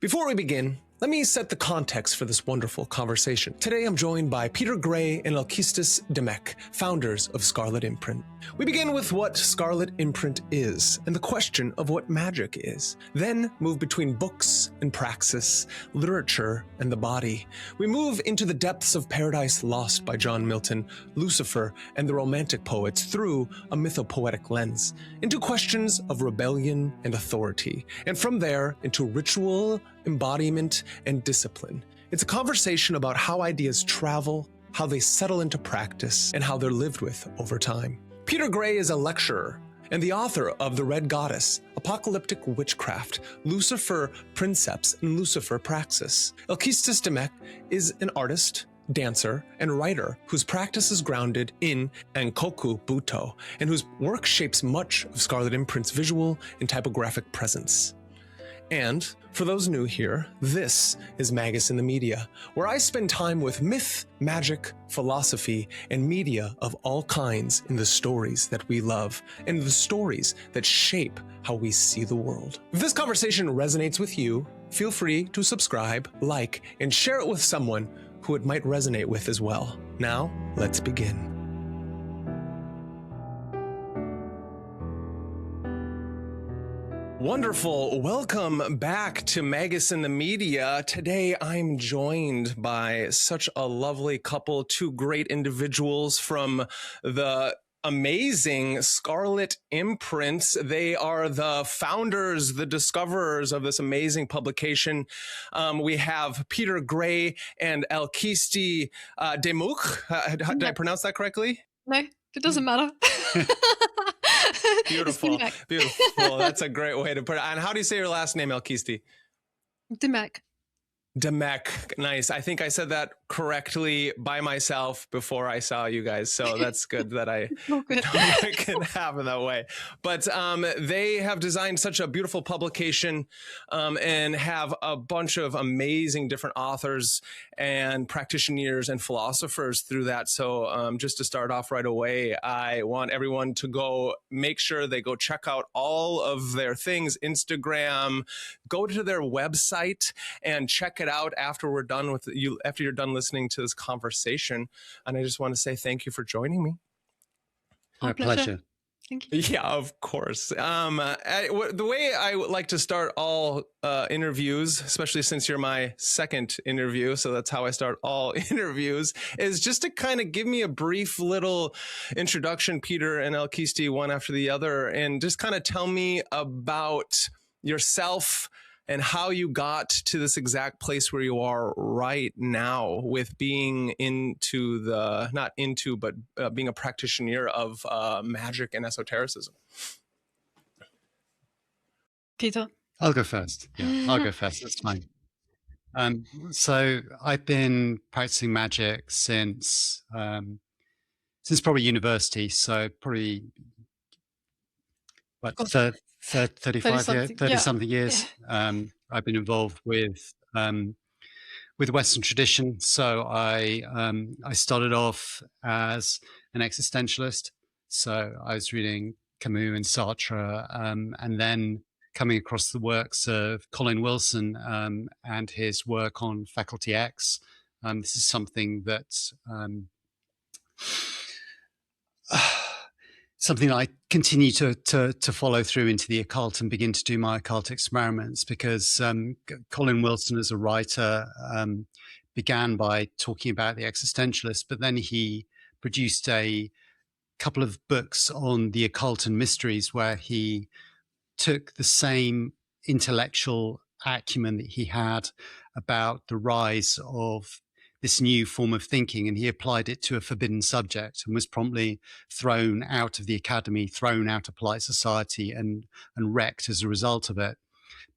Before we begin, let me set the context for this wonderful conversation. Today I'm joined by Peter Gray and Alkistis Dimech, founders of Scarlet Imprint. We begin with what Scarlet Imprint is and the question of what magic is. Then move between books and praxis, literature and the body. We move into the depths of Paradise Lost by John Milton, Lucifer, and the Romantic poets through a mythopoetic lens, into questions of rebellion and authority, and from there into ritual, embodiment, and discipline. It's a conversation about how ideas travel, how they settle into practice, and how they're lived with over time. Peter Gray is a lecturer and the author of The Red Goddess, Apocalyptic Witchcraft, Lucifer Princeps, and Lucifer Praxis. Alkistis Dimech is an artist, dancer, and writer whose practice is grounded in Ankoku Butoh, and whose work shapes much of Scarlet Imprint's visual and typographic presence. And for those new here, this is Magus in the Media, where I spend time with myth, magic, philosophy, and media of all kinds in the stories that we love and the stories that shape how we see the world. If this conversation resonates with you, feel free to subscribe, like, and share it with someone who it might resonate with as well. Now, let's begin. Wonderful. Welcome back to Magus in the Media. Today I'm joined by such a lovely couple, two great individuals from the amazing Scarlet Imprint. They are the founders, the discoverers of this amazing publication. We have Peter Gray and Alkistis Dimech. Did I pronounce that correctly? No, it doesn't matter. Beautiful. Beautiful. That's a great way to put it. And how do you say your last name, Alkistis? Dimech. Dimech. Nice. I think I said that correctly by myself before I saw you guys. So that's good that I can have it that way. But they have designed such a beautiful publication and have a bunch of amazing different authors and practitioners and philosophers through that. So just to start off right away, I want everyone to go make sure they go check out all of their things, Instagram, go to their website and check it out after we're done with you, after you're done listening to this conversation. And I just want to say thank you for joining me. My pleasure. Thank you. Yeah, of course. The way I would like to start all interviews, especially since you're my second interview, so that's how I start all interviews, is just to kind of give me a brief little introduction, Peter and Alkistis, one after the other, and just kind of tell me about yourself and how you got to this exact place where you are right now with being into the, not into, but being a practitioner of magic and esotericism. Peter? I'll go first. Yeah, I'll go first. That's fine. So I've been practicing magic since probably university. So probably, what, 30 something years. Yeah. I've been involved with Western tradition. So I started off as an existentialist. So I was reading Camus and Sartre, and then coming across the works of Colin Wilson and his work on Faculty X. This is something that something I continue to follow through into the occult and begin to do my occult experiments, because Colin Wilson as a writer began by talking about the existentialist, but then he produced a couple of books on the occult and mysteries where he took the same intellectual acumen that he had about the rise of this new form of thinking, and he applied it to a forbidden subject and was promptly thrown out of the academy, thrown out of polite society, and wrecked as a result of it.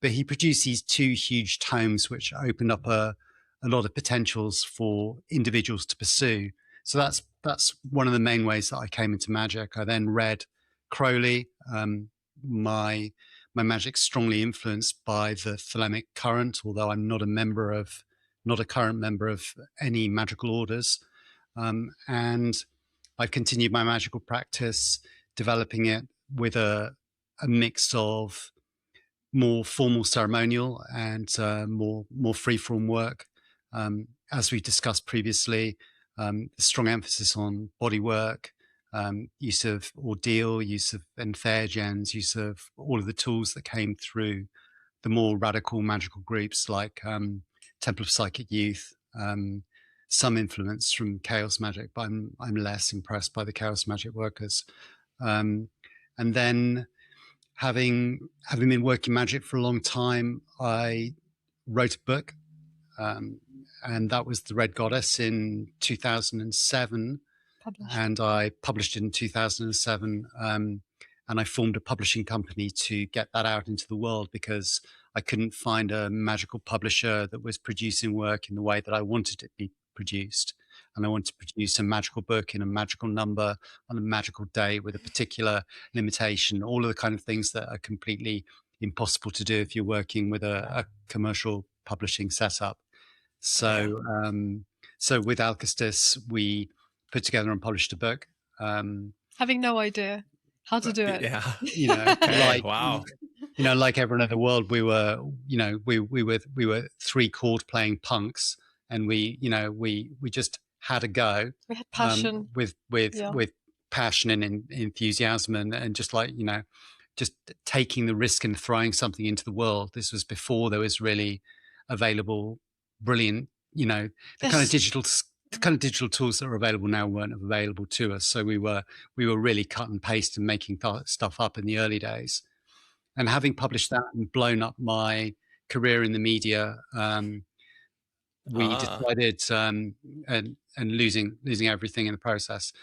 But he produced these two huge tomes which opened up a lot of potentials for individuals to pursue. So that's one of the main ways that I came into magic. I then read Crowley. My magic's strongly influenced by the Thelemic current, although I'm not a current member of any magical orders. And I've continued my magical practice, developing it with a mix of more formal ceremonial and more free-form work. As we discussed previously, strong emphasis on body work, use of ordeal, use of entheogens, use of all of the tools that came through the more radical magical groups like Temple of Psychic Youth, some influence from chaos magic, but I'm less impressed by the chaos magic workers. And then having been working magic for a long time, I wrote a book, and that was The Red Goddess in 2007. And I published it in 2007. And I formed a publishing company to get that out into the world because I couldn't find a magical publisher that was producing work in the way that I wanted it to be produced. And I wanted to produce a magical book in a magical number on a magical day with a particular limitation, all of the kind of things that are completely impossible to do if you're working with a commercial publishing setup. So, so with Alkistis, we put together and published a book. Having no idea how to do it. Yeah. You know, like, wow. You know, like everyone in the world, we were, you know, we were 3 chord playing punks, and we just had a go. We had passion. With passion and enthusiasm and just like, you know, just taking the risk and throwing something into the world. This was before there was really available brilliant, you know, the kind of digital tools that are available now weren't available to us. So we were really cut and paste and making stuff up in the early days. And having published that and blown up my career in the media, we decided, and losing everything in the process,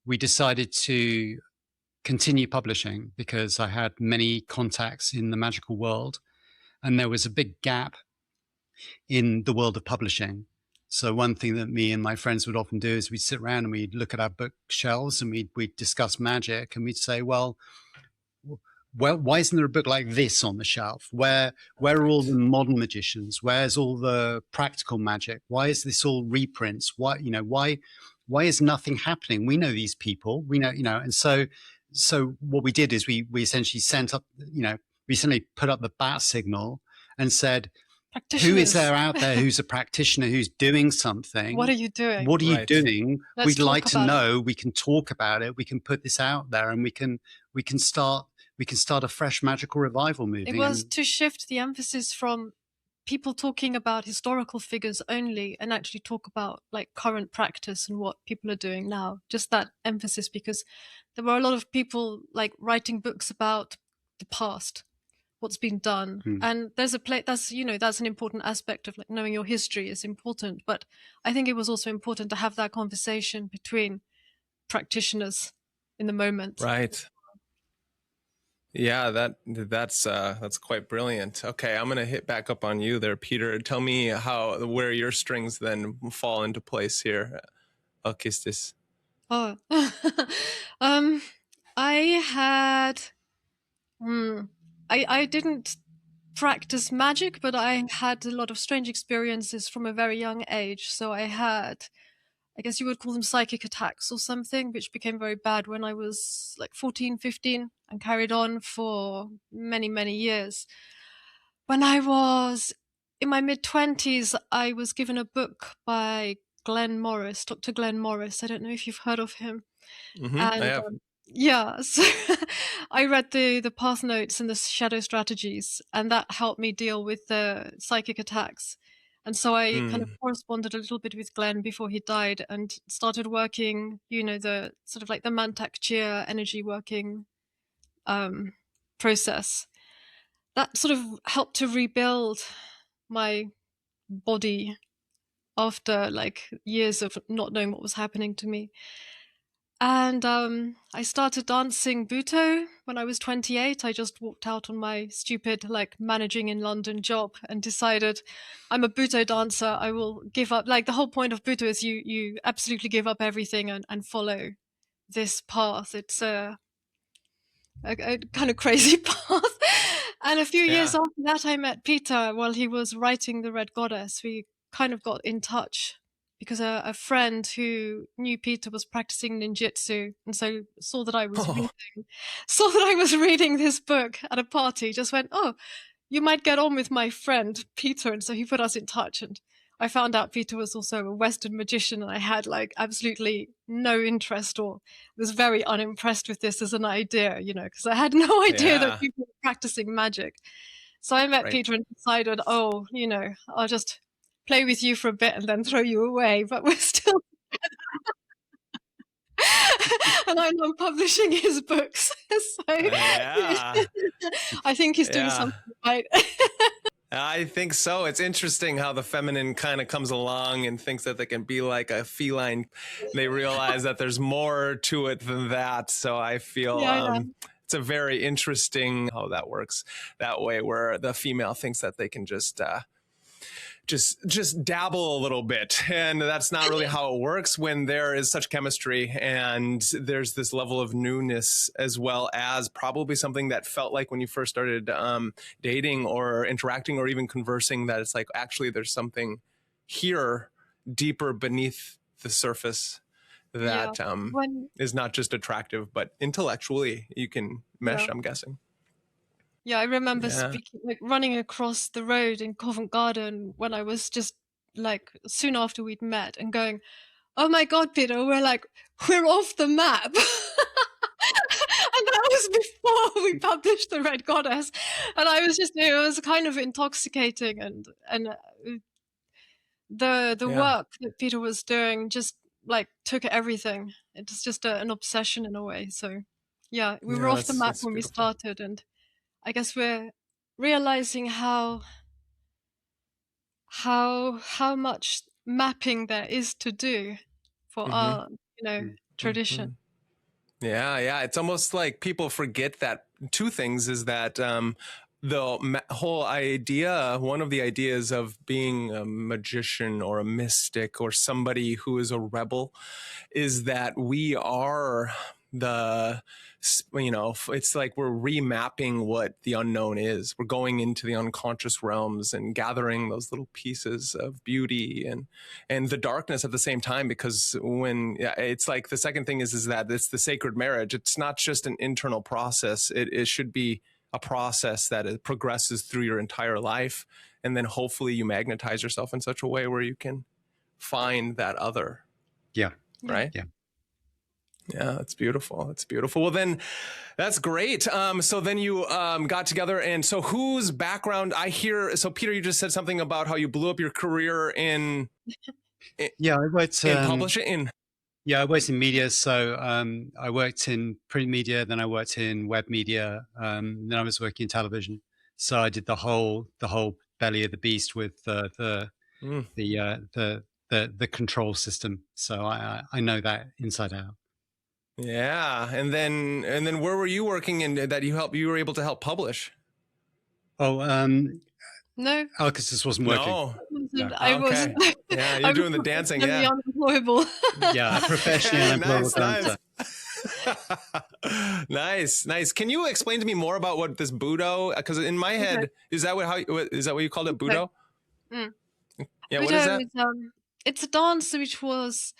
we decided to continue publishing because I had many contacts in the magical world, and there was a big gap in the world of publishing. So one thing that me and my friends would often do is we'd sit around and we'd look at our bookshelves and we'd discuss magic, and we'd say, well, why isn't there a book like this on the shelf? Where are all the modern magicians? Where's all the practical magic? Why is this all reprints? Why is nothing happening? We know these people, we know, you know, and so what we did is we essentially sent up, you know, we suddenly put up the bat signal and said, who is there out there who's a practitioner, who's doing something? What are you doing? What are you doing? We'd like to know. It. We can talk about it. We can put this out there, and we can start a fresh magical revival movement. It was to shift the emphasis from people talking about historical figures only and actually talk about like current practice and what people are doing now. Just that emphasis, because there were a lot of people like writing books about the past, what's been done. And there's that's, you know, that's an important aspect of like knowing your history is important. But I think it was also important to have that conversation between practitioners in the moment. Right. Yeah, that's quite brilliant. Okay, I'm going to hit back up on you there, Peter. Tell me where your strings then fall into place here, Alkistis. Oh, I didn't practice magic, but I had a lot of strange experiences from a very young age. So I had, I guess you would call them psychic attacks or something, which became very bad when I was like 14, 15 and carried on for many, many years. When I was in my mid-20s, I was given a book by Dr. Glenn Morris. I don't know if you've heard of him. Mm-hmm, I have. Yeah, so I read the path notes and the shadow strategies, and that helped me deal with the psychic attacks. And so I kind of corresponded a little bit with Glenn before he died and started working, you know, the sort of like the Mantak Chia energy working process. That sort of helped to rebuild my body after like years of not knowing what was happening to me. And I started dancing Butoh when I was 28. I just walked out on my stupid, like, managing in London job and decided I'm a Butoh dancer. I will give up. Like, the whole point of Butoh is you absolutely give up everything and follow this path. It's a kind of crazy path. And a few years after that, I met Peter while he was writing The Red Goddess. We kind of got in touch because a friend who knew Peter was practicing ninjutsu, and so saw that I was reading this book at a party, just went, "Oh, you might get on with my friend Peter," and so he put us in touch. And I found out Peter was also a Western magician, and I had like absolutely no interest, or was very unimpressed with this as an idea, because I had no idea that Yeah. people were practicing magic. So I met Right. Peter and decided, I'll just play with you for a bit and then throw you away. But we're still, and I'm not publishing his books. So Yeah. I think he's doing Yeah. something right. I think so. It's interesting how the feminine kind of comes along and thinks that they can be like a feline. They realize that there's more to it than that. So I feel Yeah. it's a very interesting how that works that way, where the female thinks that they can just dabble a little bit, and that's not really how it works when there is such chemistry and there's this level of newness, as well as probably something that felt like when you first started dating or interacting or even conversing, that it's like actually there's something here deeper beneath the surface that is not just attractive, but intellectually you can mesh, I'm guessing. Yeah, I remember running across the road in Covent Garden when I was just like soon after we'd met, and going, "Oh my God, Peter, we're off the map." And that was before we published The Red Goddess. And I was just, it was kind of intoxicating, and the work that Peter was doing just like took everything. It's just an obsession in a way. So yeah, we were off the map when we started, and I guess we're realizing how much mapping there is to do for our tradition. Yeah. It's almost like people forget that two things is that the whole idea, one of the ideas of being a magician or a mystic or somebody who is a rebel, is that we are it's like we're remapping what the unknown is. We're going into the unconscious realms and gathering those little pieces of beauty and the darkness at the same time, because it's like the second thing is that it's the sacred marriage. It's not just an internal process. It should be a process that it progresses through your entire life, and then hopefully you magnetize yourself in such a way where you can find that other. Yeah. Right? Yeah, it's beautiful. It's beautiful. Well, then that's great. So then you got together, and so whose background I hear? So Peter, you just said something about how you blew up your career in I worked in publishing. I worked in media. So I worked in print media, then I worked in web media, then I was working in television. So I did the whole belly of the beast with the control system. So I know that inside out. Yeah, and then where were you working in that you were able to help publish? Oh, no, Alkistis wasn't working. No. I was. Yeah, you're doing the dancing. Yeah, unemployable. Yeah, professionally unemployable dancer. Nice. Can you explain to me more about what this Butoh? Because in my head, is that what you called it, Butoh? Mm. Yeah, Butoh, what is that? It's a dance which was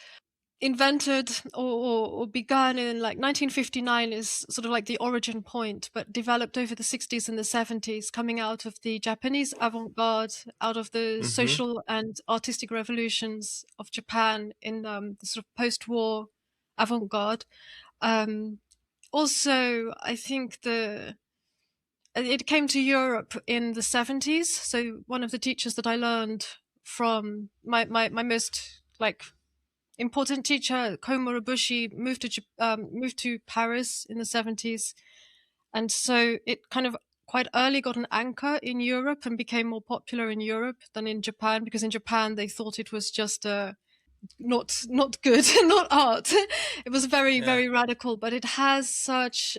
invented or begun in like 1959, is sort of like the origin point, but developed over the 60s and the 70s, coming out of the Japanese avant-garde, out of the social and artistic revolutions of Japan in the sort of post-war avant-garde. Also, I think it came to Europe in the 70s. So one of the teachers that I learned from, my most like important teacher, Ko Murabushi, moved to Paris in the 70s. And so it kind of quite early got an anchor in Europe and became more popular in Europe than in Japan, because in Japan they thought it was just not good, not art. It was very, very radical, but it has such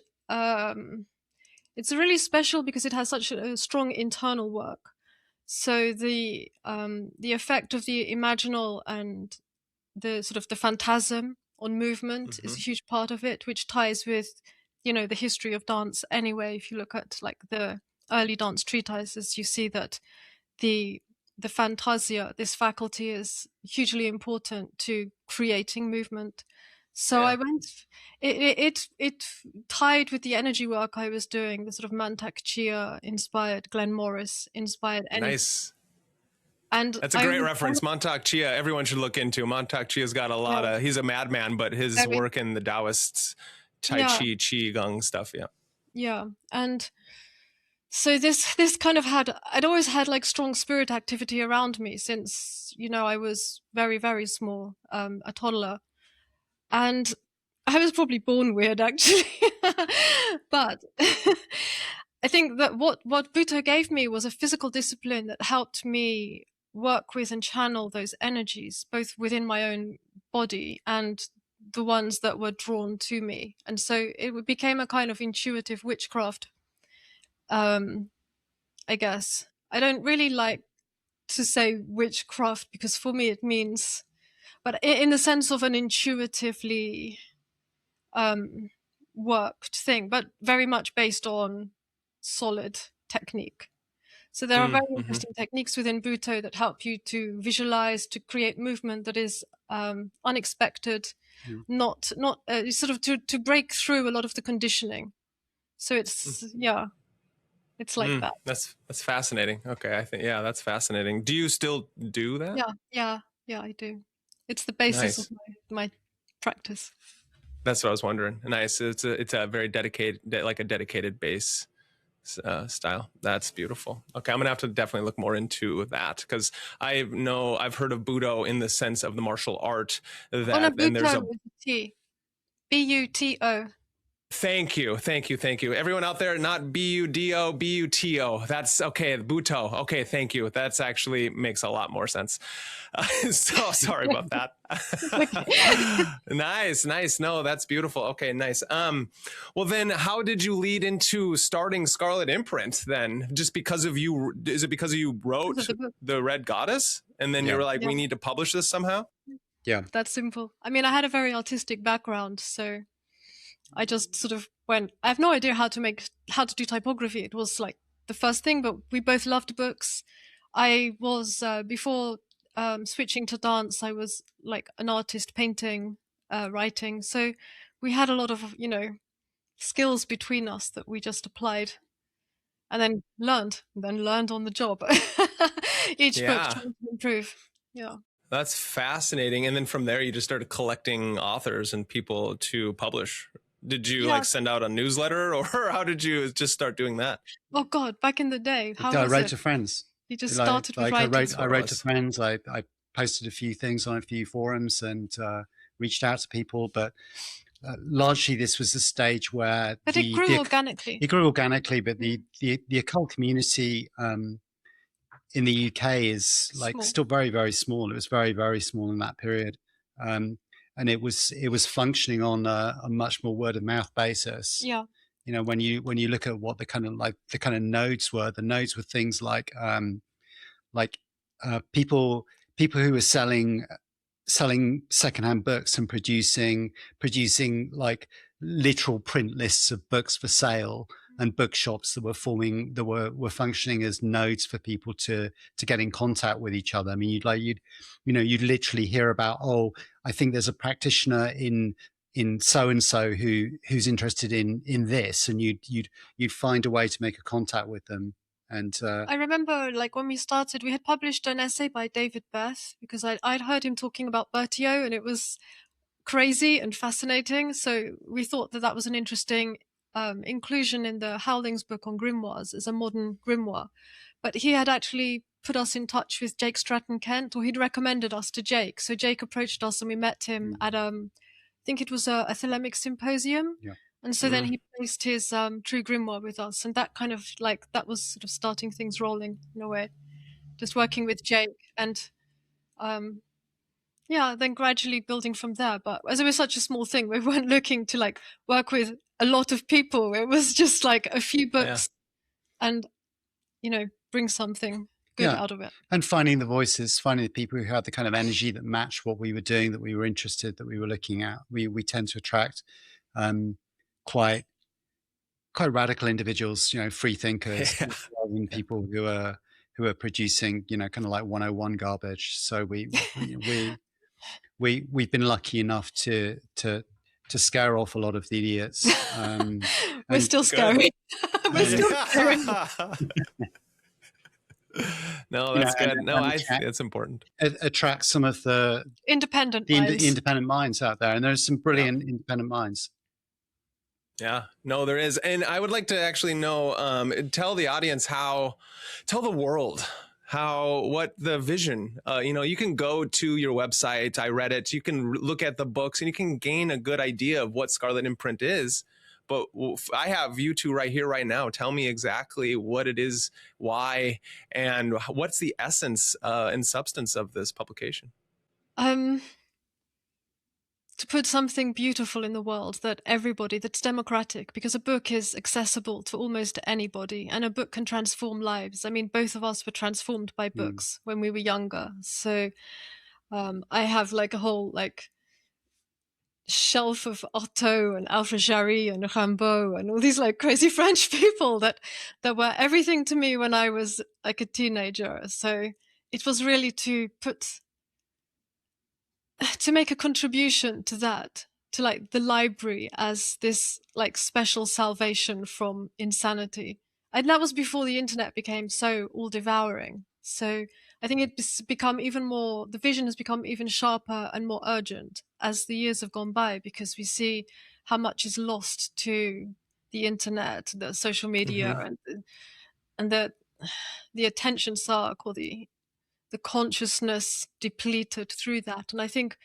it's really special because it has such a strong internal work. So the effect of the imaginal and the sort of the phantasm on movement is a huge part of it, which ties with the history of dance anyway. If you look at like the early dance treatises, you see that the the fantasia, this faculty, is hugely important to creating movement. So I went. It tied with the energy work I was doing, the sort of Mantak Chia inspired, Glenn Morris inspired energy. Nice. And that's a great reference. Montauk Chia, everyone should look into. Montauk Chia's got a lot of, he's a madman, but his work in the Taoists, Tai Chi, Qi Gong stuff. Yeah. Yeah. And so this kind of I'd always had like strong spirit activity around me since, I was very, very small, a toddler. And I was probably born weird, actually. But I think that what Butoh gave me was a physical discipline that helped me work with and channel those energies, both within my own body and the ones that were drawn to me. And so it became a kind of intuitive witchcraft, I guess. I don't really like to say witchcraft because for me it means, but in the sense of an intuitively worked thing, but very much based on solid technique. So there are very interesting techniques within Butoh that help you to visualize, to create movement that is unexpected, not sort of to break through a lot of the conditioning. So it's it's like that. That's fascinating. Okay, I think that's fascinating. Do you still do that? Yeah, I do. It's the basis of my practice. That's what I was wondering. Nice. It's a very dedicated, like a dedicated base style. That's beautiful. Okay, I'm gonna have to definitely look more into that because I've heard of Butoh in the sense of the martial art. That and there's a T, Buto. Thank you. Everyone out there, not Budo, Buto. That's okay. Butoh. Okay, thank you. That's actually makes a lot more sense. So sorry about that. Nice. No, that's beautiful. Okay, nice. Well then, how did you lead into starting Scarlet Imprint then? Just because of you? Is it because you wrote The Red Goddess, and then you were like, we need to publish this somehow? Yeah, that's simple. I mean, I had a very artistic background, so I just sort of went, I have no idea how to do typography. It was like the first thing, but we both loved books. I was, before switching to dance, I was like an artist, painting, writing. So we had a lot of, skills between us that we just applied and then learned on the job. Each book trying to improve. Yeah. That's fascinating. And then from there, you just started collecting authors and people to publish. Did you like send out a newsletter, or how did you just start doing that? Oh God, back in the day, I wrote to friends. You just started with writing. I wrote to friends. I posted a few things on a few forums and reached out to people, but largely this was the stage where it grew organically. It grew organically, but the occult community in the UK is like still very, very small. It was very, very small in that period. And it was functioning on a much more word of mouth basis. Yeah. When you look at what the kind of nodes were, the nodes were things like people who were selling secondhand books and producing like literal print lists of books for sale, and bookshops that were functioning as nodes for people to get in contact with each other. I mean, you'd literally hear about, I think there's a practitioner in so and so who's interested in this, and you'd find a way to make a contact with them. And I remember, like, when we started, we had published an essay by David Beth because I'd heard him talking about Butoh, and it was crazy and fascinating. So we thought that was an interesting inclusion in the Howling's book on grimoires as a modern grimoire. But he had actually put us in touch with Jake Stratton Kent, or he'd recommended us to Jake. So Jake approached us and we met him at, I think it was a Thelemic symposium. Yeah. And so then he placed his True Grimoire with us. And that kind of that was sort of starting things rolling in a way, just working with Jake. And then gradually building from there. But as it was such a small thing, we weren't looking to work with a lot of people. It was just like a few books and, bring something good out of it. And finding the voices, finding the people who had the kind of energy that matched what we were doing, that we were interested, that we were looking at. We tend to attract quite radical individuals, free thinkers, rather than people who are are producing, you know, kind of like 101 garbage. So we've been lucky enough to scare off a lot of the idiots. We're still scary. We're still scary. No, You know, that's good. No, and it's important. Attract some of the Independent minds. independent minds out there, and there's some brilliant independent minds. Yeah, no, there is. And I would like to actually know, tell the audience tell the world what the vision, you know, you can go to your website. I read it. You can look at the books and you can gain a good idea of what Scarlet Imprint is. But I have you two right here, right now. Tell me exactly what it is, why, and what's the essence and substance of this publication. To put something beautiful in the world that's democratic, because a book is accessible to almost anybody, and a book can transform lives. I mean, both of us were transformed by books when we were younger. So I have like a whole shelf of Artaud and Alfred Jarry and Rimbaud and all these like crazy French people that were everything to me when I was like a teenager. So it was really to make a contribution to that, to like the library as this like special salvation from insanity. And that was before the internet became so all devouring. So I think it's become even more, the vision has become even sharper and more urgent as the years have gone by, because we see how much is lost to the internet, the social media, and the attention suck, or the consciousness depleted through that. And I think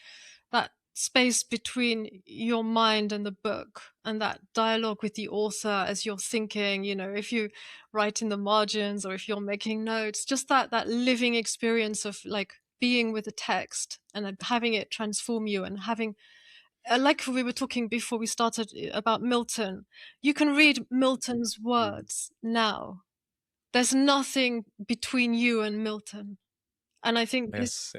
that space between your mind and the book, and that dialogue with the author as you're thinking, you know, if you write in the margins or if you're making notes, just that living experience of like being with the text and having it transform you, and having, like we were talking before we started about Milton, you can read Milton's words now. There's nothing between you and Milton. And I think this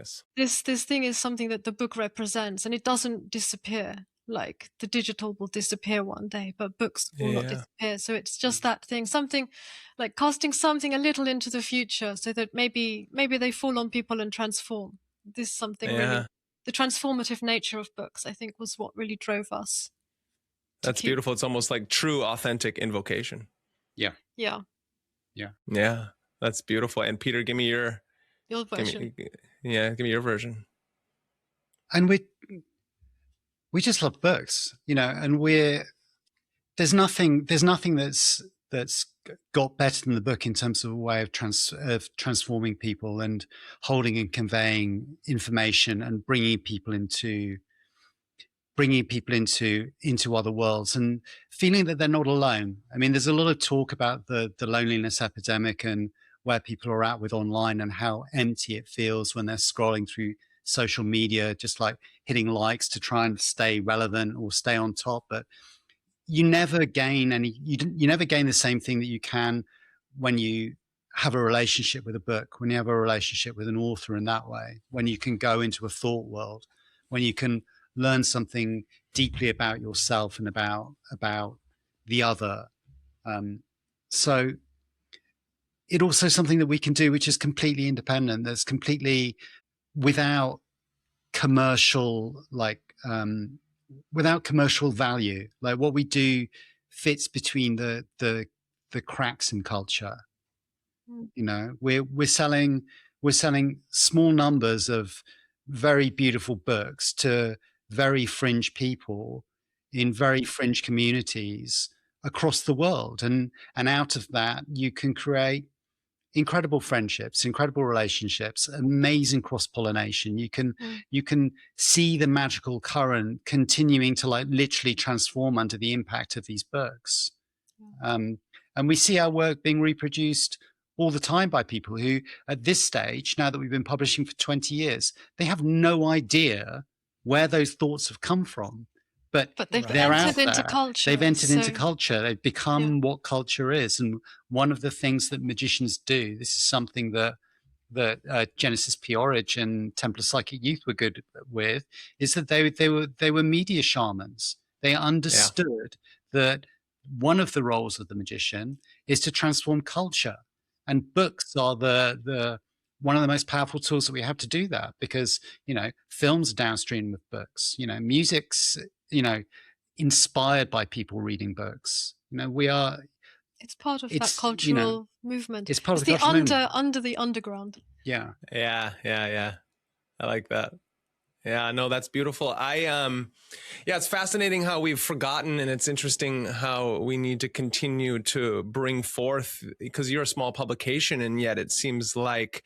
thing is something that the book represents, and it doesn't disappear. Like the digital will disappear one day, but books will not disappear. So it's just that thing, something like casting something a little into the future, so that maybe they fall on people and transform. This is something really, the transformative nature of books, I think, was what really drove us. That's beautiful. It's almost like true, authentic invocation. Yeah. That's beautiful. And Peter, give me your version. Give me your version. And we just love books, you know, and there's nothing that's got better than the book in terms of a way of transforming people and holding and conveying information and bringing people into other worlds and feeling that they're not alone. I mean, there's a lot of talk about the loneliness epidemic and where people are at with online and how empty it feels when they're scrolling through social media, just like hitting likes to try and stay relevant or stay on top. But you never gain you never gain the same thing that you can when you have a relationship with a book, when you have a relationship with an author in that way, when you can go into a thought world, when you can learn something deeply about yourself and about the other. So it also something that we can do, which is completely independent, that's completely without commercial, without commercial value. Like what we do fits between the cracks in culture. You know, we're selling small numbers of very beautiful books to very fringe people in very fringe communities across the world, and out of that you can create incredible friendships, incredible relationships, amazing cross-pollination. You can see the magical current continuing to like literally transform under the impact of these books. And we see our work being reproduced all the time by people who, at this stage, now that we've been publishing for 20 years, they have no idea where those thoughts have come from. But they've entered into culture. They've entered into culture. They've become what culture is. And one of the things that magicians do, this is something that Genesis P-Orridge and Templar Psychic Youth were good with, is that they were media shamans. They understood that one of the roles of the magician is to transform culture. And books are the one of the most powerful tools that we have to do that, because, films are downstream of books, music's, inspired by people reading books. It's part of that it's, cultural movement. it's part It's of the the cultural movement. under the underground. Yeah. Yeah. I like that. Yeah, no, that's beautiful. It's fascinating how we've forgotten, and it's interesting how we need to continue to bring forth, because you're a small publication, and yet it seems like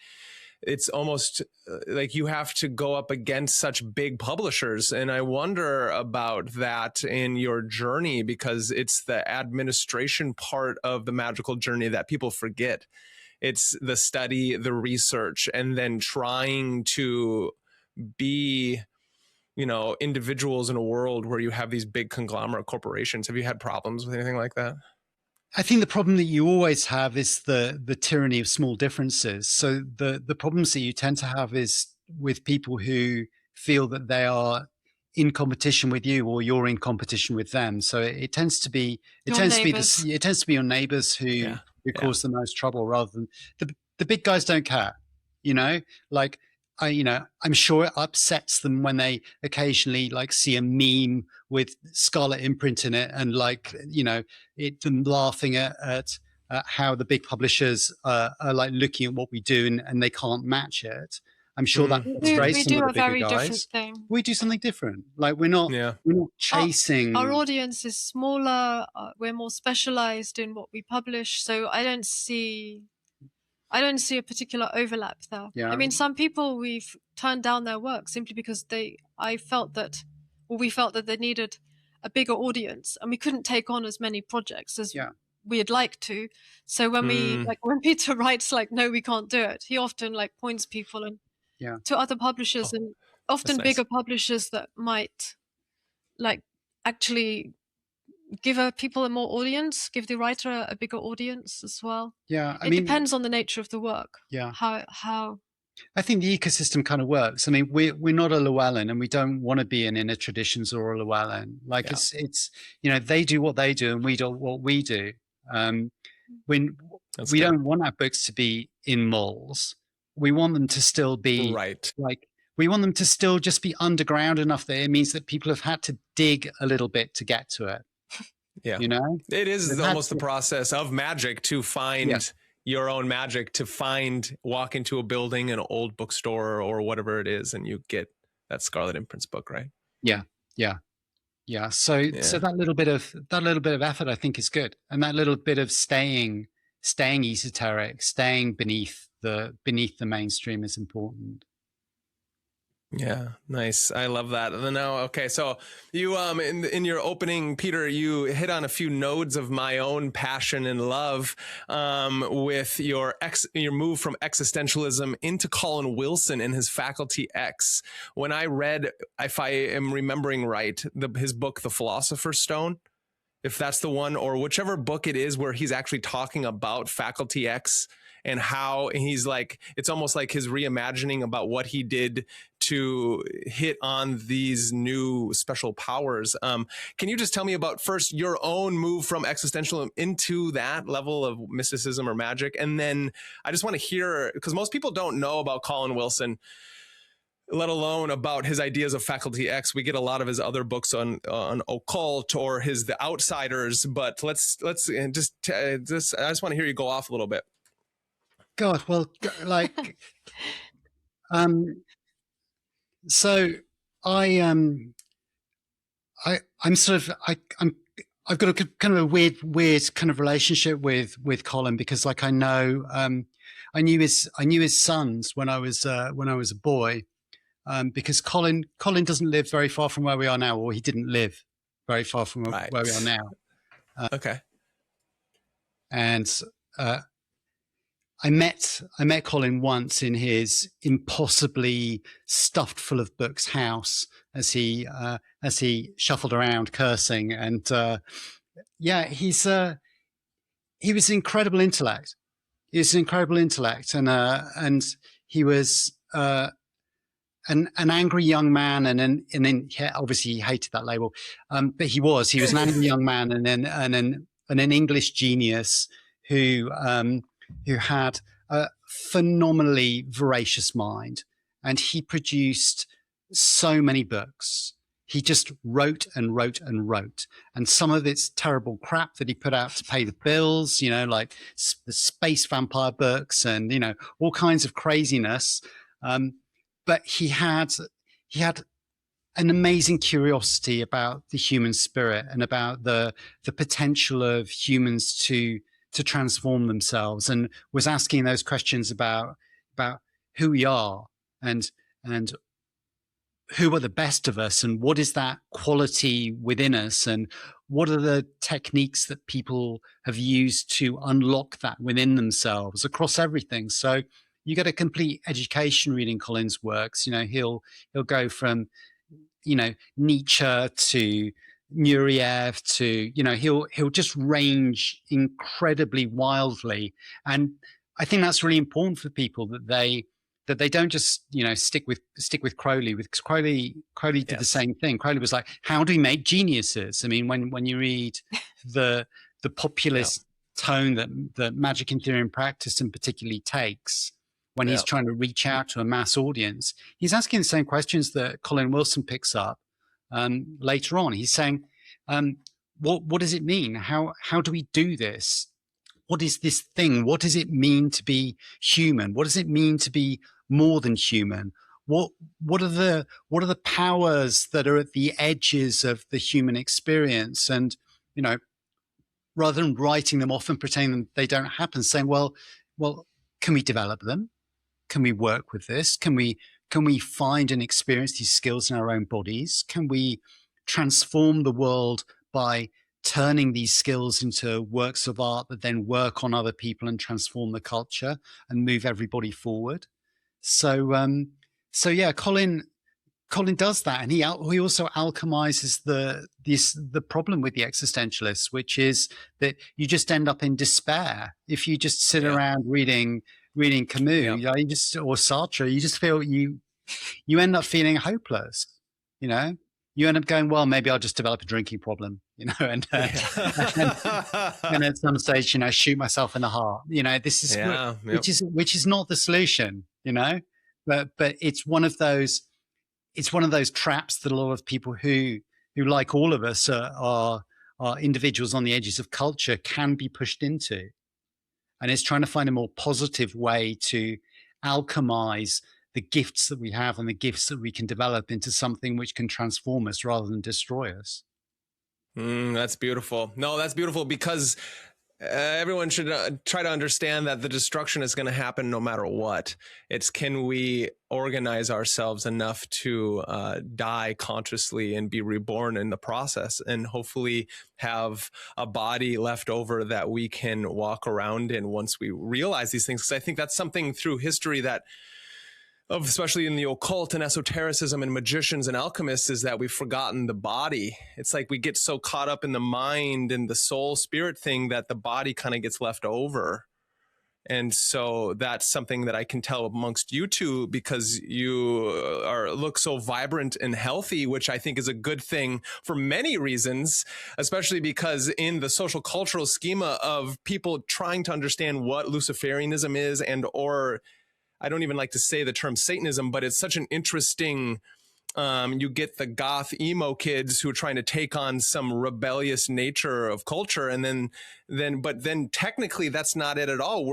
it's almost like you have to go up against such big publishers. And I wonder about that in your journey, because it's the administration part of the magical journey that people forget. It's the study, the research, and then trying to be, individuals in a world where you have these big conglomerate corporations. Have you had problems with anything like that? I think the problem that you always have is the tyranny of small differences. So the problems that you tend to have is with people who feel that they are in competition with you, or you're in competition with them. So it tends to be your neighbors who cause the most trouble, rather than the big guys don't care. Like I'm sure it upsets them when they occasionally see a meme with Scarlet Imprint in it, and them laughing at how the big publishers are looking at what we do, and they can't match it. I'm sure that frustrates some of the bigger guys. We do something different. We're not chasing. Our audience is smaller. We're more specialized in what we publish, so I don't see a particular overlap there. Yeah. I mean, some people, we've turned down their work simply because we felt that they needed a bigger audience, and we couldn't take on as many projects as we'd like to. So when Peter writes no, we can't do it, he often points people to other publishers, and often bigger publishers that might actually give people a more audience, give the writer a bigger audience as well. Yeah, it depends on the nature of the work. Yeah, how. I think the ecosystem kind of works. I mean, we're not a Llewellyn, and we don't want to be an Inner Traditions or a Llewellyn. It's they do what they do, and we do what we do. We don't want our books to be in malls. We want them to still be we want them to still just be underground enough that it means that people have had to dig a little bit to get to it. Yeah, it is almost the process of magic to find your own magic, to walk into a building, an old bookstore or whatever it is, and you get that Scarlet Imprints book, right? Yeah. So that little bit of effort, I think, is good, and that little bit of staying esoteric, staying beneath the mainstream is important. Yeah, nice. I love that. And then now, okay, so you in your opening, Peter, you hit on a few nodes of my own passion and love with your move from existentialism into Colin Wilson and his Faculty X. When I read, if I am remembering right, his book, The Philosopher's Stone, if that's the one, or whichever book it is where he's actually talking about Faculty X and how he's it's almost like his reimagining about what he did to hit on these new special powers. Can you just tell me about first your own move from existentialism into that level of mysticism or magic? And then I just want to hear, because most people don't know about Colin Wilson, let alone about his ideas of Faculty X. We get a lot of his other books on occult or The Outsiders, but let's just I just want to hear you go off a little bit. God, well, so I'm I've got a kind of a weird kind of relationship with Colin, because I knew his sons when I was a boy, because Colin doesn't live very far from where we are now, or he didn't live very far from where we are now. Okay. And I met Colin once in his impossibly stuffed full of books house as he shuffled around cursing, and he was an incredible intellect. He was an incredible intellect, and he was an angry young man, and then obviously he hated that label, but he was an angry young man, and an English genius who who had a phenomenally voracious mind, and he produced so many books. He just wrote and wrote and wrote, and some of it's terrible crap that he put out to pay the bills, you know, like the space vampire books and, you know, all kinds of craziness. But he had an amazing curiosity about the human spirit and about the potential of humans to transform themselves, and was asking those questions about who we are and who are the best of us, and what is that quality within us, and what are the techniques that people have used to unlock that within themselves across everything. So you get a complete education reading Colin's works. You know, he'll go from, you know, Nietzsche to Nureyev to, you know, he'll just range incredibly wildly. And I think that's really important for people, that they don't just, you know, stick with Crowley. With Crowley did the same thing. Crowley was like, how do we make geniuses? I mean, when you read the populist tone that magic in theory and practice in particularly takes, when he's trying to reach out to a mass audience, he's asking the same questions that Colin Wilson picks up later on. He's saying, what does it mean? How do we do this? What is this thing? What does it mean to be human? What does it mean to be more than human? What are the powers that are at the edges of the human experience? And, you know, rather than writing them off and pretending they don't happen, saying, well, can we develop them? Can we work with this? Can we find and experience these skills in our own bodies? Can we transform the world by turning these skills into works of art that then work on other people and transform the culture and move everybody forward? So yeah, Colin does that, and he also alchemizes the problem with the existentialists, which is that you just end up in despair if you just sit around reading Camus, you know, or Sartre. You just feel you end up feeling hopeless. You know, you end up going, well, maybe I'll just develop a drinking problem. You know, and at some stage, you know, shoot myself in the heart. You know, this is which is not the solution. You know, but it's one of those traps that a lot of people who like all of us are individuals on the edges of culture can be pushed into. And it's trying to find a more positive way to alchemize the gifts that we have and the gifts that we can develop into something which can transform us rather than destroy us. That's beautiful. No, that's beautiful, because everyone should try to understand that the destruction is going to happen no matter what. It's, can we organize ourselves enough to die consciously and be reborn in the process, and hopefully have a body left over that we can walk around in once we realize these things. Because I think that's something through history that, especially in the occult and esotericism and magicians and alchemists, is that we've forgotten the body. It's like we get so caught up in the mind and the soul spirit thing that the body kind of gets left over. And so that's something that I can tell amongst you two, because you look so vibrant and healthy, which I think is a good thing for many reasons, especially because in the social cultural schema of people trying to understand what Luciferianism is, and or I don't even like to say the term Satanism, but it's such an interesting, you get the goth emo kids who are trying to take on some rebellious nature of culture. And but then technically that's not it at all.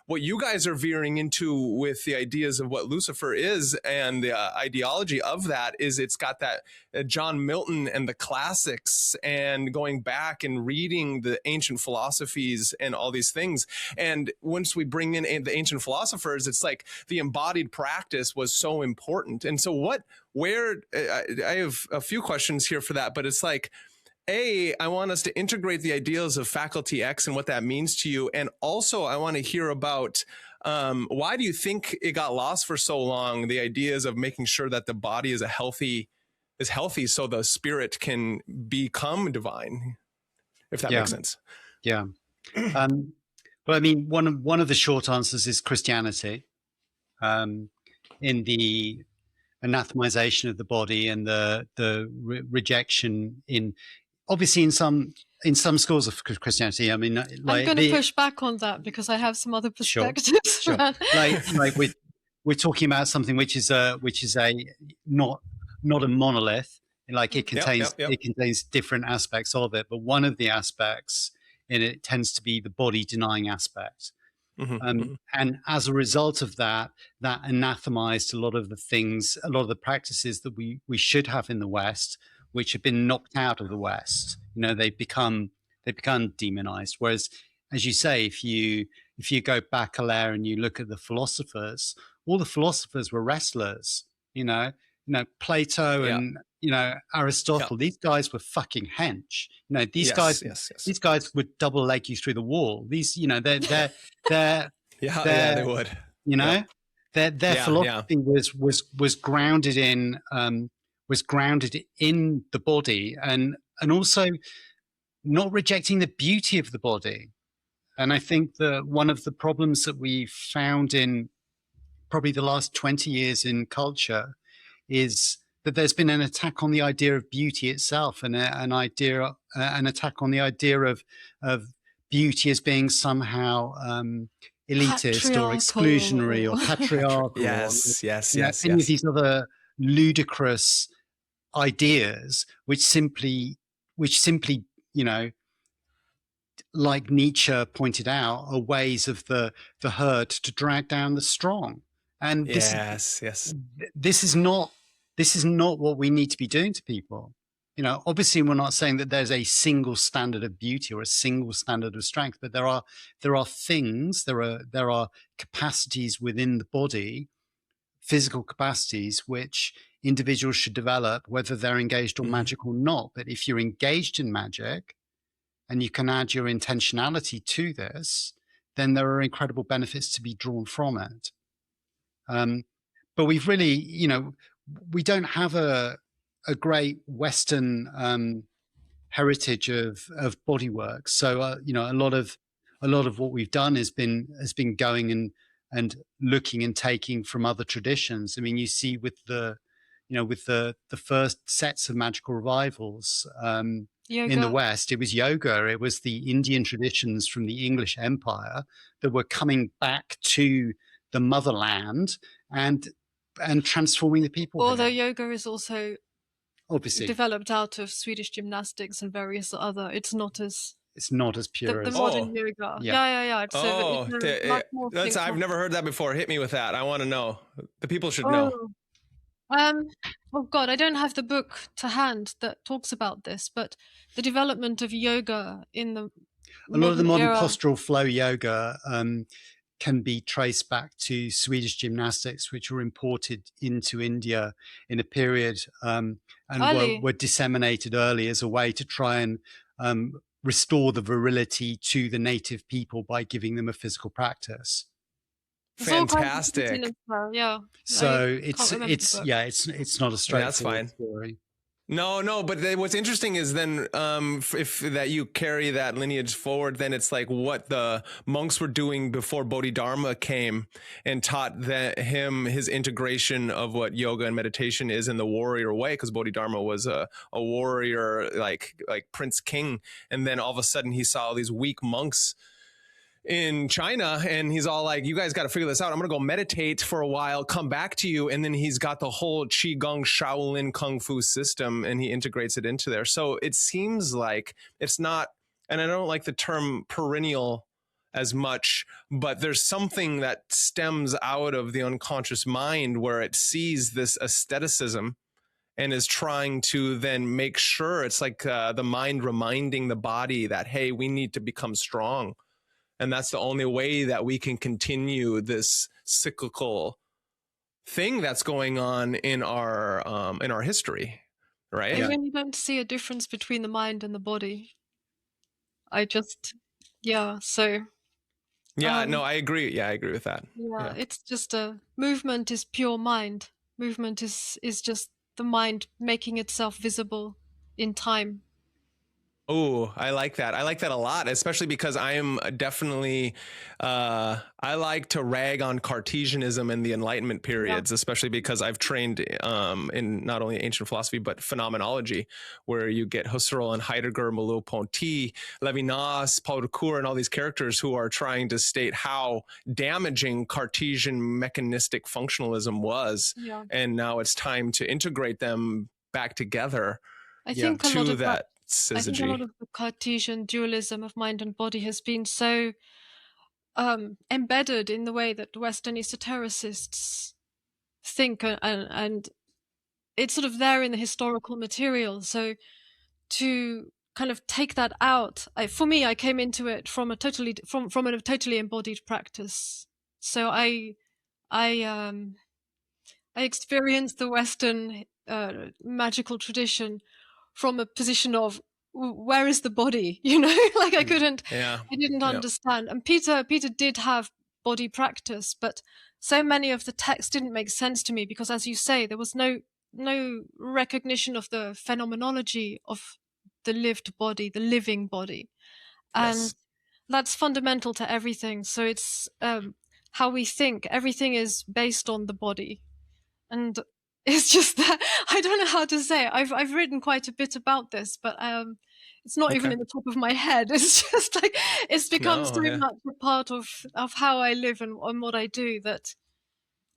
What you guys are veering into with the ideas of what Lucifer is and the ideology of that is, it's got that John Milton and the classics, and going back and reading the ancient philosophies and all these things. And once we bring in the ancient philosophers, it's like the embodied practice was so important. And so I have a few questions here for that, but it's like, I want us to integrate the ideas of Faculty X and what that means to you. And also I want to hear about why do you think it got lost for so long, the ideas of making sure that the body is healthy so the spirit can become divine, if that makes sense. Yeah. Well, I mean, one of the short answers is Christianity, in the anathemization of the body and the rejection in obviously in some schools of Christianity, I mean, like I'm going to push back on that because I have some other perspectives. Sure. like we're talking about something which is a not a monolith. Like it contains different aspects of it, but one of the aspects in it tends to be the body denying aspect. And as a result of that anathemized a lot of the things, a lot of the practices that we should have in the West, which have been knocked out of the West. You know, they've become demonized. Whereas, as you say, if you go back a layer and you look at the philosophers, all the philosophers were wrestlers. You know, Plato and Aristotle. These guys were fucking hench. You know, these guys would double leg you through the wall. These, you know, they're they would. You know, their philosophy was grounded in the body, and also not rejecting the beauty of the body. And I think that one of the problems that we found in probably the last 20 years in culture is that there's been an attack on the idea of beauty itself, and an attack on the idea of beauty as being somehow elitist or exclusionary or patriarchal. Yes. Any of these other ludicrous ideas, which simply, you know, like Nietzsche pointed out, are ways of the herd to drag down the strong. And this is not what we need to be doing to people. You know, obviously we're not saying that there's a single standard of beauty or a single standard of strength, but there are things, there are capacities within the body, physical capacities, which individuals should develop, whether they're engaged or magic or not. But if you're engaged in magic and you can add your intentionality to this, then there are incredible benefits to be drawn from it. But we've really, you know, we don't have a great Western heritage of bodywork. So you know, a lot of what we've done has been going and looking and taking from other traditions. I mean, you see with the first sets of magical revivals in the West, it was yoga. It was the Indian traditions from the English Empire that were coming back to the motherland and transforming the people. Although yoga is also obviously developed out of Swedish gymnastics and various other, it's not as pure the as modern yoga. Yeah. It's I've never heard that before. Hit me with that. I want to know. The people should know. Oh God, I don't have the book to hand that talks about this, but the development of yoga in a lot of the modern era, postural flow yoga can be traced back to Swedish gymnastics, which were imported into India in a period and were disseminated early as a way to try and restore the virility to the native people by giving them a physical practice. Fantastic. Yeah. So it's not a straightforward story. No, but what's interesting is then if that you carry that lineage forward, then it's like what the monks were doing before Bodhidharma came and taught him his integration of what yoga and meditation is in the warrior way, because Bodhidharma was a warrior, like Prince King, and then all of a sudden he saw all these weak monks in China, and he's all like, you guys got to figure this out. I'm going to go meditate for a while, come back to you. And then he's got the whole Qigong Shaolin Kung Fu system, and he integrates it into there. So it seems like it's not, and I don't like the term perennial as much, but there's something that stems out of the unconscious mind where it sees this aestheticism and is trying to then make sure it's like the mind reminding the body that, hey, we need to become strong. And that's the only way that we can continue this cyclical thing that's going on in our history, right? I really don't see a difference between the mind and the body. So no, I agree. Yeah, I agree with that. Yeah, it's just a movement is pure mind. Movement is just the mind making itself visible in time. Oh, I like that. I like that a lot, especially because I am definitely, I like to rag on Cartesianism and the Enlightenment Yeah. periods, especially because I've trained in not only ancient philosophy, but phenomenology, where you get Husserl and Heidegger, Merleau-Ponty, Levinas, Paul Ricoeur, and all these characters who are trying to state how damaging Cartesian mechanistic functionalism was. Yeah. And now it's time to integrate them back together I Yeah. think a lot to of that, that I think a lot syzygy. of the Cartesian dualism of mind and body has been so embedded in the way that Western esotericists think, and it's sort of there in the historical material. So to kind of take that out, for me, I came into it from a totally embodied practice. So I experienced the Western magical tradition from a position of where is the body? You know, like I Yeah. didn't Yeah. understand. And Peter did have body practice, but so many of the texts didn't make sense to me because, as you say, there was no recognition of the phenomenology of the lived body, the living body, and Yes. that's fundamental to everything. So it's how we think. Everything is based on the body, and it's just that I don't know how to say it. I've written quite a bit about this, but it's not even Okay. in the top of my head. It's just like it's become so No. Yeah. much a part of how I live and what I do that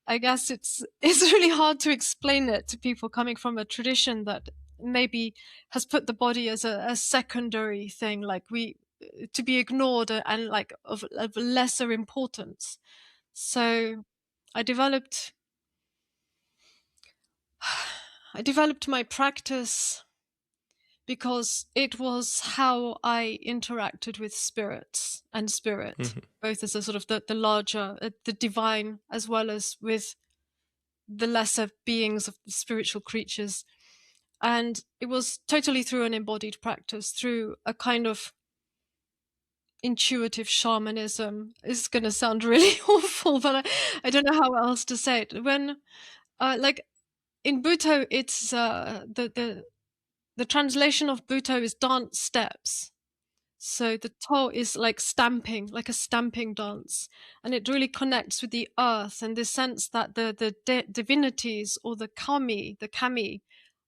I guess it's really hard to explain it to people coming from a tradition that maybe has put the body as a secondary thing, like we to be ignored and like of lesser importance. So I developed I developed my practice because it was how I interacted with spirits and spirit, Hmm. both as a sort of the larger, the divine, as well as with the lesser beings of the spiritual creatures. And it was totally through an embodied practice, through a kind of intuitive shamanism. It's going to sound really awful, but I don't know how else to say it. When, like in Butoh, it's the translation of Butoh is dance steps. So the toe is like stamping, like a stamping dance, and it really connects with the earth and the sense that the divinities or the kami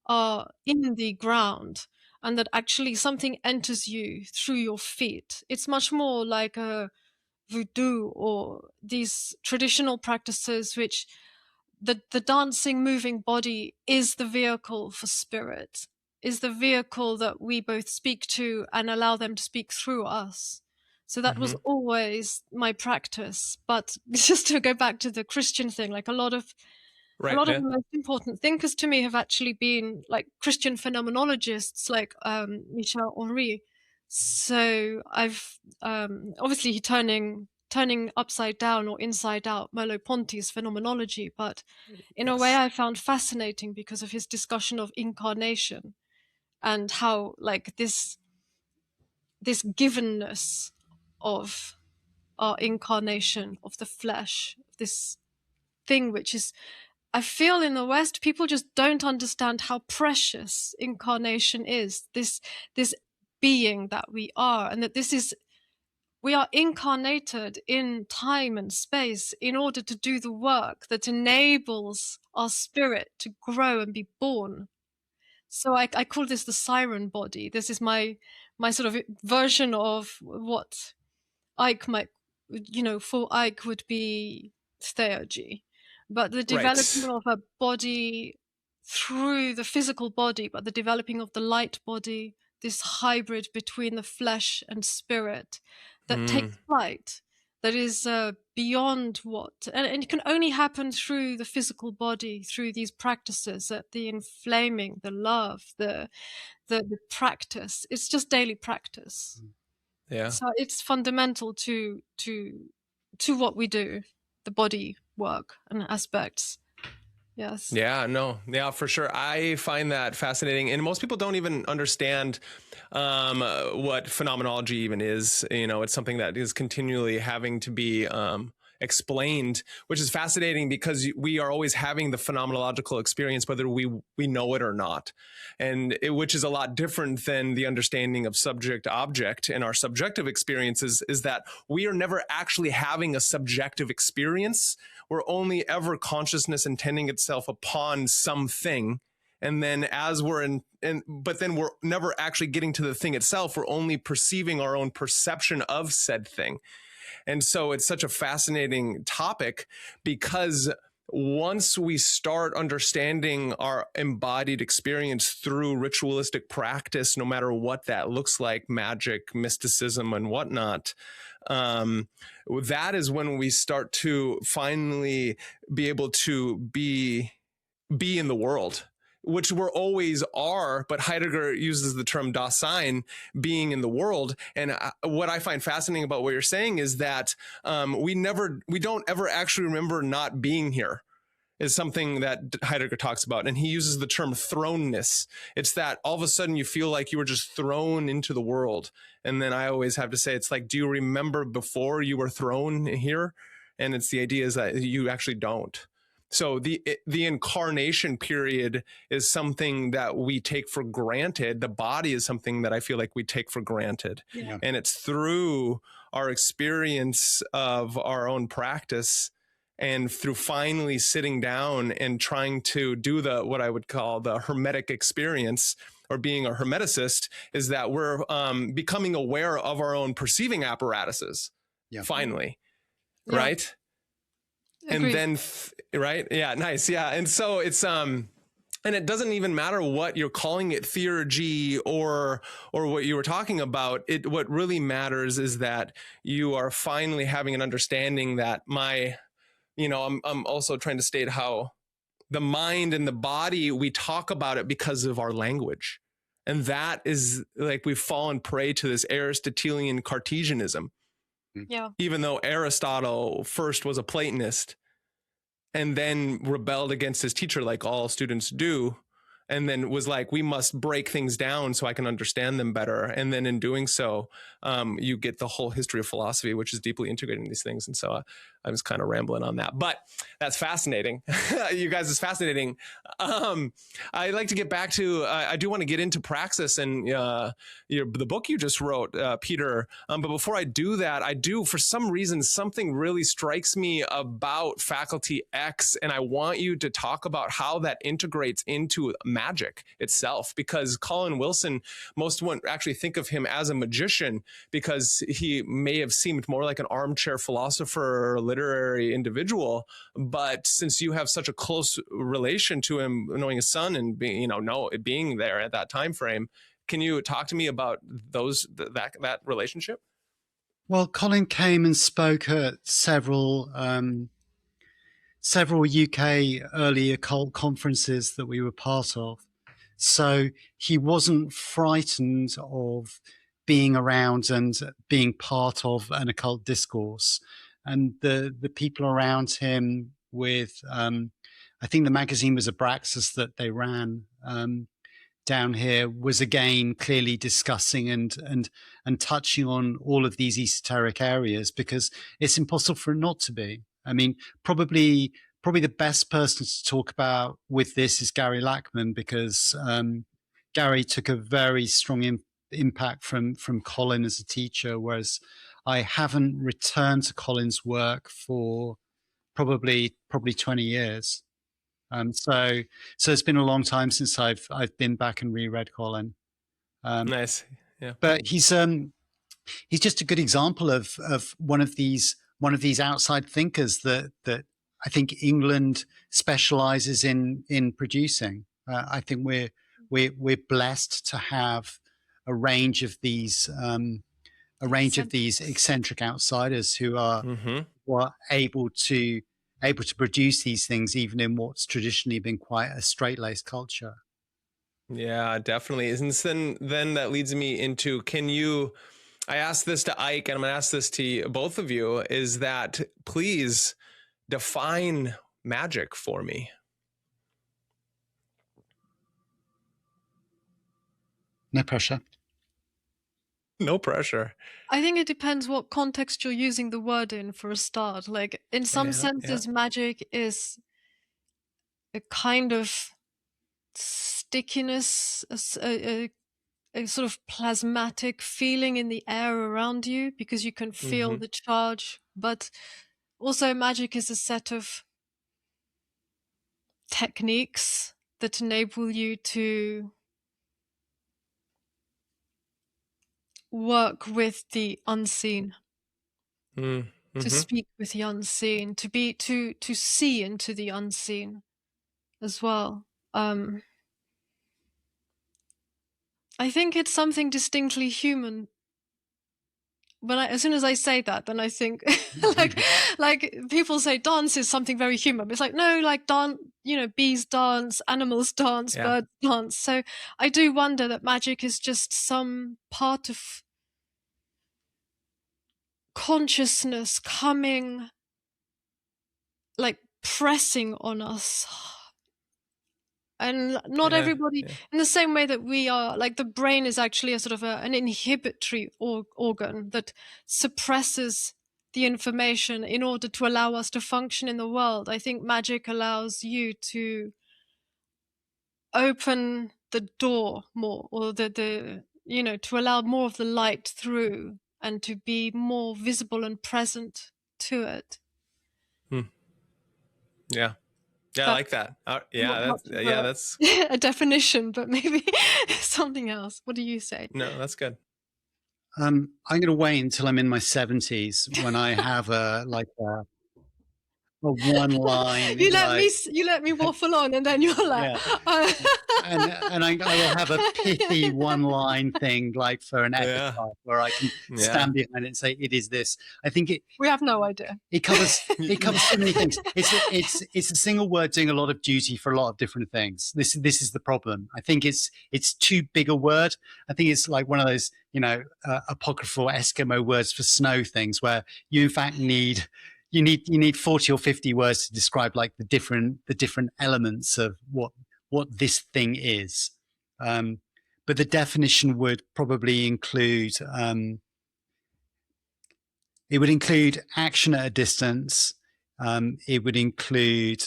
are in the ground, and that actually something enters you through your feet. It's much more like a voodoo or these traditional practices which the dancing moving body is the vehicle for spirit, is the vehicle that we both speak to and allow them to speak through us. So that was Hmm. always my practice. But just to go back to the Christian thing, like a Right. lot of Yeah. the most important thinkers to me have actually been like Christian phenomenologists like Michel Henry. So I've obviously turning upside down or inside out Merleau-Ponty's phenomenology, but in a way Yes. I found fascinating because of his discussion of incarnation and how like this givenness of our incarnation of the flesh, this thing which is, I feel in the West, people just don't understand how precious incarnation is. This being that we are, and that we are incarnated in time and space in order to do the work that enables our spirit to grow and be born. So I call this the siren body. This is my sort of version of what Ike might, for Ike would be theurgy, but the developing Right. of a body through the physical body, but the developing of the light body, this hybrid between the flesh and spirit that Mm. takes flight, that is beyond and it can only happen through the physical body, through these practices, that the inflaming, the love, the practice. It's just daily practice. Yeah. So it's fundamental to what we do, the body work and aspects. Yes. Yeah, no, yeah, for sure. I find that fascinating, and most people don't even understand what phenomenology even is. You know, it's something that is continually having to be explained, which is fascinating because we are always having the phenomenological experience, whether we know it or not. And which is a lot different than the understanding of subject object in our subjective experiences, is that we are never actually having a subjective experience. We're only ever consciousness intending itself upon something. And then but then we're never actually getting to the thing itself. We're only perceiving our own perception of said thing. And so it's such a fascinating topic, because once we start understanding our embodied experience through ritualistic practice, no matter what that looks like, magic, mysticism, and whatnot, that is when we start to finally be able to be in the world, which we're always are, but Heidegger uses the term Dasein, being in the world. And what I find fascinating about what you're saying is that we don't ever actually remember not being here, is something that Heidegger talks about. And he uses the term thrownness. It's that all of a sudden you feel like you were just thrown into the world. And then I always have to say, it's like, do you remember before you were thrown here? And it's the idea is that you actually don't. So the incarnation period is something that we take for granted. The body is something that I feel like we take for granted. Yeah. And it's through our experience of our own practice, and through finally sitting down and trying to do what I would call the hermetic experience, or being a hermeticist, is that we're becoming aware of our own perceiving apparatuses. Yeah. Finally. Yeah. Right. Agreed. And then, right. Yeah. Nice. Yeah. And so it's, and it doesn't even matter what you're calling it, theurgy or what you were talking about. What really matters is that you are finally having an understanding that I'm also trying to state how the mind and the body, we talk about it because of our language. And that is like, we've fallen prey to this Aristotelian Cartesianism. Yeah. Even though Aristotle first was a Platonist and then rebelled against his teacher, like all students do, and then was like, we must break things down so I can understand them better. And then in doing so, you get the whole history of philosophy, which is deeply integrated in these things. And so I was kind of rambling on that, but that's fascinating. You guys, it's fascinating. I'd like to get back to, I do want to get into Praxis and the book you just wrote, Peter. But before I do that, for some reason, something really strikes me about Faculty X. And I want you to talk about how that integrates into magic itself, because Colin Wilson, most wouldn't actually think of him as a magician, because he may have seemed more like an armchair philosopher, literary individual. But since you have such a close relation to him, knowing his son and being there at that time frame, can you talk to me about that relationship? Well, Colin came and spoke at several UK early occult conferences that we were part of. So he wasn't frightened of being around and being part of an occult discourse. And the people around him with, I think the magazine was Abraxas that they ran down here, was again clearly discussing and touching on all of these esoteric areas, because it's impossible for it not to be. I mean, probably the best person to talk about with this is Gary Lachman, because Gary took a very strong impact from Colin as a teacher, whereas I haven't returned to Colin's work for probably 20 years. So it's been a long time since I've been back and reread Colin. Nice. Yeah. But he's just a good example of one of these outside thinkers that I think England specializes in producing. I think we're blessed to have a range of these eccentric outsiders who are able to produce these things, even in what's traditionally been quite a straight-laced culture. Yeah, definitely. And then that leads me into, I asked this to Ike, and I'm going to ask this to both of you, is that please define magic for me. No pressure. No pressure. I think it depends what context you're using the word in for a start. Like, in some senses, magic is a kind of stickiness, a sort of plasmatic feeling in the air around you because you can feel the charge. But also, magic is a set of techniques that enable you to work with the unseen, to speak with the unseen, to see into the unseen as well. I think it's something distinctly human. But as soon as I say that, then I think like people say dance is something very human. It's like, no, like dance, bees dance, animals dance, birds dance. So I do wonder that magic is just some part of consciousness coming, like pressing on us. And not everybody, in the same way that we are, like the brain is actually a sort of an inhibitory organ that suppresses the information in order to allow us to function in the world. I think magic allows you to open the door more, or to allow more of the light through and to be more visible and present to it. Yeah. I like that. That's a definition, but maybe something else. What do you say? No, that's good. I'm going to wait until I'm in my 70s when I have a one line. You let me waffle on, and then you're like, and I will have a pithy one line thing like for an epitaph where I can stand behind it and say it is this. I think we have no idea. It covers so many things. It's a single word doing a lot of duty for a lot of different things. This is the problem. I think it's too big a word. I think it's like one of those apocryphal Eskimo words for snow things where you in fact need 40 or 50 words to describe like the different elements of what this thing is. But the definition would probably include it would include action at a distance. It would include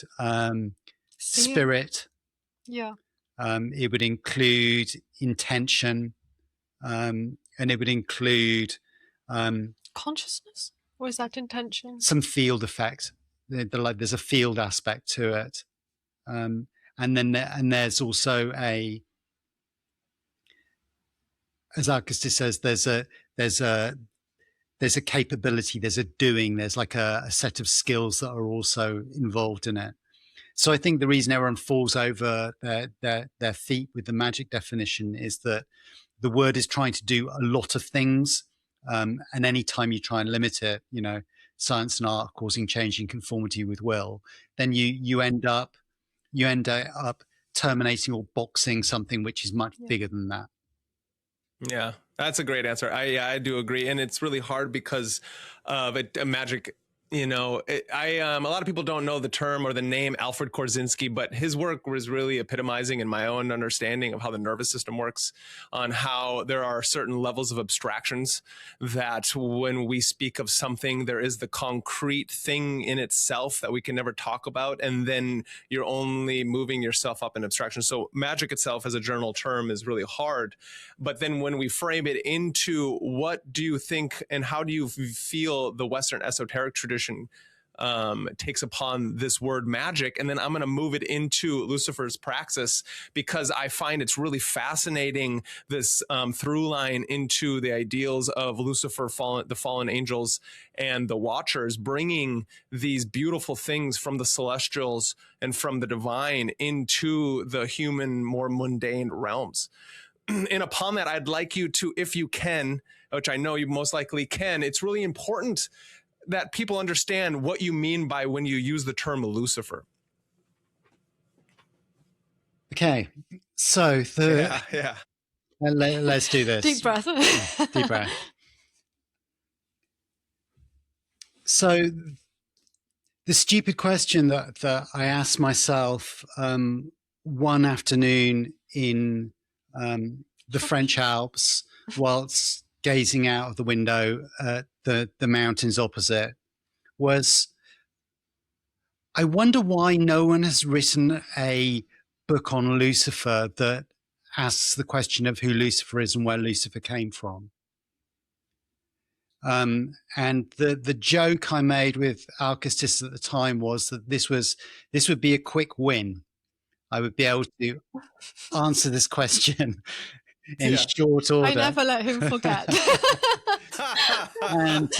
spirit. Yeah. It would include intention, and it would include consciousness. Or is that intention? Some field effect. There's a field aspect to it, and there's also as Alkistis says, there's a capability, there's a doing, there's like a set of skills that are also involved in it. So I think the reason everyone falls over their feet with the magic definition is that the word is trying to do a lot of things. And any time you try and limit it, science and art causing change in conformity with will, then you end up terminating or boxing something which is much bigger than that. Yeah, that's a great answer. I do agree, and it's really hard because of magic. A lot of people don't know the term or the name Alfred Korzynski, but his work was really epitomizing in my own understanding of how the nervous system works, on how there are certain levels of abstractions that when we speak of something, there is the concrete thing in itself that we can never talk about. And then you're only moving yourself up in abstraction. So magic itself as a general term is really hard. But then when we frame it into what do you think and how do you feel the Western esoteric tradition takes upon this word magic, and then I'm going to move it into Lucifer's Praxis because I find it's really fascinating, this through line into the ideals of Lucifer, the fallen angels, and the Watchers, bringing these beautiful things from the celestials and from the divine into the human, more mundane realms. And upon that, I'd like you to, if you can, which I know you most likely can, it's really important that people understand what you mean by when you use the term Lucifer. Okay, so let's do this. Deep breath. Deep breath. So the stupid question that I asked myself one afternoon in the French Alps whilst gazing out of the window at the mountains opposite, was, I wonder why no one has written a book on Lucifer that asks the question of who Lucifer is and where Lucifer came from. And the joke I made with Alkistis at the time was that this would be a quick win. I would be able to answer this question in short order. I never let him forget. and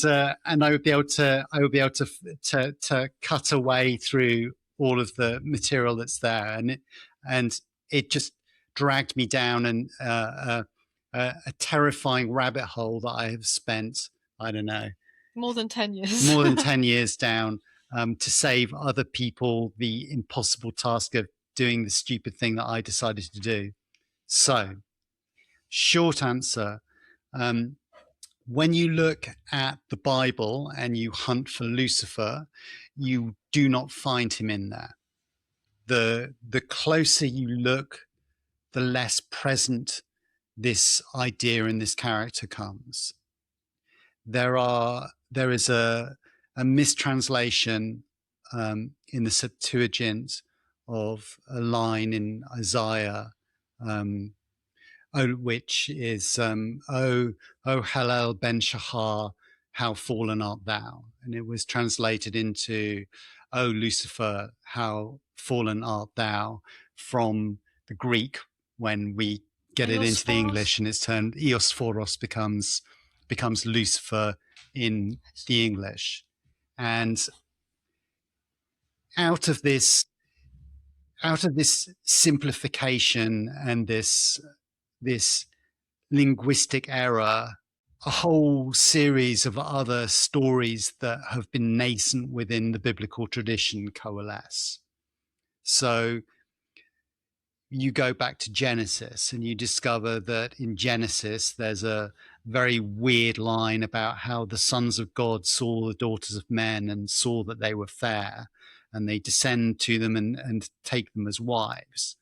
I would be able to cut away through all of the material that's there, and it just dragged me down and a terrifying rabbit hole that I have spent, I don't know, more than 10 years, more than 10 years down, to save other people the impossible task of doing the stupid thing that I decided to do. So, short answer. When you look at the Bible and you hunt for Lucifer, you do not find him in there. The closer you look, the less present this idea and this character comes. There is a mistranslation in the Septuagint of a line in Isaiah, which is, O Hallel ben Shahar, how fallen art thou? And it was translated into, O Lucifer, how fallen art thou, from the Greek. When we get it into the English, and it's turned, Eos Phoros becomes Lucifer in the English. And out of this simplification and this linguistic error, a whole series of other stories that have been nascent within the biblical tradition coalesce. So you go back to Genesis and you discover that in Genesis there's a very weird line about how the sons of God saw the daughters of men and saw that they were fair, and they descend to them and take them as wives.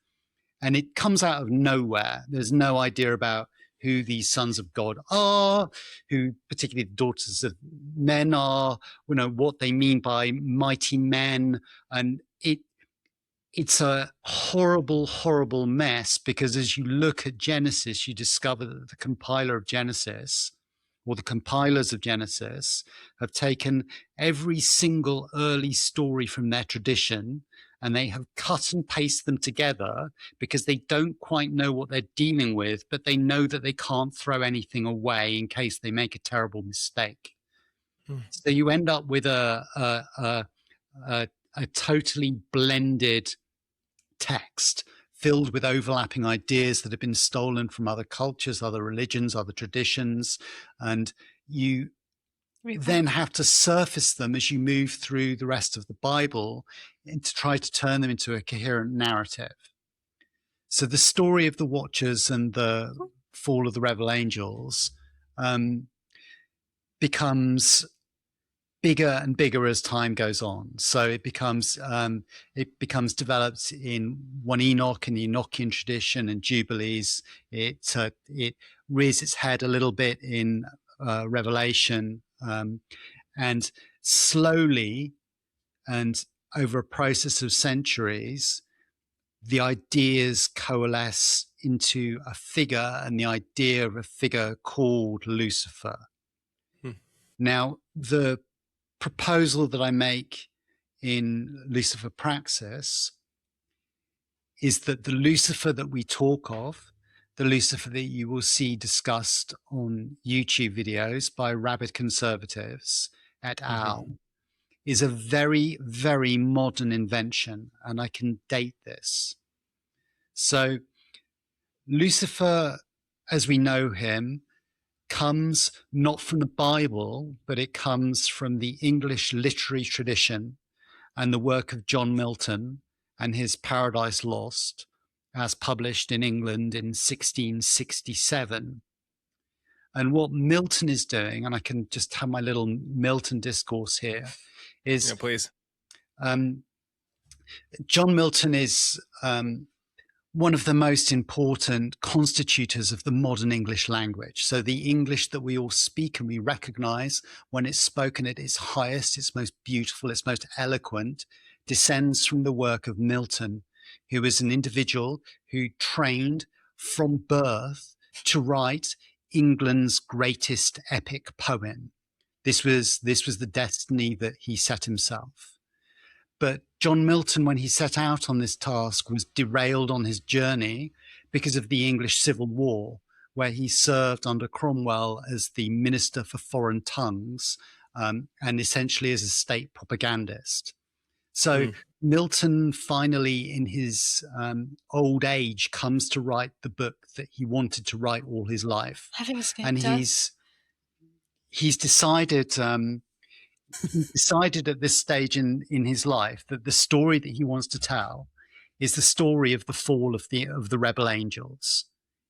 And it comes out of nowhere. There's no idea about who these sons of God are, who particularly the daughters of men are, what they mean by mighty men. And it's a horrible, horrible mess, because as you look at Genesis, you discover that the compiler of Genesis, or the compilers of Genesis, have taken every single early story from their tradition and they have cut and pasted them together because they don't quite know what they're dealing with, but they know that they can't throw anything away in case they make a terrible mistake. So you end up with a totally blended text filled with overlapping ideas that have been stolen from other cultures, other religions, other traditions, and you then have to surface them as you move through the rest of the Bible and to try to turn them into a coherent narrative. So the story of the Watchers and the fall of the Rebel Angels becomes bigger and bigger as time goes on. So it becomes developed in 1 Enoch in the Enochian tradition and Jubilees. It rears its head a little bit in Revelation, and slowly and over a process of centuries, the ideas coalesce into a figure, and the idea of a figure called Lucifer. Now, the proposal that I make in Lucifer Praxis is that the Lucifer that we talk of, the Lucifer that you will see discussed on YouTube videos by rabid conservatives et al., is a very, very modern invention, and I can date this. So Lucifer, as we know him, comes not from the Bible, but it comes from the English literary tradition and the work of John Milton and his Paradise Lost, as published in England in 1667. And what Milton is doing, and I can just have my little Milton discourse here, is... Yeah, please. John Milton is one of the most important constitutors of the modern English language. So the English that we all speak and we recognize when it's spoken at its highest, its most beautiful, its most eloquent, descends from the work of Milton, who was an individual who trained from birth to write England's greatest epic poem. This was the destiny that he set himself. But John Milton, when he set out on this task, was derailed on his journey because of the English Civil War, where he served under Cromwell as the Minister for Foreign Tongues, and essentially as a state propagandist. So Milton finally, in his old age, comes to write the book that he wanted to write all his life. Having escaped And death. he's decided at this stage in his life that the story that he wants to tell is the story of the fall of the rebel angels.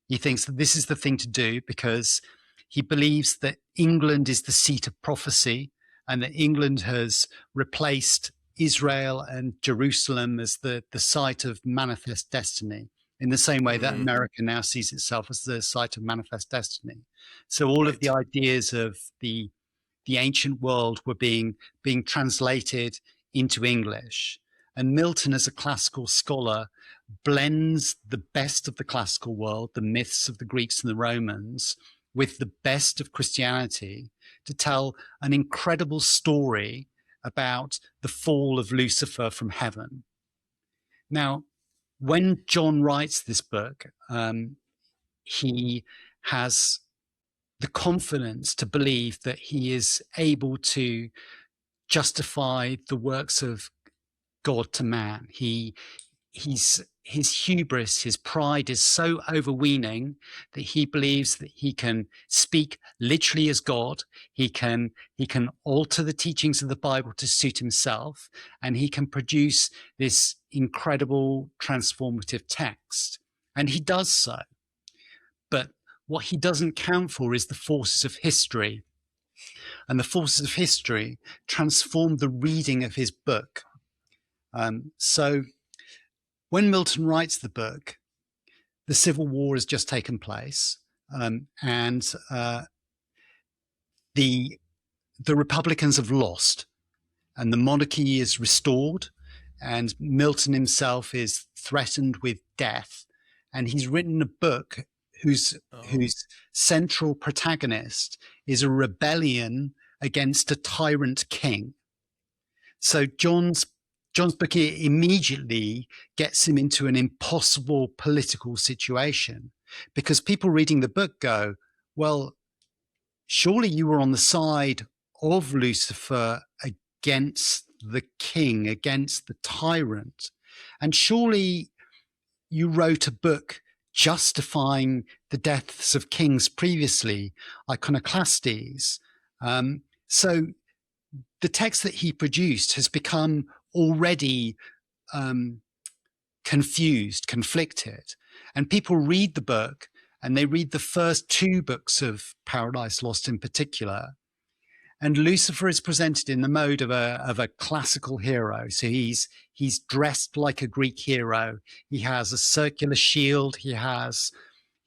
He thinks that this is the thing to do because he believes that England is the seat of prophecy and that England has replaced Israel and Jerusalem as the site of manifest destiny, in the same way that America now sees itself as the site of manifest destiny. So all of the ideas of the ancient world were being translated into English. And Milton, as a classical scholar, blends the best of the classical world, the myths of the Greeks and the Romans, with the best of Christianity to tell an incredible story about the fall of Lucifer from heaven. Now, when John writes this book, he has the confidence to believe that he is able to justify the works of God to man. His hubris, his pride is so overweening that he believes that he can speak literally as God. He can alter the teachings of the Bible to suit himself, and he can produce this incredible transformative text. And he does so. But what he doesn't count for is the forces of history. And the forces of history transform the reading of his book. So when Milton writes the book, the Civil War has just taken place, and the Republicans have lost, and the monarchy is restored, and Milton himself is threatened with death, and he's written a book whose central protagonist is a rebellion against a tyrant king. So John's book immediately gets him into an impossible political situation, because people reading the book go, well, surely you were on the side of Lucifer against the king, against the tyrant, and surely you wrote a book justifying the deaths of kings previously, Iconoclastes. So the text that he produced has become already confused, conflicted. And people read the book, and they read the first two books of Paradise Lost in particular. And Lucifer is presented in the mode of a classical hero. So he's dressed like a Greek hero. He has a circular shield. He has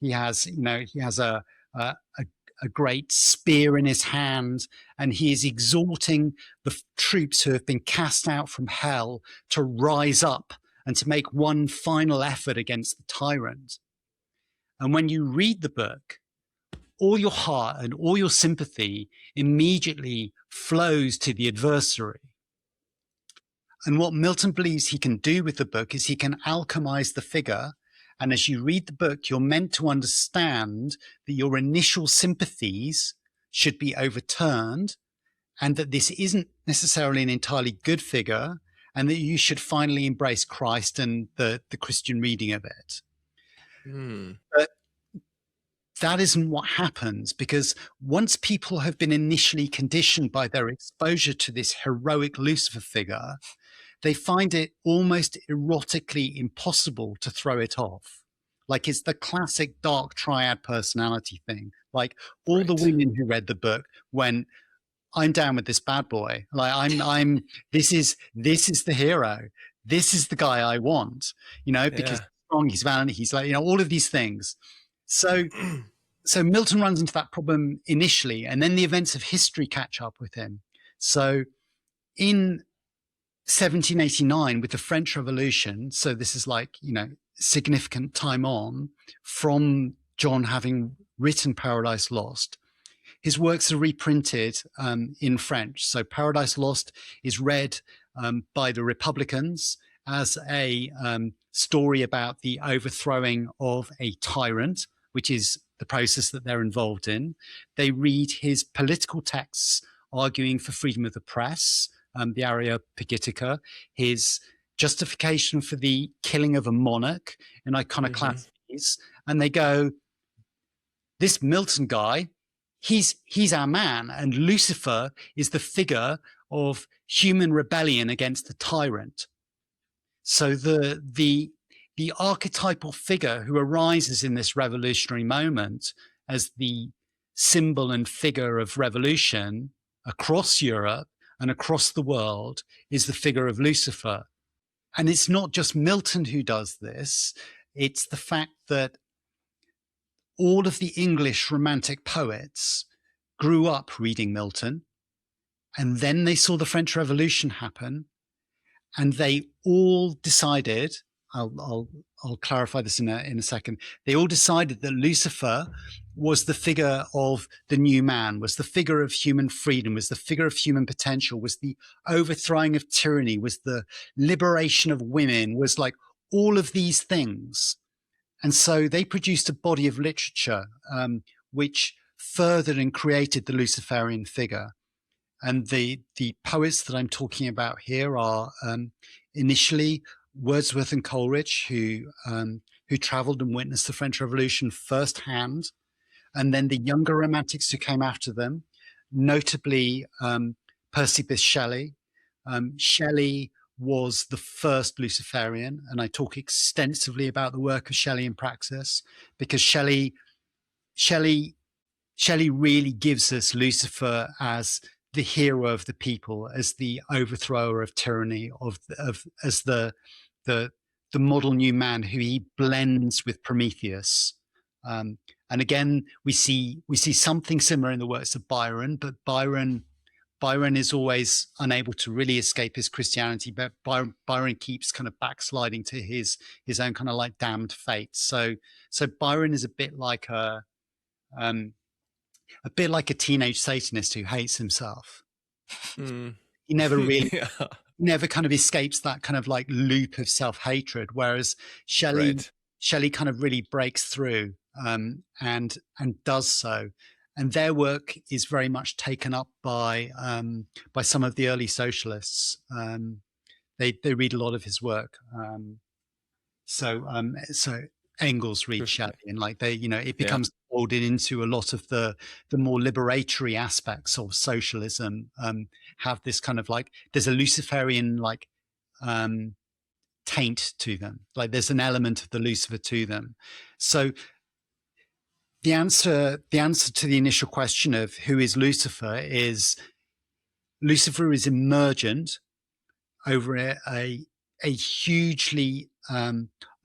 a great spear in his hand, and he is exhorting the troops who have been cast out from hell to rise up and to make one final effort against the tyrant. And when you read the book, all your heart and all your sympathy immediately flows to the adversary. And what Milton believes he can do with the book is he can alchemize the figure. And as you read the book, you're meant to understand that your initial sympathies should be overturned, and that this isn't necessarily an entirely good figure, and that you should finally embrace Christ and the Christian reading of it. But that isn't what happens, because once people have been initially conditioned by their exposure to this heroic Lucifer figure, they find it almost erotically impossible to throw it off. Like, it's the classic dark triad personality thing. Like, all the women who read the book went, I'm down with this bad boy. Like, this is the hero. This is the guy I want, because strong, he's valiant, he's like, all of these things. So Milton runs into that problem initially, and then the events of history catch up with him. So in 1789, with the French Revolution, so this is like, significant time on from John having written Paradise Lost, his works are reprinted in French. So Paradise Lost is read by the Republicans as a story about the overthrowing of a tyrant, which is the process that they're involved in. They read his political texts arguing for freedom of the press, the Areopagitica, his justification for the killing of a monarch in Iconoclastes, and they go, this Milton guy, he's our man, and Lucifer is the figure of human rebellion against the tyrant. So the archetypal figure who arises in this revolutionary moment as the symbol and figure of revolution across Europe and across the world is the figure of Lucifer. And it's not just Milton who does this, it's the fact that all of the English Romantic poets grew up reading Milton, and then they saw the French Revolution happen, and they all decided, I'll clarify this in a second, they all decided that Lucifer was the figure of the new man, was the figure of human freedom, was the figure of human potential, was the overthrowing of tyranny, was the liberation of women, was like all of these things. And so they produced a body of literature which furthered and created the Luciferian figure. And the poets that I'm talking about here are initially Wordsworth and Coleridge, who traveled and witnessed the French Revolution firsthand, and then the younger Romantics who came after them, notably Percy Bysshe Shelley. Shelley was the first Luciferian, and I talk extensively about the work of Shelley in Praxis, because Shelley really gives us Lucifer as the hero of the people, as the overthrower of tyranny, as the model new man who he blends with Prometheus. And again, we see something similar in the works of Byron, but Byron is always unable to really escape his Christianity, but Byron keeps kind of backsliding to his own kind of like damned fate. So Byron is a bit like a teenage Satanist who hates himself. He never really, never kind of escapes that kind of like loop of self-hatred. Whereas Shelley kind of really breaks through and does so. And their work is very much taken up by some of the early socialists. They read a lot of his work. So Engels reads Shelley, and like it becomes folded into a lot of the more liberatory aspects of socialism. Have this kind of like, there's a Luciferian like taint to them. Like there's an element of the Lucifer to them. So the answer to the initial question of who is Lucifer is emergent over a hugely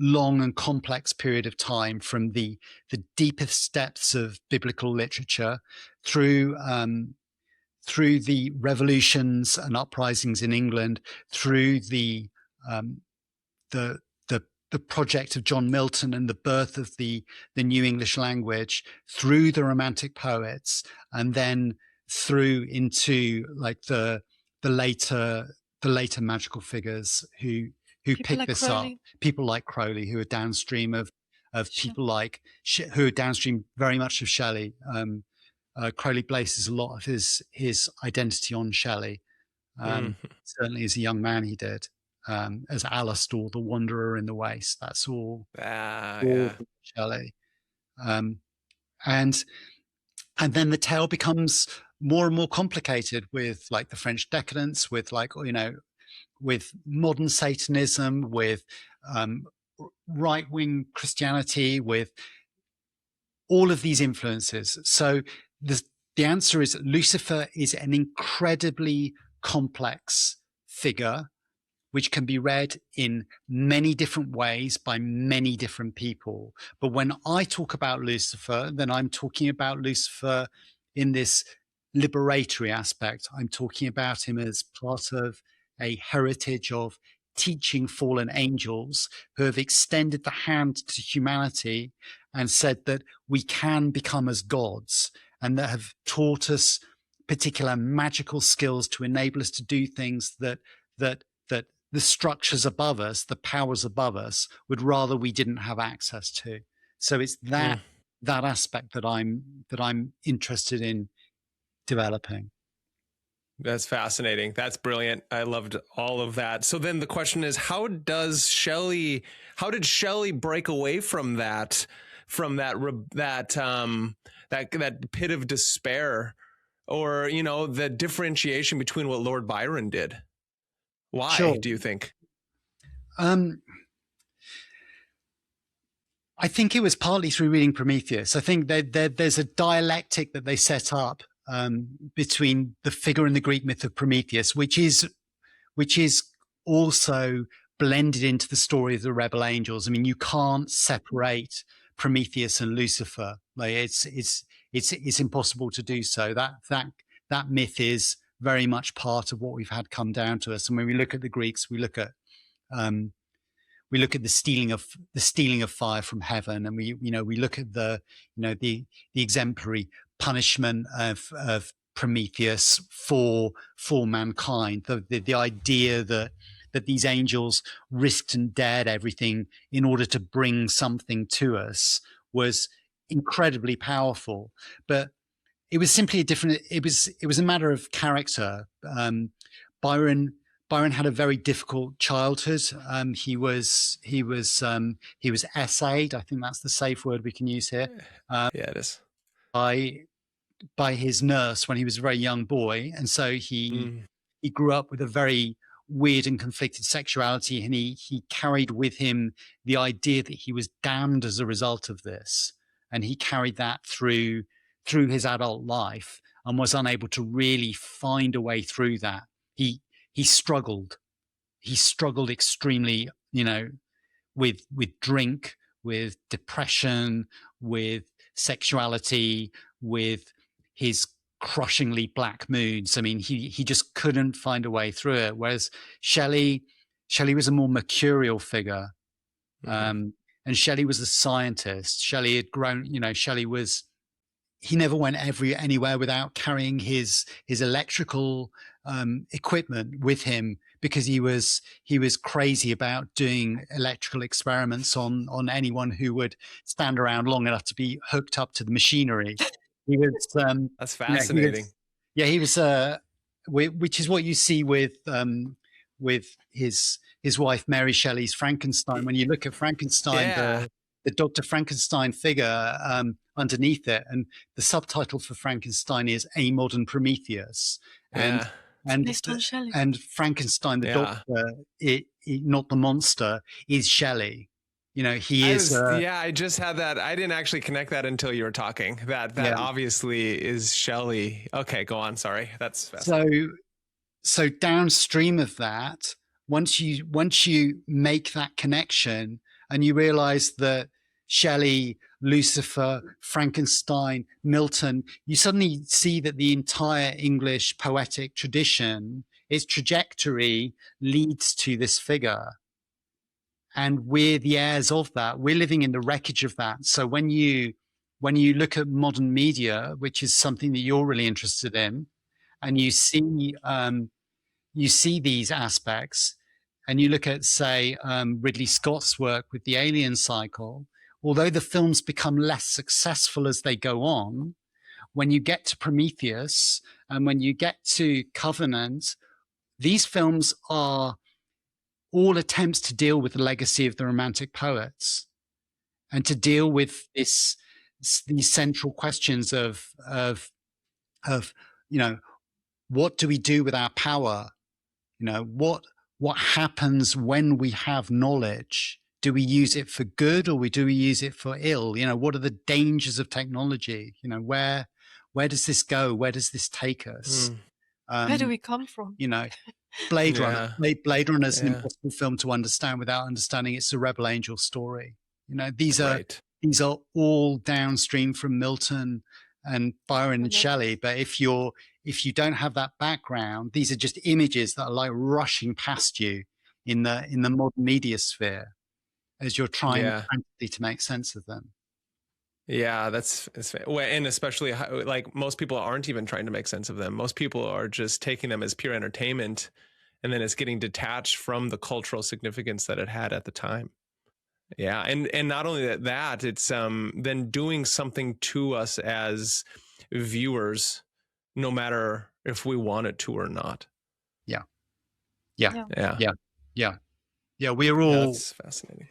long and complex period of time, from the deepest depths of biblical literature through the revolutions and uprisings in England, through the project of John Milton and the birth of the new English language, through the Romantic poets, and then through into like the later magical figures who pick this up. People like Crowley, who are downstream of people like who are downstream very much of Shelley. Crowley bases a lot of his identity on Shelley. Certainly as a young man he did. As Alastor, the Wanderer in the Waste, that's all Shelley. And then the tale becomes more and more complicated with like the French decadence, with like, with modern Satanism, with right-wing Christianity, with all of these influences. So the answer is Lucifer is an incredibly complex figure which can be read in many different ways by many different people. But when I talk about Lucifer, then I'm talking about Lucifer in this liberatory aspect. I'm talking about him as part of a heritage of teaching fallen angels who have extended the hand to humanity and said that we can become as gods, and that have taught us particular magical skills to enable us to do things that the structures above us, the powers above us, would rather we didn't have access to. So it's that aspect that I'm interested in developing. That's fascinating. That's brilliant. I loved all of that. So then the question is, how did Shelley break away from that pit of despair, or, you know, the differentiation between what Lord Byron did? Why, sure, do you think? I think it was partly through reading Prometheus. I think there's a dialectic that they set up between the figure in the Greek myth of Prometheus, which is also blended into the story of the rebel angels. I mean, you can't separate Prometheus and Lucifer. Like it's impossible to do so. That myth is very much part of what we've had come down to us. And when we look at the Greeks, we look at the stealing of fire from heaven, and we look at the exemplary punishment of Prometheus for mankind. The idea that these angels risked and dared everything in order to bring something to us was incredibly powerful. But it was simply it was a matter of character. Byron had a very difficult childhood. He was essayed. I think that's the safe word we can use here. Yeah, it is. By his nurse when he was a very young boy, and so he grew up with a very weird and conflicted sexuality, and he carried with him the idea that he was damned as a result of this, and he carried that through his adult life and was unable to really find a way through that. He struggled extremely, with drink, with depression, with sexuality, with his crushingly black moods. I mean, he just couldn't find a way through it. Whereas Shelley was a more mercurial figure. And Shelley was a scientist. Shelley had grown, he never went anywhere without carrying his electrical equipment with him, because he was crazy about doing electrical experiments on anyone who would stand around long enough to be hooked up to the machinery. He was that's fascinating. He was which is what you see with his wife Mary Shelley's Frankenstein. When you look at Frankenstein, the Dr. Frankenstein figure underneath it, and the subtitle for Frankenstein is A Modern Prometheus. And Frankenstein, the doctor, not the monster, is Shelley. I just had that. I didn't actually connect that until you were talking. That obviously is Shelley. Okay, go on. Sorry, that's fascinating. So downstream of that, once you make that connection and you realize that Shelley, Lucifer, Frankenstein, Milton, you suddenly see that the entire English poetic tradition, its trajectory leads to this figure. And we're the heirs of that. We're living in the wreckage of that. So when you look at modern media, which is something that you're really interested in, and you see these aspects, and you look at, say, Ridley Scott's work with the Alien cycle, although the films become less successful as they go on, when you get to Prometheus and when you get to Covenant, these films are all attempts to deal with the legacy of the Romantic poets and to deal with these central questions of what do we do with our power? What happens when we have knowledge? Do we use it for good, or do we use it for ill? What are the dangers of technology? Where does this go? Where does this take us? Where do we come from? Blade Runner. Yeah. Blade Runner is an Yeah. impossible film to understand without understanding it's a rebel angel story. You know, these are all downstream from Milton and Byron and Shelley. But if you don't have that background, these are just images that are like rushing past you in the modern media sphere as you're trying frantically to make sense of them. Yeah, that's and especially like most people aren't even trying to make sense of them. Most people are just taking them as pure entertainment, and then it's getting detached from the cultural significance that it had at the time. Yeah, and not only that, it's then doing something to us as viewers, no matter if we want it to or not. Yeah. We're all. That's fascinating.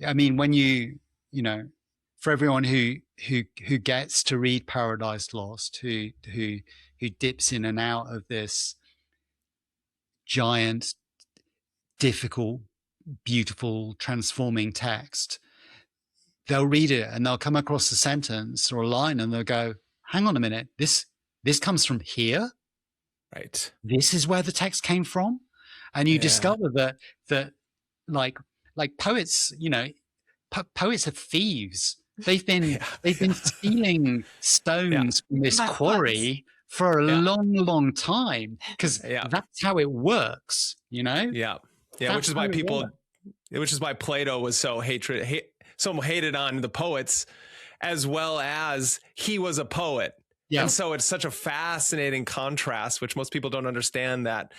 I mean, when you know, for everyone who gets to read Paradise Lost, who dips in and out of this giant, difficult, beautiful, transforming text, they'll read it and they'll come across a sentence or a line and they'll go, hang on a minute, this comes from here? Right. This is where the text came from? And you discover that like poets, you know, poets are thieves. They've been stealing stones from this quarry for a long time, because that's how it works, you know? Which is why Plato was so hated on the poets, as well as he was a poet. And so it's such a fascinating contrast, which most people don't understand, that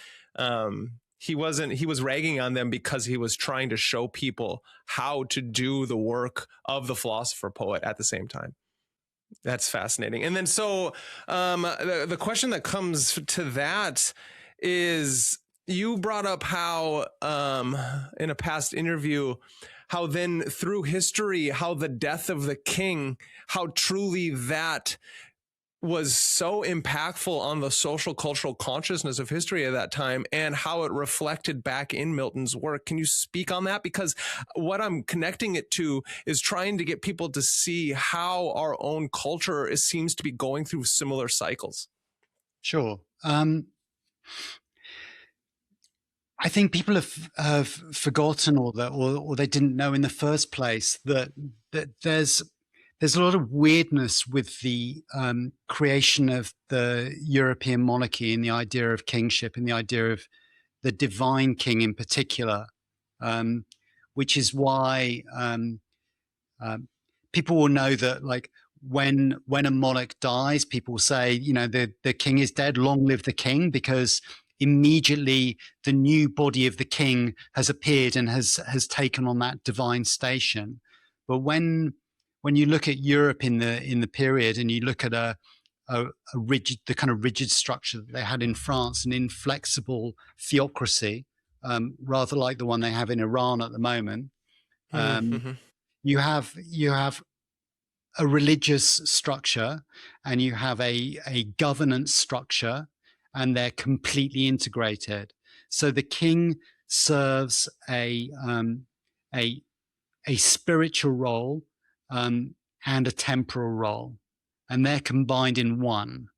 he was ragging on them because he was trying to show people how to do the work of the philosopher poet at the same time. That's fascinating. And then so the question that comes to that is, you brought up how in a past interview, how then through history, how the death of the king, how truly that was so impactful on the social cultural consciousness of history at that time, and how it reflected back in Milton's work. Can you speak on that? Because what I'm connecting it to is trying to get people to see how our own culture seems to be going through similar cycles. Sure. I think people have forgotten, or they didn't know in the first place, that there's a lot of weirdness with the creation of the European monarchy and the idea of kingship and the idea of the divine king in particular, which is why people will know that, like, when a monarch dies, people say, you know, the king is dead, long live the king, because immediately the new body of the king has appeared and has taken on that divine station. But when you look at Europe in the period, and you look at the kind of rigid structure that they had in France, an inflexible theocracy, rather like the one they have in Iran at the moment, you have a religious structure, and you have a governance structure, and they're completely integrated. So the king serves a spiritual role and a temporal role, and they're combined in one.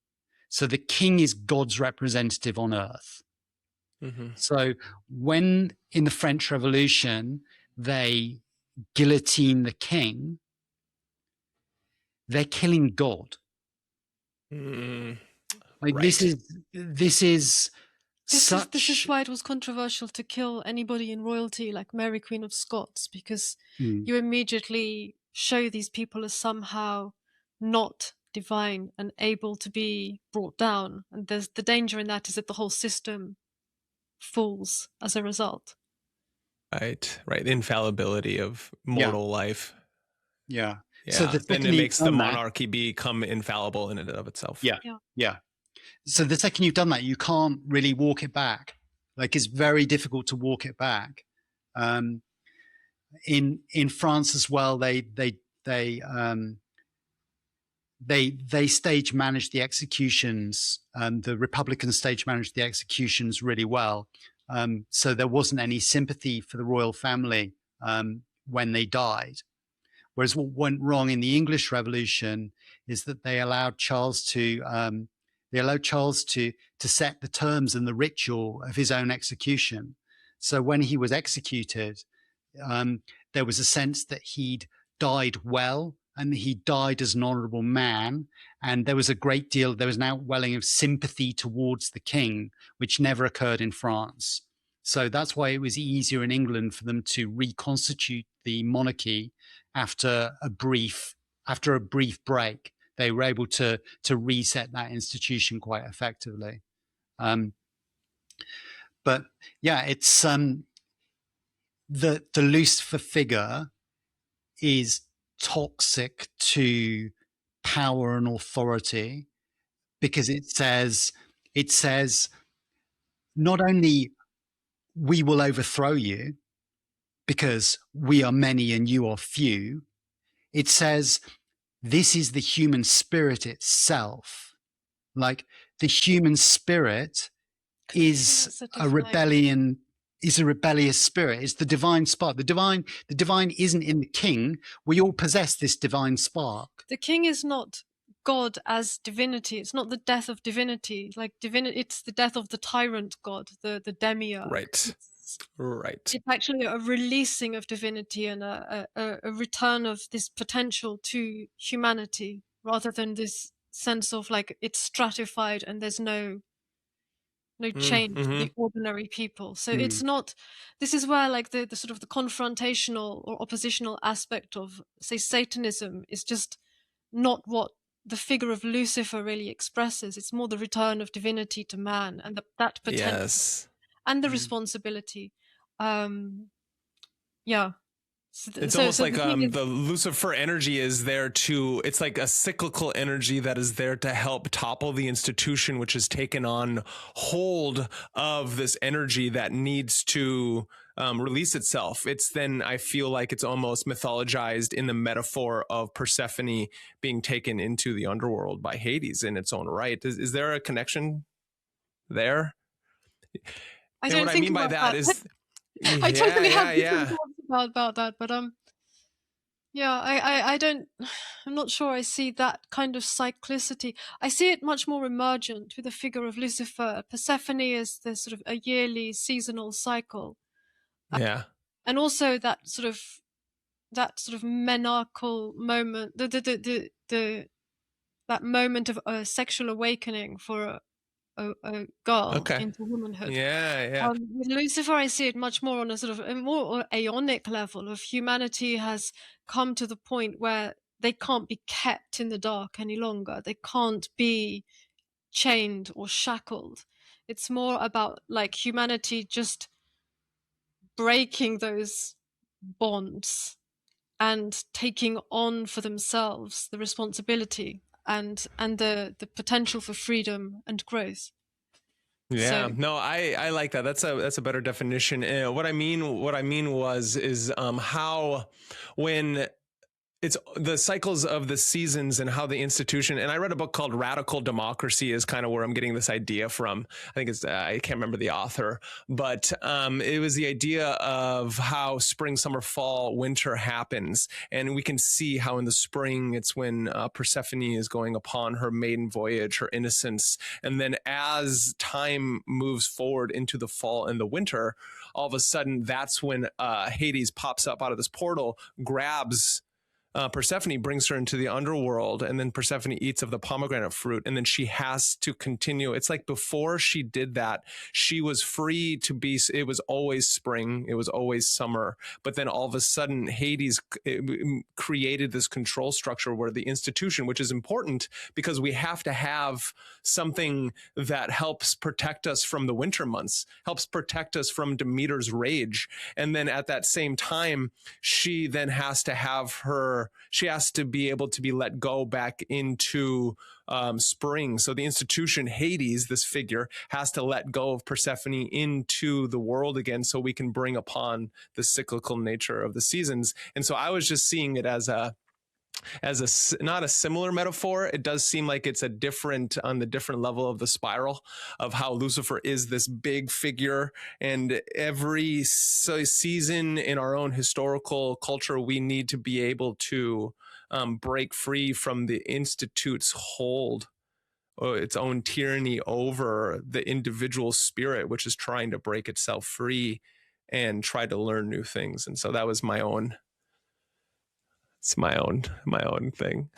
So the king is God's representative on earth. So when in the French Revolution they guillotine the king, they're killing God. Like, right. This is why it was controversial to kill anybody in royalty, like Mary, Queen of Scots, because you immediately show these people as somehow not divine and able to be brought down. And there's the danger in that is that the whole system falls as a result. Right. The infallibility of mortal life. Yeah. So then it makes the monarchy become infallible in and of itself. Yeah. So the second you've done that, you can't really walk it back. Like, it's very difficult to walk it back. In France as well, they stage managed the executions. The Republicans stage managed the executions really well. So there wasn't any sympathy for the royal family when they died. Whereas what went wrong in the English Revolution is that they allowed Charles to They allowed Charles to set the terms and the ritual of his own execution. So when he was executed, there was a sense that he'd died well and he died as an honorable man. And there was an outwelling of sympathy towards the king, which never occurred in France. So that's why it was easier in England for them to reconstitute the monarchy after a brief break. They were able to reset that institution quite effectively. But yeah, it's the Lucifer figure is toxic to power and authority, because it says not only we will overthrow you because we are many and you are few, it says this is the human spirit itself. Like, the human spirit is a rebellion, is a rebellious spirit. It's the divine spark. The divine isn't in the king. We all possess this divine spark. The king is not God as divinity. It's not the death of divinity. Like it's the death of the tyrant god, the demiurge. Right. Right. It's actually a releasing of divinity and a return of this potential to humanity, rather than this sense of like it's stratified and there's no change for the ordinary people. So it's not, this is where like the sort of the confrontational or oppositional aspect of, say, Satanism is just not what the figure of Lucifer really expresses. It's more the return of divinity to man and that potential. Yes. And the responsibility. Yeah. It's almost like the Lucifer energy is there to, it's like a cyclical energy that is there to help topple the institution, which has taken on hold of this energy that needs to release itself. It's then, I feel like it's almost mythologized in the metaphor of Persephone being taken into the underworld by Hades in its own right. Is there a connection there? I don't what think I mean by that is, I totally have different thoughts about that, but yeah, I don't, I'm not sure I see that kind of cyclicity. I see it much more emergent with the figure of Lucifer. Persephone is the sort of a yearly seasonal cycle. Yeah. And also that sort of menarchal moment, that moment of sexual awakening for a girl into womanhood. Yeah. With Lucifer, I see it much more on a sort of a more aeonic level of humanity has come to the point where they can't be kept in the dark any longer. They can't be chained or shackled. It's more about like humanity just breaking those bonds and taking on for themselves the responsibility and the potential for freedom and growth. Yeah, so, no, I like that. That's a better definition. What I mean is how when it's the cycles of the seasons and how the institution, and I read a book called Radical Democracy is kind of where I'm getting this idea from. I think it's, I can't remember the author, but it was the idea of how spring, summer, fall, winter happens. And we can see how in the spring, it's when Persephone is going upon her maiden voyage, her innocence. And then as time moves forward into the fall and the winter, all of a sudden, that's when Hades pops up out of this portal, grabs Persephone, brings her into the underworld, and then Persephone eats of the pomegranate fruit, and then she has to continue. It's like before she did that, she was free to be, it was always spring, it was always summer, but then all of a sudden Hades created this control structure where the institution, which is important because we have to have something that helps protect us from the winter months, helps protect us from Demeter's rage, and then at that same time, she then has to have she has to be able to be let go back into spring. So the institution, Hades, this figure, has to let go of Persephone into the world again so we can bring upon the cyclical nature of the seasons. And so I was just seeing it as not a similar metaphor. It does seem like it's a different, on the different level of the spiral of how Lucifer is this big figure, and every season in our own historical culture, we need to be able to break free from the institute's hold its own tyranny over the individual spirit, which is trying to break itself free and try to learn new things. And so that was my own thing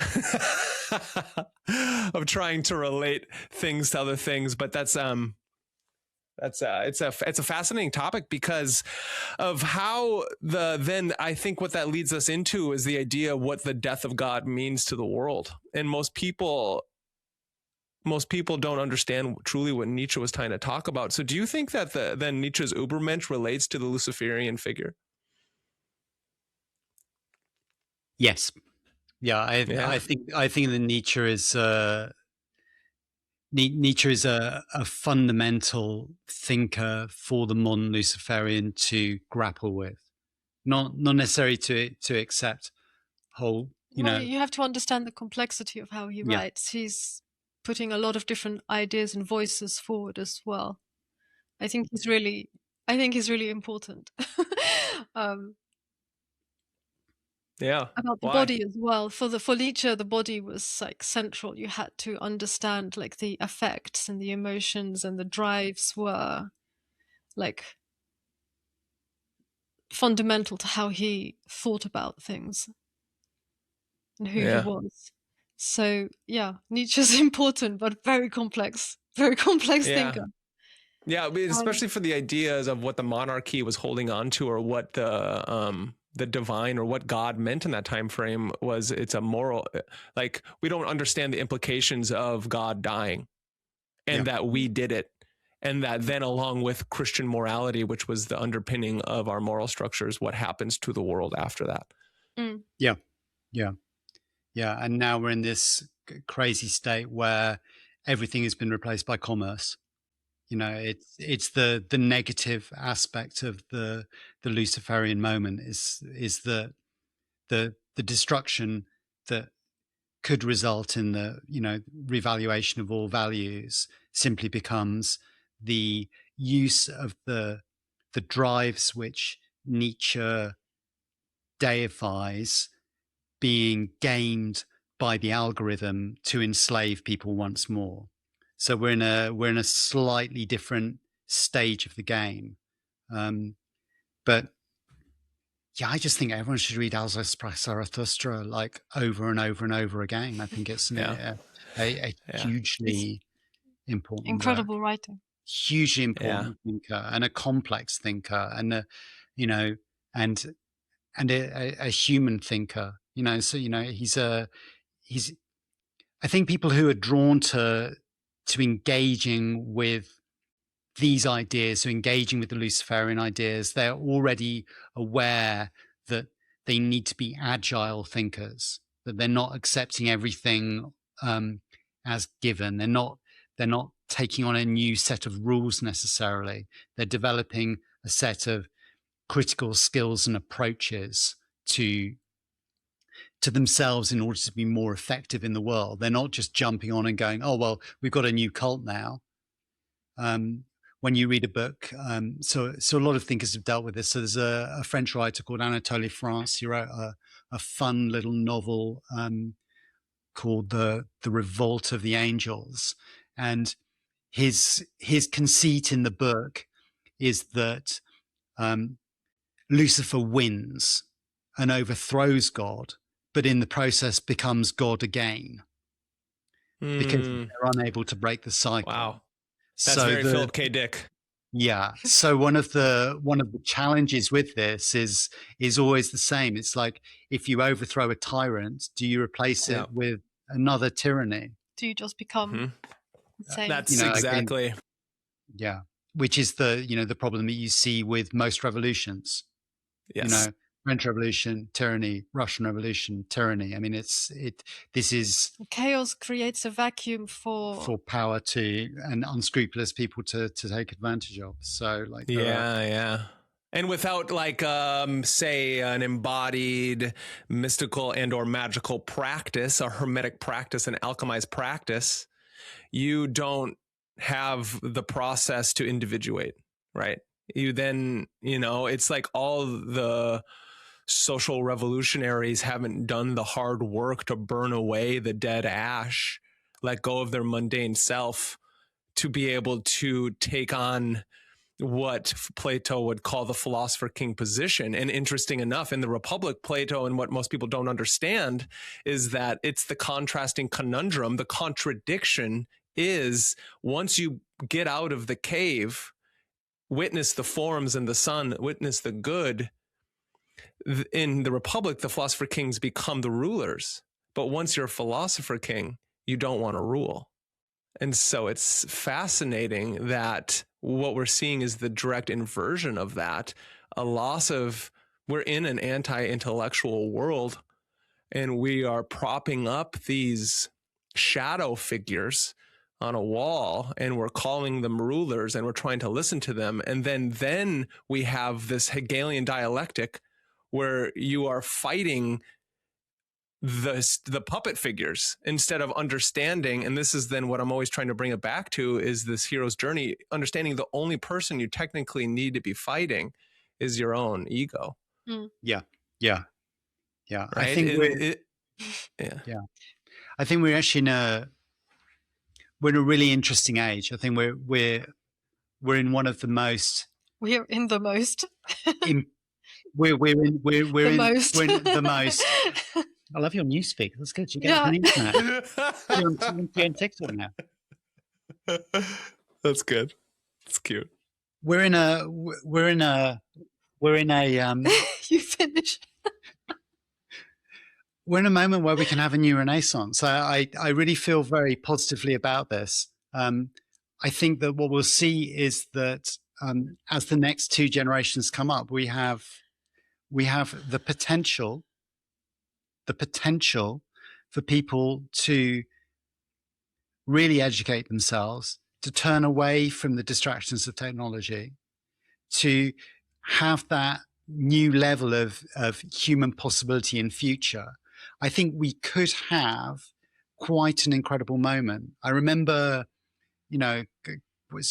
of trying to relate things to other things. But it's a fascinating topic because of how then I think what that leads us into is the idea of what the death of God means to the world. And most people don't understand truly what Nietzsche was trying to talk about. So do you think that then Nietzsche's Übermensch relates to the Luciferian figure? Yes. Yeah. I think that Nietzsche is a fundamental thinker for the modern Luciferian to grapple with, not necessarily to accept whole. You have to understand the complexity of how he writes. He's putting a lot of different ideas and voices forward as well. I think he's really important. About the body as well. For Nietzsche, the body was like central. You had to understand like the affects and the emotions and the drives were like fundamental to how he thought about things and who he was. So yeah, Nietzsche's important, but very complex thinker. Yeah, especially for the ideas of what the monarchy was holding on to, or what the divine or what God meant in that time frame was. It's a moral, like we don't understand the implications of God dying and that we did it. And that then along with Christian morality, which was the underpinning of our moral structures, what happens to the world after that. Yeah. And now we're in this crazy state where everything has been replaced by commerce. It's the negative aspect of the Luciferian moment is the destruction that could result in the revaluation of all values simply becomes the use of the drives which Nietzsche deifies being gamed by the algorithm to enslave people once more. So we're in a slightly different stage of the game, but yeah, I just think everyone should read Zarathustra like over and over and over again. I think it's a hugely important, incredible writing, hugely important thinker and a complex thinker, and a human thinker. So he's. I think people who are drawn to engaging with these ideas, so engaging with the Luciferian ideas, they're already aware that they need to be agile thinkers, that they're not accepting everything as given. They're not taking on a new set of rules necessarily. They're developing a set of critical skills and approaches to themselves in order to be more effective in the world. They're not just jumping on and going, oh, well, we've got a new cult now. When you read a book, so a lot of thinkers have dealt with this. So there's a French writer called Anatole France. He wrote a fun little novel called The Revolt of the Angels. And his conceit in the book is that Lucifer wins and overthrows God, but in the process becomes God again because they're unable to break the cycle. Wow. That's very Philip K. Dick. Yeah. So one of the challenges with this is always the same. It's like, if you overthrow a tyrant, do you replace it with another tyranny? Do you just become insane? That's exactly. Again, yeah. Which is the problem that you see with most revolutions. Yes. French Revolution, tyranny; Russian Revolution, tyranny. I mean, this is chaos creates a vacuum for power and unscrupulous people to take advantage of. So and without say an embodied mystical and or magical practice, a hermetic practice, an alchemized practice, you don't have the process to individuate, right? You then, it's like all the social revolutionaries haven't done the hard work to burn away the dead ash let go of their mundane self to be able to take on what Plato would call the philosopher king position. And interesting enough, in the Republic, Plato, and what most people don't understand is that it's the contrasting conundrum. The contradiction is, once you get out of the cave, witness the forms and the sun, witness the good, in the Republic, the philosopher kings become the rulers. But once you're a philosopher king, you don't want to rule. And so it's fascinating that what we're seeing is the direct inversion of that. A loss of, we're in an anti-intellectual world, and we are propping up these shadow figures on a wall, and we're calling them rulers, and we're trying to listen to them. And then we have this Hegelian dialectic where you are fighting the puppet figures instead of understanding. And this is then what I'm always trying to bring it back to, is this hero's journey, understanding the only person you technically need to be fighting is your own ego. Yeah. Right? I think I think we're actually we're in a really interesting age. I think we're in one of the most We're in the most. we're in the most. I love your newspeak. That's good. You get it on the internet. You're on TikTok now. That's good. It's cute. We're in a You finish. we're in a moment where we can have a new renaissance. I really feel very positively about this. I think that what we'll see is that as the next two generations come up, we have the potential for people to really educate themselves, to turn away from the distractions of technology, to have that new level of human possibility in future. I think we could have quite an incredible moment. I remember,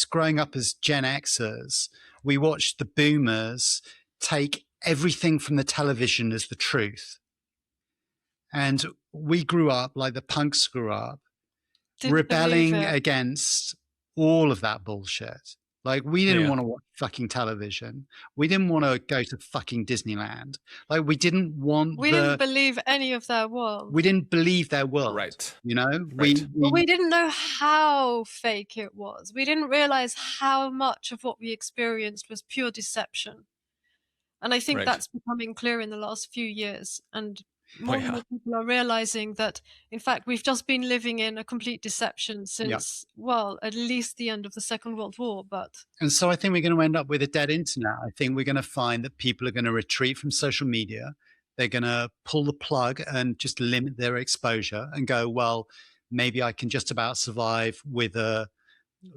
growing up as Gen Xers, we watched the boomers take everything from the television as the truth. And we grew up like the punks grew up, rebelling against all of that bullshit. Like, we didn't want to watch fucking television. We didn't want to go to fucking Disneyland. Like, we didn't believe any of their world. We didn't believe their world. Right. Right. We didn't know how fake it was. We didn't realize how much of what we experienced was pure deception. And I think that's becoming clear in the last few years. And more and more people are realizing that, in fact, we've just been living in a complete deception since, well, at least the end of the Second World War. And so I think we're going to end up with a dead internet. I think we're going to find that people are going to retreat from social media. They're going to pull the plug and just limit their exposure and go, well, maybe I can just about survive with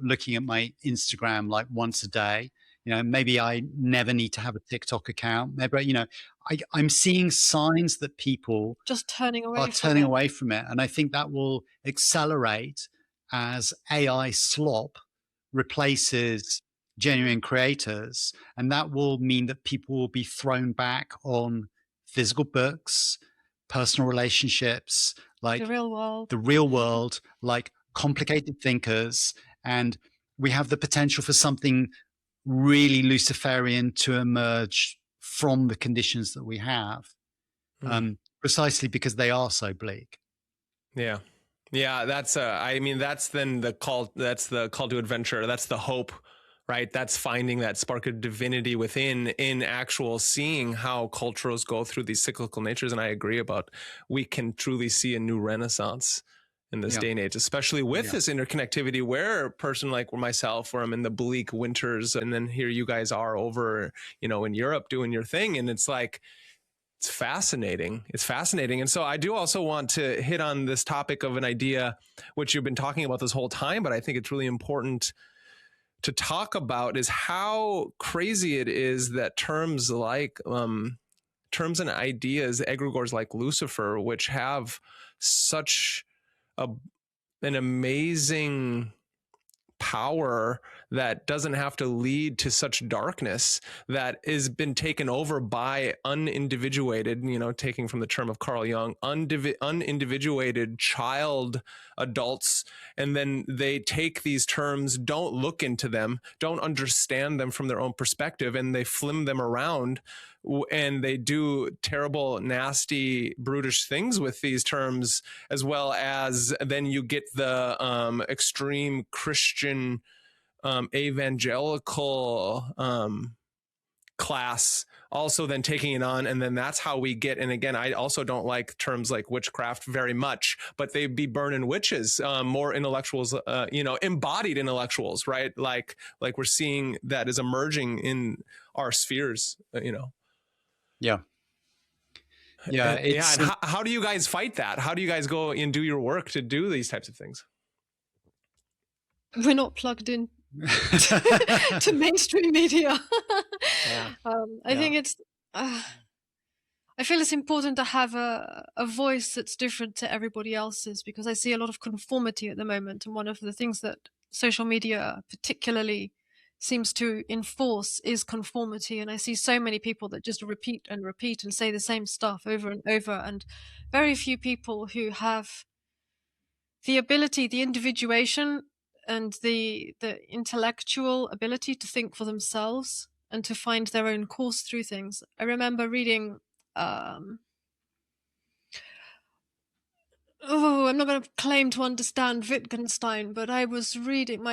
looking at my Instagram like once a day. Maybe I never need to have a TikTok account. Maybe, I'm seeing signs that people just turning away from it. And I think that will accelerate as AI slop replaces genuine creators. And that will mean that people will be thrown back on physical books, personal relationships, like the real world, like complicated thinkers. And we have the potential for something really Luciferian to emerge from the conditions that we have, precisely because they are so bleak. Yeah. That's then the call. That's the call to adventure. That's the hope, right? That's finding that spark of divinity within, in actual seeing how cultures go through these cyclical natures. And I agree about, we can truly see a new renaissance in this day and age, especially with this interconnectivity, where a person like myself, where I'm in the bleak winters, and then here you guys are over, in Europe doing your thing. And it's like, it's fascinating. And so I do also want to hit on this topic of an idea, which you've been talking about this whole time, but I think it's really important to talk about, is how crazy it is that terms and ideas, egregores like Lucifer, which have such an amazing power that doesn't have to lead to such darkness that has been taken over by unindividuated, taking from the term of Carl Jung, unindividuated child adults. And then they take these terms, don't look into them, don't understand them from their own perspective, and they flim them around, and they do terrible, nasty, brutish things with these terms, as well as then you get the extreme Christian evangelical class also then taking it on, and then that's how we get. And again, I also don't like terms like witchcraft very much, but they'd be burning witches, more intellectuals, embodied intellectuals, right? Like we're seeing that is emerging in our spheres, Yeah. Yeah. And how do you guys fight that? How do you guys go and do your work to do these types of things? We're not plugged in to mainstream media. I think it's I feel it's important to have a voice that's different to everybody else's, because I see a lot of conformity at the moment, and one of the things that social media particularly seems to enforce is conformity. And I see so many people that just repeat and repeat and say the same stuff over and over, and very few people who have the ability, the individuation, and the intellectual ability to think for themselves and to find their own course through things. I remember reading, I'm not going to claim to understand Wittgenstein, but I was reading,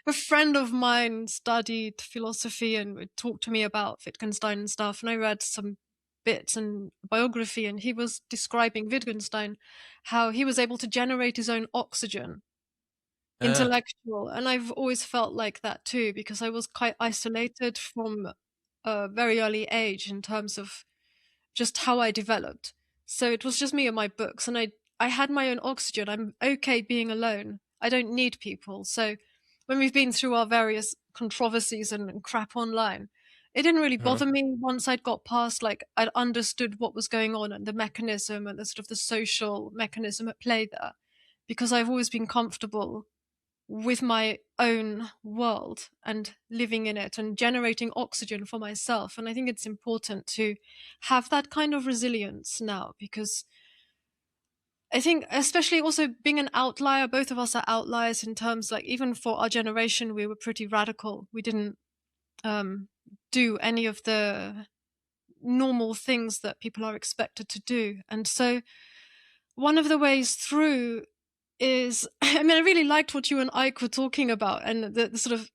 a friend of mine studied philosophy and would talk to me about Wittgenstein and stuff, and I read some bits and biography, and he was describing Wittgenstein, how he was able to generate his own oxygen, intellectual. And I've always felt like that too, because I was quite isolated from a very early age in terms of just how I developed. So it was just me and my books, and I had my own oxygen. I'm okay being alone. I don't need people. So when we've been through our various controversies and crap online, it didn't really bother me once I'd got past, like, I'd understood what was going on and the mechanism and the sort of the social mechanism at play there, because I've always been comfortable with my own world and living in it and generating oxygen for myself. And I think it's important to have that kind of resilience now, because I think, especially also being an outlier, both of us are outliers in terms, like, even for our generation, we were pretty radical. We didn't do any of the normal things that people are expected to do. And so one of the ways through is, I mean, I really liked what you and Ike were talking about, and the sort of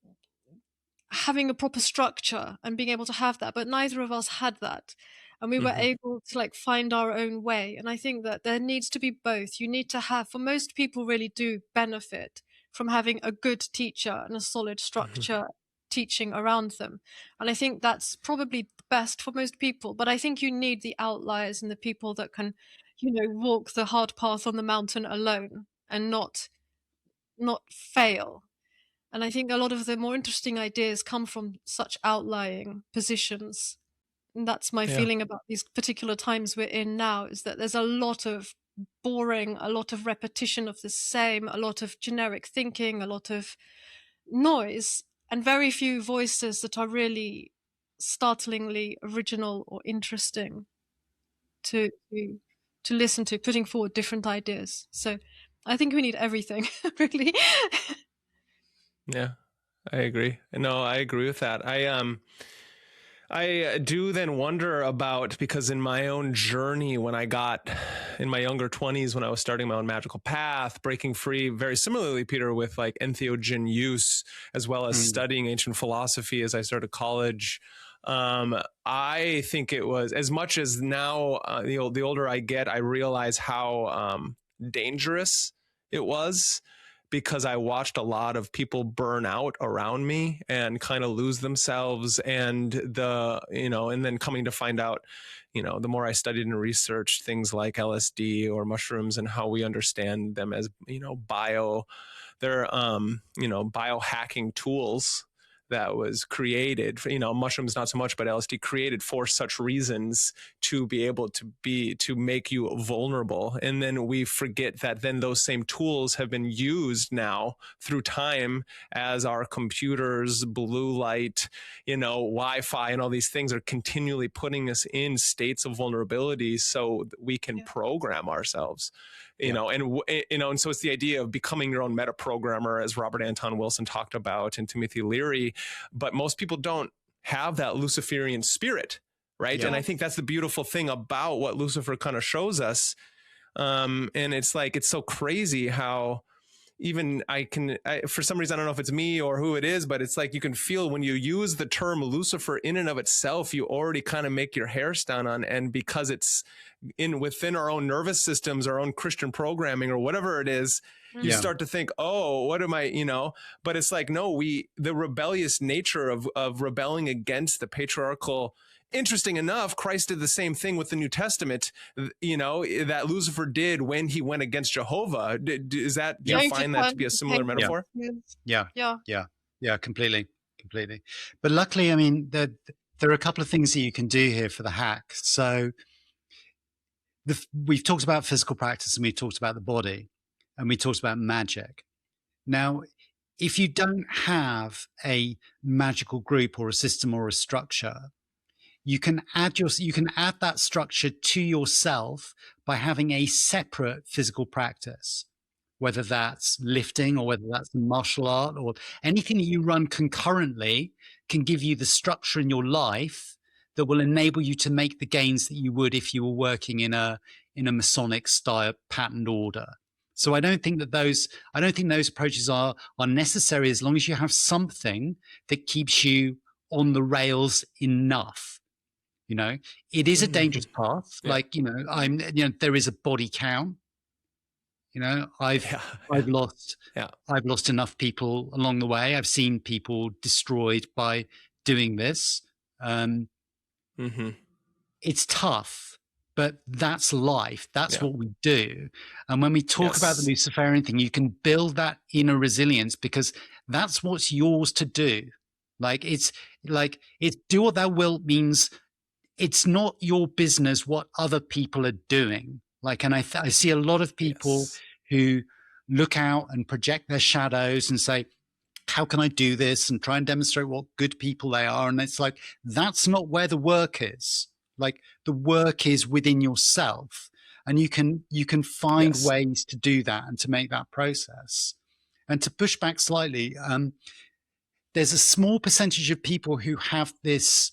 having a proper structure and being able to have that, but neither of us had that. And we were able to, like, find our own way. And I think that there needs to be both. You need to have, for most people really do benefit from having a good teacher and a solid structure teaching around them. And I think that's probably best for most people. But I think you need the outliers and the people that can, walk the hard path on the mountain alone and not fail. And I think a lot of the more interesting ideas come from such outlying positions. And that's my feeling about these particular times we're in now, is that there's a lot of boring, a lot of repetition of the same, a lot of generic thinking, a lot of noise, and very few voices that are really startlingly original or interesting to listen to, putting forward different ideas. So I think we need everything, really. Yeah, I agree. No, I agree with that. I do then wonder about, because in my own journey, when I got in my younger 20s, when I was starting my own magical path, breaking free, very similarly, Peter, with like entheogen use, as well as studying ancient philosophy as I started college. I think it was, as much as now, the older I get, I realize how dangerous it was, because I watched a lot of people burn out around me and kind of lose themselves. And and then coming to find out, the more I studied and researched things like LSD or mushrooms and how we understand them as, they're, biohacking tools that was created, mushrooms not so much, but LSD created for such reasons, to be able to make you vulnerable. And then we forget that then those same tools have been used now through time, as our computers, blue light, Wi-Fi and all these things are continually putting us in states of vulnerability so that we can program ourselves. And so it's the idea of becoming your own meta programmer, as Robert Anton Wilson talked about, and Timothy Leary. But most people don't have that Luciferian spirit, right? And I think that's the beautiful thing about what Lucifer kind of shows us. And it's like, it's so crazy how even for some reason, I don't know if it's me or who it is, but it's like you can feel when you use the term Lucifer in and of itself, you already kind of make your hair stand on. And because it's within our own nervous systems, our own Christian programming or whatever it is, you start to think, oh, what am I, but it's like, no, the rebellious nature of rebelling against the patriarchal. Interesting enough, Christ did the same thing with the New Testament, that Lucifer did when he went against Jehovah. Do you find that to be a similar metaphor? Yeah, completely. But luckily, I mean, there are a couple of things that you can do here for the hack. So we've talked about physical practice, and we've talked about the body, and we talked about magic. Now, if you don't have a magical group or a system or a structure, you can add that structure to yourself by having a separate physical practice, whether that's lifting or whether that's martial art or anything that you run concurrently can give you the structure in your life that will enable you to make the gains that you would if you were working in a Masonic style patterned order. So I don't think those approaches are necessary, as long as you have something that keeps you on the rails enough. It is a dangerous path. Like, there is a body count. I've lost enough people along the way. I've seen people destroyed by doing this. It's tough, but that's life. That's what we do. And when we talk about the Luciferian thing, you can build that inner resilience, because that's what's yours to do. It's do what thou wilt means it's not your business what other people are doing. And I see a lot of people who look out and project their shadows and say, how can I do this? And try and demonstrate what good people they are. And it's like, that's not where the work is. The work is within yourself, and you can find ways to do that and to make that process. And to push back slightly, there's a small percentage of people who have this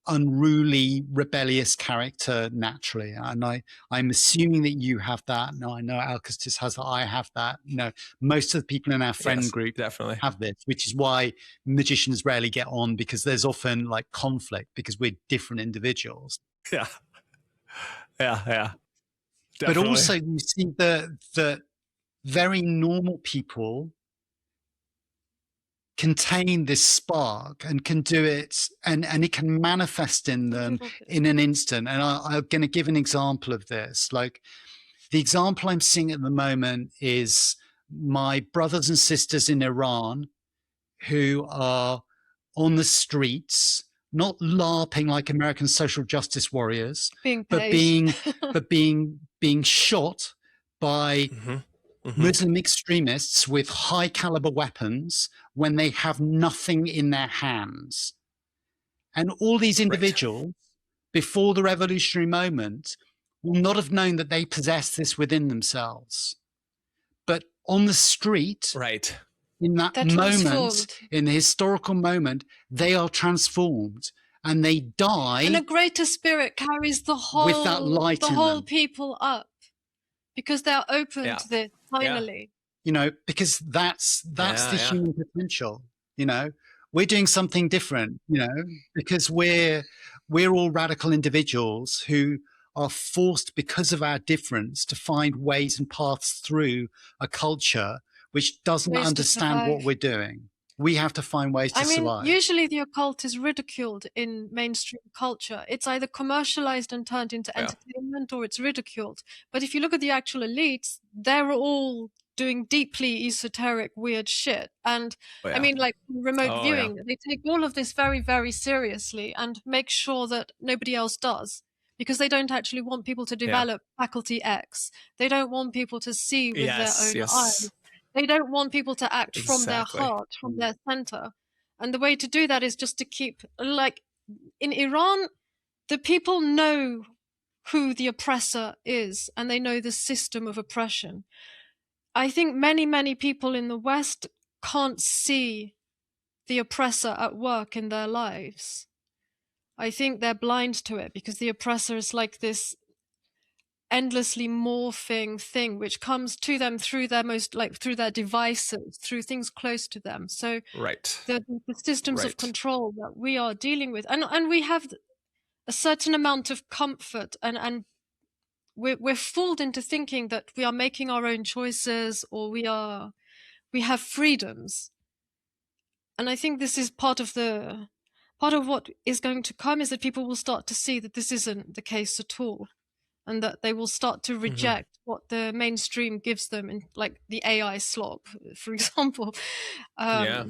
unruly, rebellious character naturally, and I'm assuming that you have that. No, I know Alkistis has that. I have that. Most of the people in our friend group definitely have this, which is why magicians rarely get on, because there's often conflict because we're different individuals. Yeah. Definitely. But also you see the very normal people contain this spark and can do it, and it can manifest in them in an instant. And I'm going to give an example of this. The example I'm seeing at the moment is my brothers and sisters in Iran who are on the streets, not LARPing like American social justice warriors, but being shot by Muslim extremists with high caliber weapons when they have nothing in their hands. And all these individuals, before the revolutionary moment, will not have known that they possess this within themselves. But on the street, in that moment, in the historical moment, they are transformed and they die. And a greater spirit carries the whole, with that light the in whole them. People up, because they're open to this finally. Because that's the human potential. We're doing something different, because we're all radical individuals who are forced, because of our difference, to find ways and paths through a culture which doesn't understand what we're doing. We have to find ways to survive. Usually the occult is ridiculed in mainstream culture. It's either commercialized and turned into entertainment, or it's ridiculed. But if you look at the actual elites, they're all doing deeply esoteric, weird shit. And Oh, I yeah. mean, like remote Oh, viewing, they take all of this very, very seriously and make sure that nobody else does, because they don't actually want people to Yeah. develop faculty X. They don't want people to see with their Yes. own Yes. eyes. They don't want people to act from their Exactly. heart, from their center. And the way to do that is just to keep, like, in Iran, the people know who the oppressor is, and they know the system of oppression. I think many, many people in the West can't see the oppressor at work in their lives. I think they're blind to it because the oppressor is like this endlessly morphing thing which comes to them through their through their devices, through things close to them. So Right. the systems of Right. control that we are dealing with, and we have a certain amount of comfort, and we're fooled into thinking that we are making our own choices, or we have freedoms. And I think this is part of what is going to come, is that people will start to see that this isn't the case at all, and that they will start to reject what the mainstream gives them, in like the AI slop, for example. Yeah.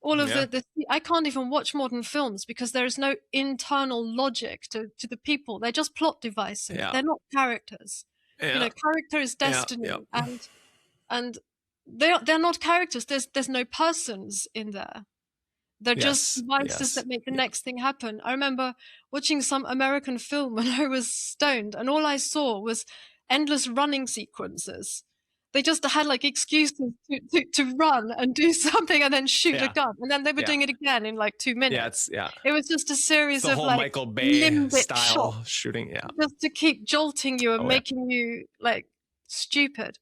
All of Yeah. I can't even watch modern films because there is no internal logic to the people. They're just plot devices. Yeah. They're not characters. You Yeah. know, character is Yeah. destiny, Yeah. and they're not characters. There's no persons in there. They're just Yes. devices Yes. that make the Yeah. next thing happen. I remember watching some American film when I was stoned, and all I saw was endless running sequences. They just had like excuses to run and do something and then shoot a Yeah. gun. And then they were Yeah. doing it again in like 2 Yeah. minutes. It's It was just a It's series the of whole like Michael Bay limbic style shots shooting. Yeah. just to keep jolting you and Oh, yeah. making you like stupid.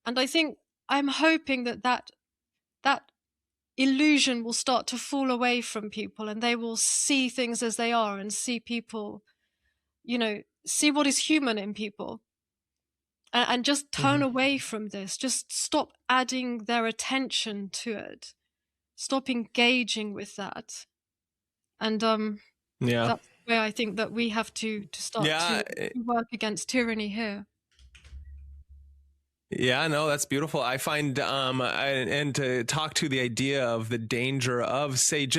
And I think I'm hoping that illusion will start to fall away from people, and they will see things as they are and see people, see what is human in people, and just turn away from this. Just stop adding their attention to it. Stop engaging with that. And Yeah. that's where I think that we have to start Yeah. to work against tyranny here. Yeah, no, that's beautiful. I find, and to talk to the idea of the danger of, say,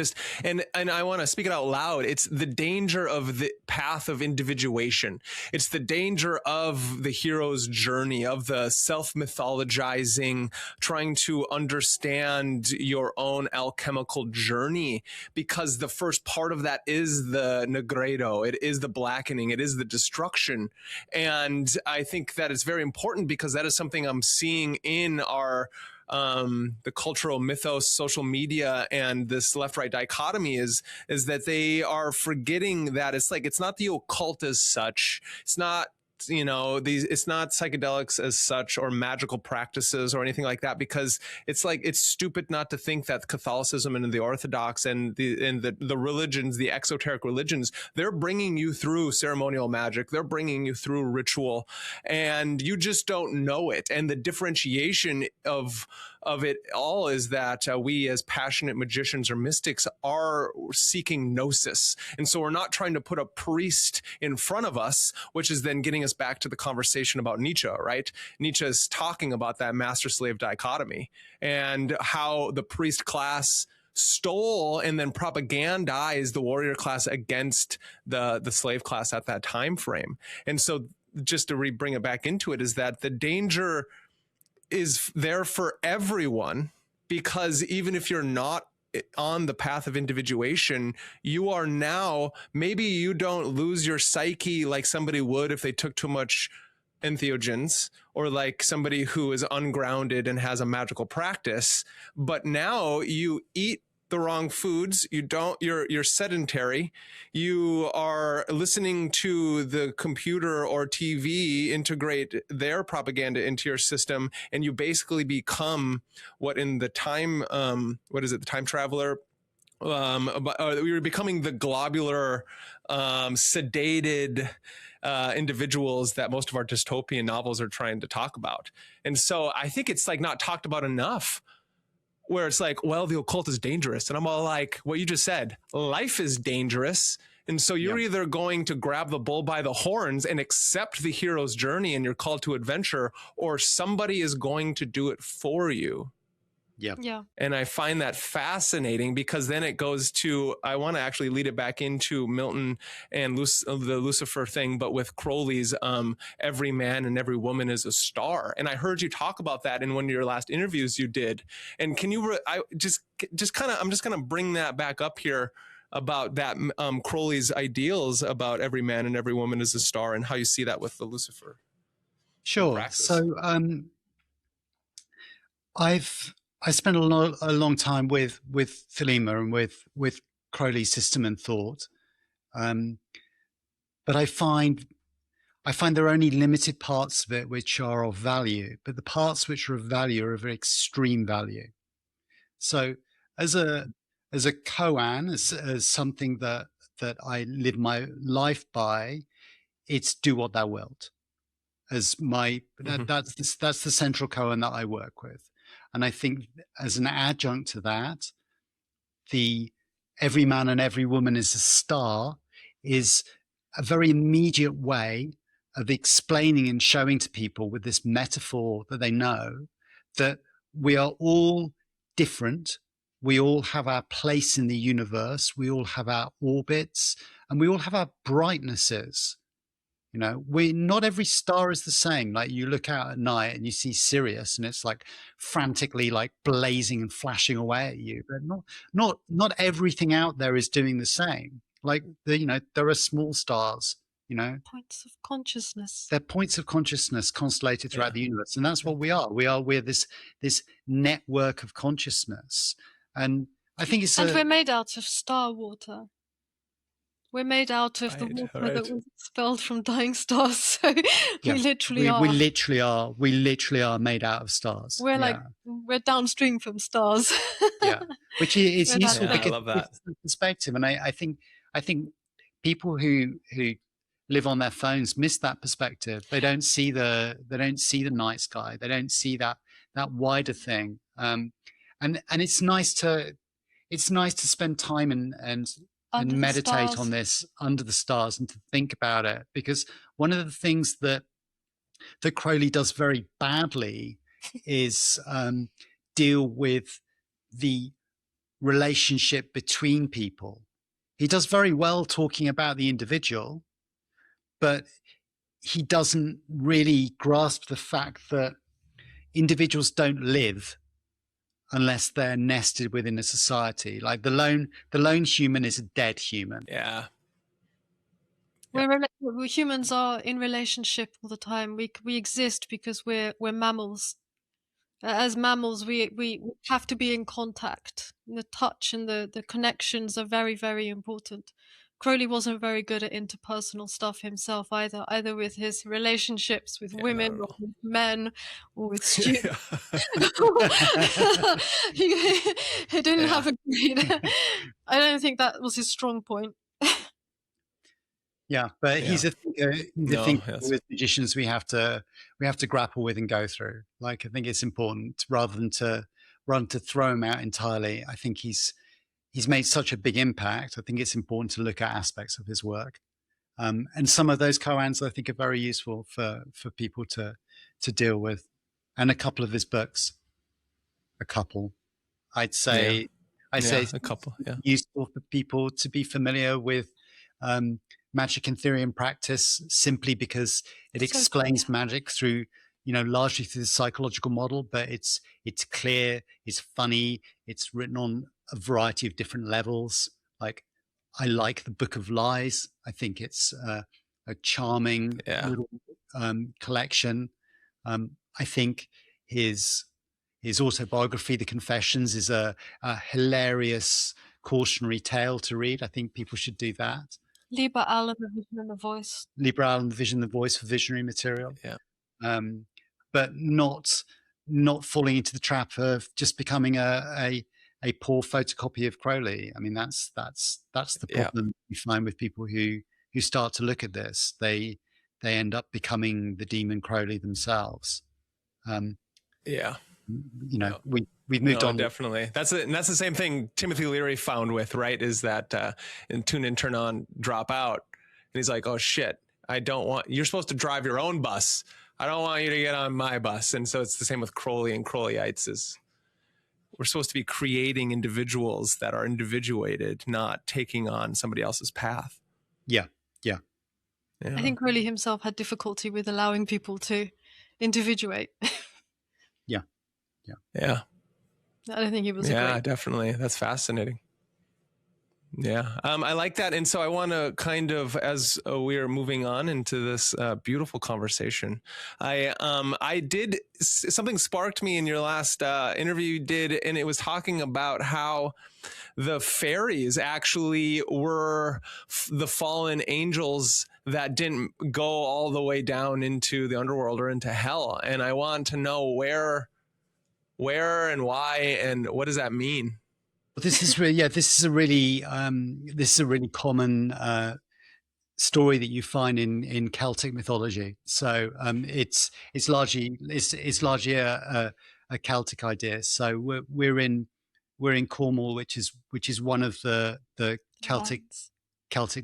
and I want to speak it out loud. It's the danger of the path of individuation. It's the danger of the hero's journey, of the self-mythologizing, trying to understand your own alchemical journey, because the first part of that is the negredo. It is the blackening. It is the destruction. And I think that it's very important, because that is something I'm seeing in our the cultural mythos, social media, and this left-right dichotomy is that they are forgetting that it's not the occult as such. It's not, it's not psychedelics as such, or magical practices or anything like that, because it's stupid not to think that Catholicism and the Orthodox and the religions, the exoteric religions, they're bringing you through ceremonial magic. They're bringing you through ritual, and you just don't know it. And the differentiation of it all is that we as passionate magicians or mystics are seeking gnosis. And so we're not trying to put a priest in front of us, which is then getting us back to the conversation about Nietzsche, right? Nietzsche is talking about that master-slave dichotomy and how the priest class stole and then propagandized the warrior class against the slave class at that time frame. And so just to bring it back into it, is that the danger is there for everyone, because even if you're not on the path of individuation, you are now, maybe you don't lose your psyche like somebody would if they took too much entheogens, or like somebody who is ungrounded and has a magical practice, but now you eat the wrong foods, you're sedentary, you are listening to the computer or TV integrate their propaganda into your system, and you basically become what in the time, the time traveler, we were becoming the globular, sedated individuals that most of our dystopian novels are trying to talk about. And so I think it's like not talked about enough, where it's like, well, the occult is dangerous. And I'm all like, what you just said, life is dangerous. And so you're either going to grab the bull by the horns and accept the hero's journey and your call to adventure, or somebody is going to do it for you. Yeah. And I find that fascinating, because then it goes to, I want to actually lead it back into Milton and the Lucifer thing, but with Crowley's every man and every woman is a star. And I heard you talk about that in one of your last interviews you did. And can you, I'm just going to bring that back up here about that Crowley's ideals about every man and every woman is a star, and how you see that with the Lucifer. Sure. Praxis. So I spent a long time with Thelema and with Crowley's system and thought, but I find there are only limited parts of it which are of value, but the parts which are of value are of extreme value. So as a koan, as something that I live my life by, it's do what thou wilt. As my that's the central koan that I work with. And I think as an adjunct to that, the every man and every woman is a star is a very immediate way of explaining and showing to people with this metaphor that they know that we are all different. We all have our place in the universe. We all have our orbits, and we all have our brightnesses. You know, not every star is the same. Like, you look out at night and you see Sirius, and it's like frantically like blazing and flashing away at you. But not everything out there is doing the same. Like, there are small stars. Points of consciousness. They're points of consciousness constellated throughout the universe, and that's what we are. We're this network of consciousness, and I think we're made out of star water. We're made out of the water that was expelled from dying stars. So we literally are. We literally are made out of stars. We're downstream from stars. Which is useful because I love that perspective. And I think people who live on their phones miss that perspective. They don't see the night sky. They don't see that wider thing. And it's nice to spend time and meditate on this under the stars, and to think about it, because one of the things that Crowley does very badly is deal with the relationship between people. He does very well talking about the individual, but he doesn't really grasp the fact that individuals don't live unless they're nested within a society. Like the lone human is a dead human. Yeah. We humans are in relationship all the time. We exist because we're mammals. As mammals, we have to be in contact. The touch and the connections are very, very important. Crowley wasn't very good at interpersonal stuff himself either with his relationships with women or with men or with students. he didn't have a great. I don't think that was his strong point. But he's a thinker with magicians we have to grapple with and go through. Like, I think it's important, rather than to throw him out entirely. I think he's made such a big impact. I think it's important to look at aspects of his work. And some of those koans I think are very useful for people to deal with. And a couple of his books, I'd say a couple, useful for people to be familiar with magic and theory and practice, simply because it explains magic through, largely through the psychological model, but it's clear, it's funny, it's written on a variety of different levels. Like, I like the Book of Lies. I think it's a charming little collection. I think his autobiography, The Confessions, is a hilarious cautionary tale to read. I think people should do that. Liber Allen, The Vision and the Voice. Liber Allen, The Vision and the Voice, for visionary material. But not falling into the trap of just becoming a poor photocopy of Crowley. I mean, that's the problem you find with people who start to look at this. They end up becoming the demon Crowley themselves. we've moved No, on. definitely. And that's the same thing Timothy Leary found with, right? Is that in tune in, turn on, drop out. And he's like, oh shit, you're supposed to drive your own bus. I don't want you to get on my bus. And so it's the same with Crowley and Crowleyites is we're supposed to be creating individuals that are individuated, not taking on somebody else's path. Yeah. I think Crowley himself had difficulty with allowing people to individuate. Yeah. I don't think he was. Yeah, definitely. That's fascinating. Yeah, I like that. And so I want to kind of, as we are moving on into this beautiful conversation, something sparked me in your last interview you did, and it was talking about how the fairies actually were the fallen angels that didn't go all the way down into the underworld or into hell. And I want to know where and why, and what does that mean? This is a really common story that you find in Celtic mythology. So it's largely a Celtic idea. So we're in Cornwall, which is one of the Celtic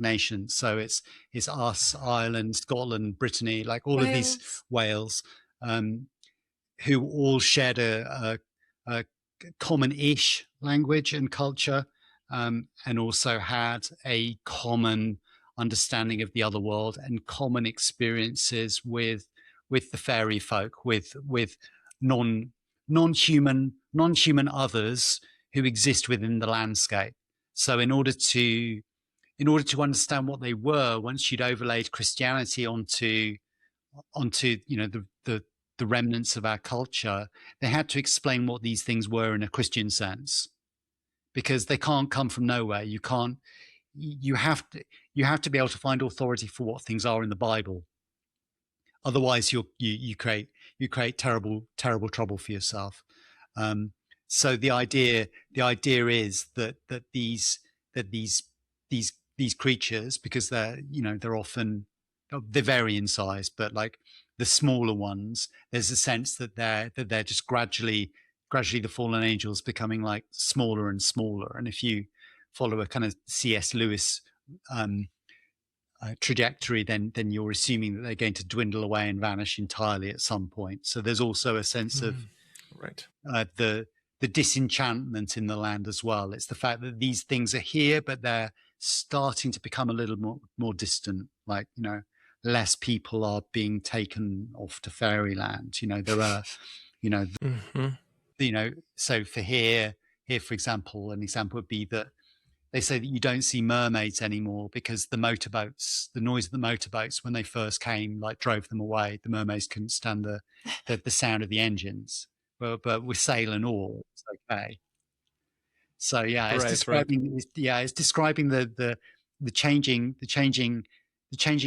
nations. So it's us, Ireland, Scotland, Brittany, like all of these Wales, who all shared a common-ish language and culture, and also had a common understanding of the other world and common experiences with the fairy folk, with non-human others who exist within the landscape. So in order to understand what they were, once you'd overlaid Christianity onto the remnants of our culture, they had to explain what these things were in a Christian sense, because they can't come from nowhere. You have to be able to find authority for what things are in the Bible. Otherwise, you create terrible trouble for yourself. So the idea is that these creatures, because they're often, they vary in size, but like the smaller ones, there's a sense that they're just gradually the fallen angels becoming like smaller and smaller. And if you follow a kind of C.S. Lewis trajectory, then you're assuming that they're going to dwindle away and vanish entirely at some point. So there's also a sense of the disenchantment in the land as well. It's the fact that these things are here, but they're starting to become a little more distant. Like, less people are being taken off to fairyland. There are, so for here, for example, an example would be that they say that you don't see mermaids anymore because the noise of the motorboats when they first came, like, drove them away. The mermaids couldn't stand the sound of the engines. But with sail and oar, it's okay. So yeah, it's describing the changing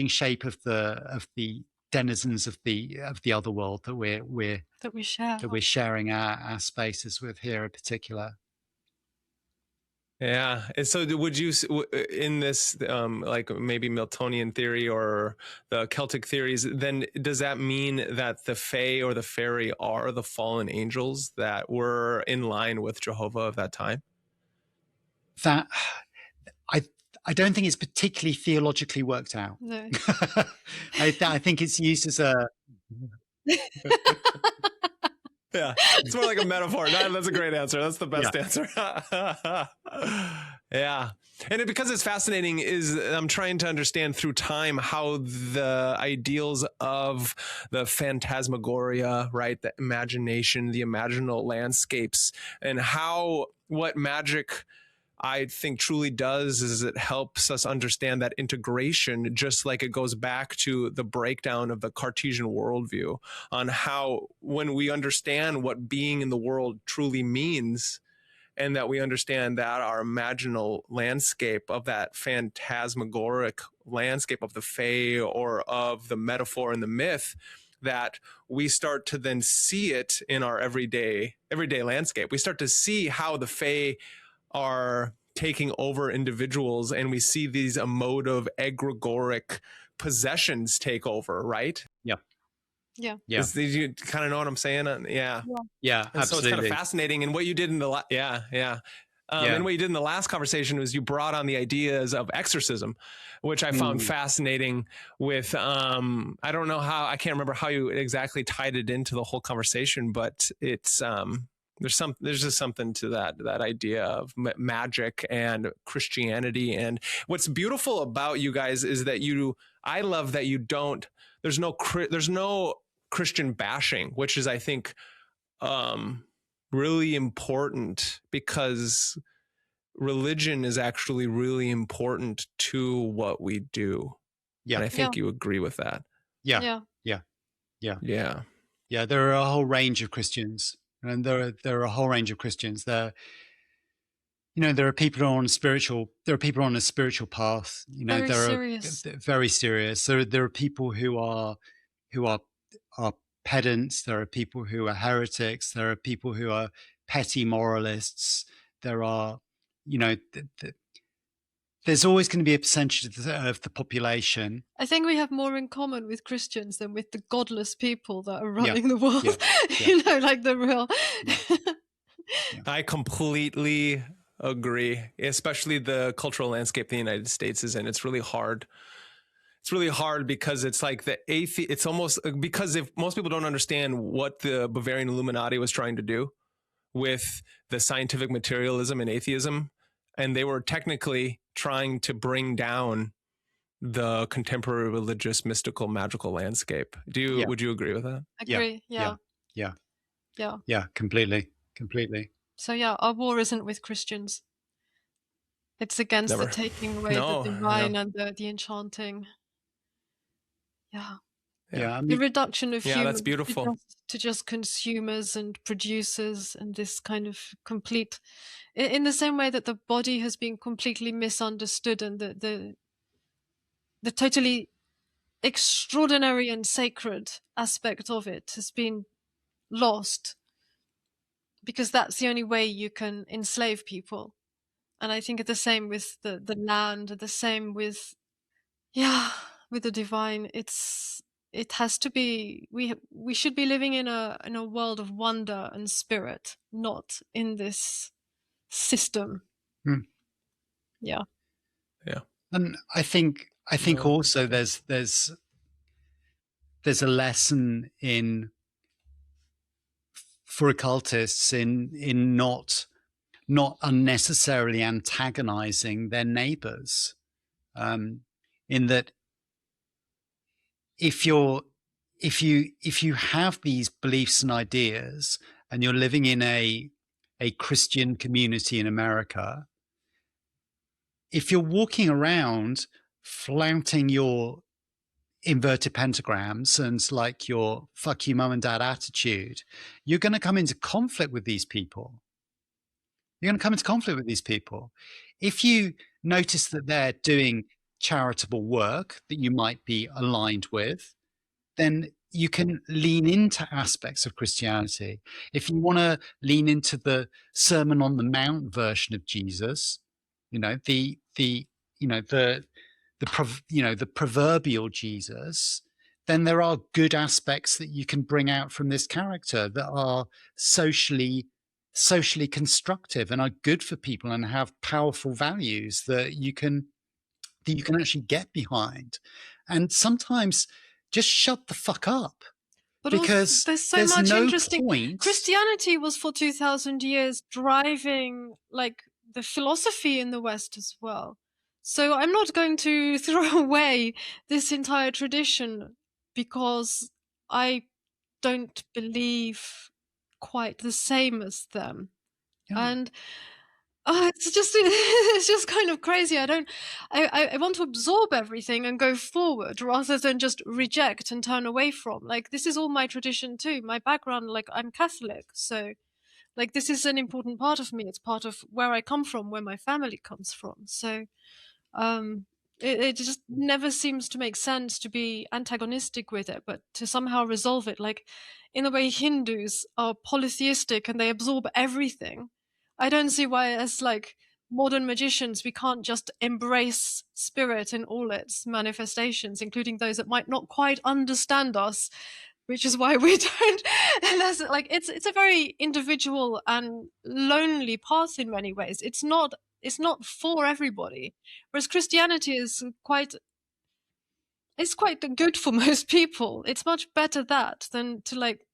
shape of the denizens of the other world that we're sharing our spaces with here in particular. Yeah. And so would you, in this, like maybe Miltonian theory or the Celtic theories, then does that mean that the Fae or the Fairy are the fallen angels that were in line with Jehovah of that time? That I don't think it's particularly theologically worked out. No. I think it's used as a... Yeah, it's more like a metaphor. No, that's a great answer. That's the best answer. Yeah. And because it's fascinating, I'm trying to understand through time how the ideals of the phantasmagoria, right, the imagination, the imaginal landscapes, and what magic, I think, truly does is it helps us understand that integration, just like it goes back to the breakdown of the Cartesian worldview on how, when we understand what being in the world truly means, and that we understand that our imaginal landscape of that phantasmagoric landscape of the Fae or of the metaphor and the myth, that we start to then see it in our everyday landscape. We start to see how the Fae are taking over individuals, and we see these emotive egregoric possessions take over, right? Yeah. Yeah. Yeah. You kind of know what I'm saying? Yeah. Yeah, And so it's kind of absolutely. fascinating. And what you did in the and what you did in the last conversation was you brought on the ideas of exorcism, which I found fascinating. With I don't know how, I can't remember how you exactly tied it into the whole conversation, but it's there's just something to that idea of magic and Christianity. And what's beautiful about you guys is that I love that you don't. There's no Christian bashing, which is, I think, really important, because religion is actually really important to what we do. Yeah. And I think you agree with that. Yeah. There are a whole range of Christians, and there are a whole range of Christians. There are people who are on a spiritual. There are people on a spiritual path. Very serious. Very serious. There are people who are pedants. There are people who are heretics. There are people who are petty moralists. There are, there's always going to be a percentage of the population. I think we have more in common with Christians than with the godless people that are running the world. Like the real. I completely agree, especially the cultural landscape the United States is in. It's really hard. It's really hard because it's like it's almost, because if most people don't understand what the Bavarian Illuminati was trying to do with the scientific materialism and atheism, and they were technically trying to bring down the contemporary religious, mystical, magical landscape. Would you agree with that? Agree. Yeah, completely. So our war isn't with Christians. It's against the taking away the divine and the enchanting. Yeah. The reduction of humans, that's beautiful. to just consumers and producers, and this kind of complete, in the same way that the body has been completely misunderstood, and the totally extraordinary and sacred aspect of it has been lost, because that's the only way you can enslave people. And I think it's the same with the land, the same with the divine. It has to be, we should be living in a world of wonder and spirit, not in this system. Yeah. And I think also there's a lesson for occultists in not unnecessarily antagonizing their neighbors, in that if you have these beliefs and ideas, and you're living in a Christian community in America, if you're walking around flaunting your inverted pentagrams and like your fuck you mum and dad attitude, you're going to come into conflict with these people. If you notice that they're doing charitable work that you might be aligned with, then you can lean into aspects of Christianity. If you want to lean into the Sermon on the Mount version of Jesus, the proverbial Jesus, then there are good aspects that you can bring out from this character that are socially constructive and are good for people and have powerful values that you can actually get behind. And sometimes just shut the fuck up. But because there's so much no interesting point. Christianity was for 2,000 years driving like the philosophy in the West as well. So I'm not going to throw away this entire tradition because I don't believe quite the same as them. And it's just kind of crazy. I want to absorb everything and go forward rather than just reject and turn away from. Like, this is all my tradition too. My background, like, I'm Catholic. So, like, this is an important part of me. It's part of where I come from, where my family comes from. So, it just never seems to make sense to be antagonistic with it, but to somehow resolve it. Like, in a way, Hindus are polytheistic and they absorb everything. I don't see why, as like modern magicians, we can't just embrace spirit in all its manifestations, including those that might not quite understand us, which is why we don't. And that's like it's a very individual and lonely path in many ways. It's not for everybody, whereas Christianity is quite good for most people. It's much better that than to like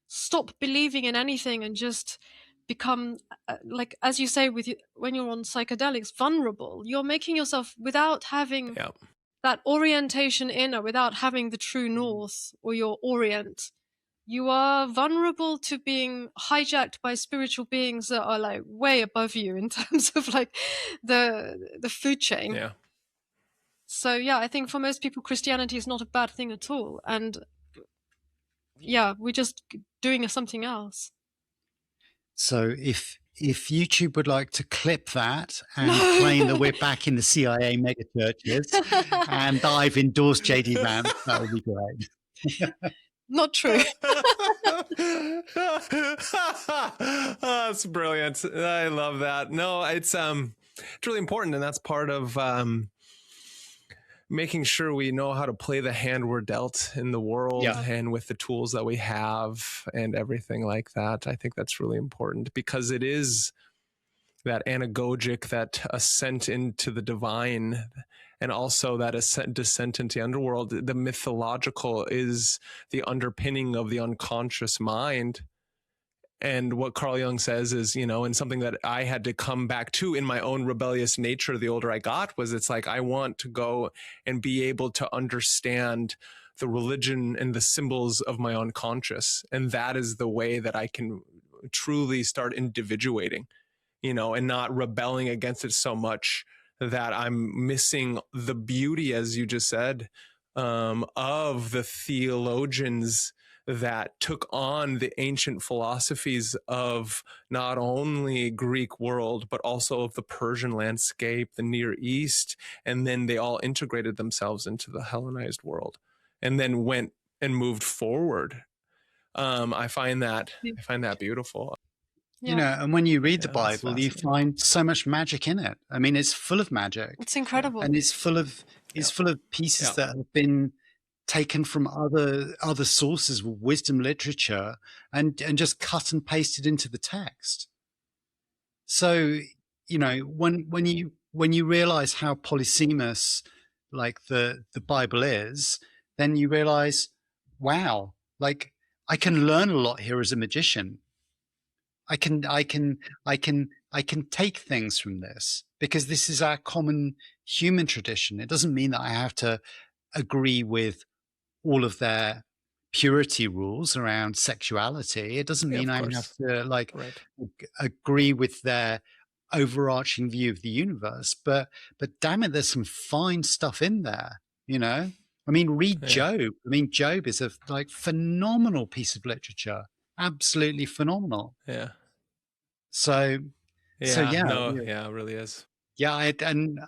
stop believing in anything and just become like, as you say, when you're on psychedelics, vulnerable. You're making yourself, without having that orientation in, or without having the true north or your orient, you are vulnerable to being hijacked by spiritual beings that are like way above you in terms of like the food chain. Yeah. So yeah, I think for most people, Christianity is not a bad thing at all. And yeah, we're just doing something else. So if YouTube would like to clip that and claim that we're back in the CIA megachurches and I've endorsed JD Vance, that would be great. Not true. Oh, that's brilliant. I love that. No, it's really important, and that's part of making sure we know how to play the hand we're dealt in the world and with the tools that we have and everything like that. I think that's really important, because it is that anagogic, that ascent into the divine, and also that descent into the underworld. The mythological is the underpinning of the unconscious mind. And what Carl Jung says is, and something that I had to come back to in my own rebellious nature the older I got, was it's like, I want to go and be able to understand the religion and the symbols of my unconscious. And that is the way that I can truly start individuating, and not rebelling against it so much that I'm missing the beauty, as you just said, of the theologians that took on the ancient philosophies of not only Greek world, but also of the Persian landscape, the Near East, and then they all integrated themselves into the Hellenized world, and then went and moved forward. I find that beautiful. Yeah. And when you read the Bible, you find so much magic in it. I mean, it's full of magic. It's incredible, and it's full of pieces that have been taken from other sources, wisdom literature, and just cut and pasted into the text. So when you realize how polysemous like the Bible is, then you realize, wow, like I can learn a lot here as a magician. I can take things from this, because this is our common human tradition. It doesn't mean that I have to agree with all of their purity rules around sexuality. It doesn't mean I have to agree with their overarching view of the universe. But damn it, there's some fine stuff in there. I mean, read Job. I mean, Job is a phenomenal piece of literature. Absolutely phenomenal. Yeah. So it really is. Yeah, and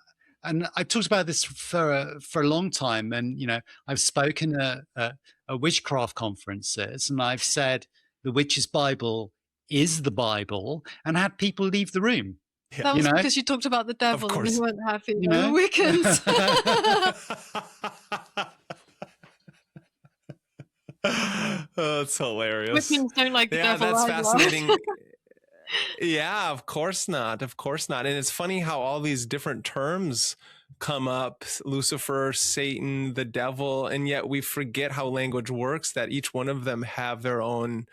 I've talked about this for a long time, and I've spoken at witchcraft conferences, and I've said the witch's Bible is the Bible, and had people leave the room. Yeah. That was because you talked about the devil and you weren't happy. Wiccans. Oh, it's hilarious. Wiccans don't like the devil. Yeah, that's fascinating. Yeah, of course not. Of course not. And it's funny how all these different terms come up: Lucifer, Satan, the devil, and yet we forget how language works, that each one of them have their own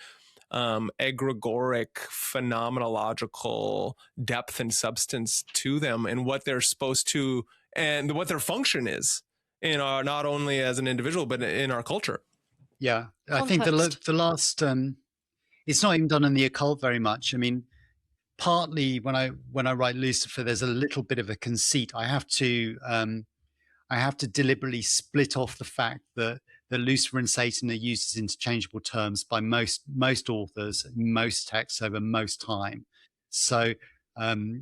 egregoric, phenomenological depth and substance to them, and what they're supposed to, and what their function is in our, not only as an individual, but in our culture. Yeah, I think the last, it's not even done in the occult very much. I mean, partly when I write Lucifer, there's a little bit of a conceit. I have to deliberately split off the fact that Lucifer and Satan are used as interchangeable terms by most authors, most texts over most time. So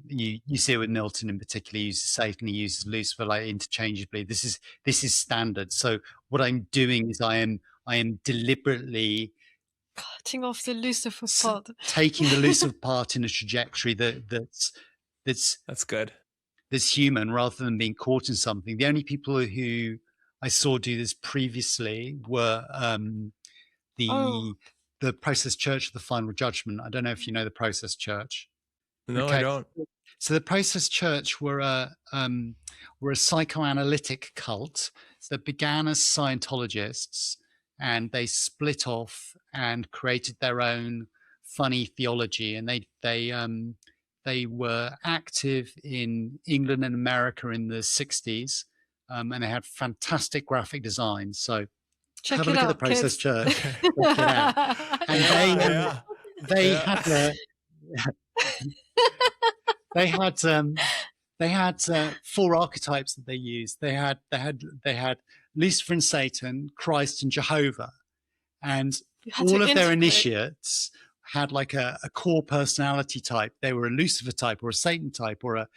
you see it with Milton in particular. He uses Satan, he uses Lucifer interchangeably. This is standard. So what I'm doing is I am deliberately cutting off the Lucifer part, taking the Lucifer part in a trajectory that's good, that's human, rather than being caught in something. The only people who I saw do this previously were Oh, the Process Church of the Final Judgment. I don't know if you know the Process Church. No, I Okay. don't. So the Process Church were a psychoanalytic cult that began as Scientologists, and they split off and created their own funny theology. And they were active in England and America in the 60s, and they had fantastic graphic designs. So check have a it look at the out, Process kids. Church. Check it out. And they had they had 4 archetypes that they used. They had Lucifer and Satan, Christ and Jehovah, and all of their initiates had like a core personality type. They were a Lucifer type or a Satan type or or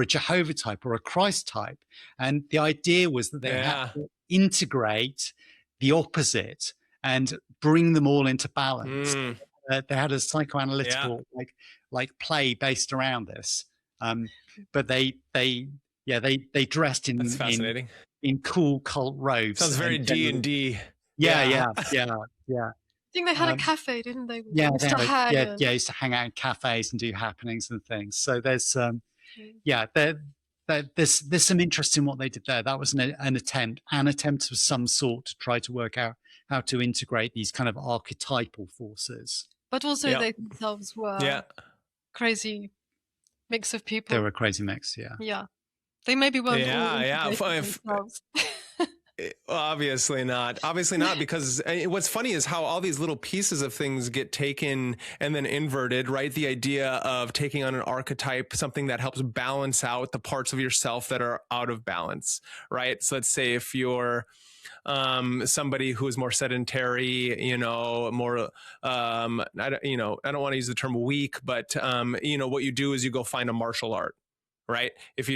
a Jehovah type or a Christ type. And the idea was that they had to integrate the opposite and bring them all into balance. They had a psychoanalytical like play based around this. But they dressed in cool cult robes. Sounds very D&D. Yeah. I think they had a cafe, didn't they? Yeah, they used to hang out in cafes and do happenings and things. So there's there's some interest in what they did there. That was an attempt of some sort to try to work out how to integrate these kind of archetypal forces. But also they themselves were crazy mix of people. They were a crazy mix, Yeah. They maybe weren't all themselves. Obviously not, because what's funny is how all these little pieces of things get taken and then inverted, right? The idea of taking on an archetype, something that helps balance out the parts of yourself that are out of balance, right? So let's say if you're somebody who is more sedentary, more, I don't want to use the term weak, but, what you do is you go find a martial art, right? If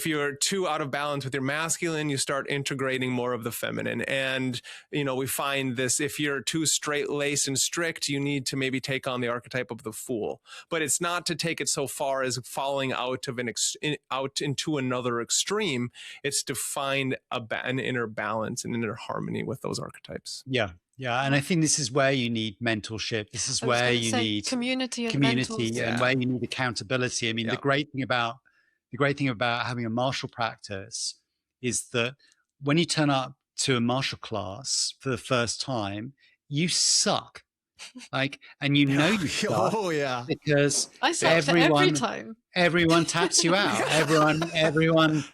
you're too out of balance with your masculine, you start integrating more of the feminine. And, we find this, if you're too straight-laced and strict, you need to maybe take on the archetype of the fool. But it's not to take it so far as falling out of out into another extreme. It's to find an inner balance and inner harmony with those archetypes. Yeah. Yeah, and I think this is where you need mentorship. This is where you need community and where you need accountability. I mean, the great thing about having a martial practice is that when you turn up to a martial class for the first time, you suck. And you suck. Oh yeah. Because I suck every time. Everyone taps you out. Everyone everyone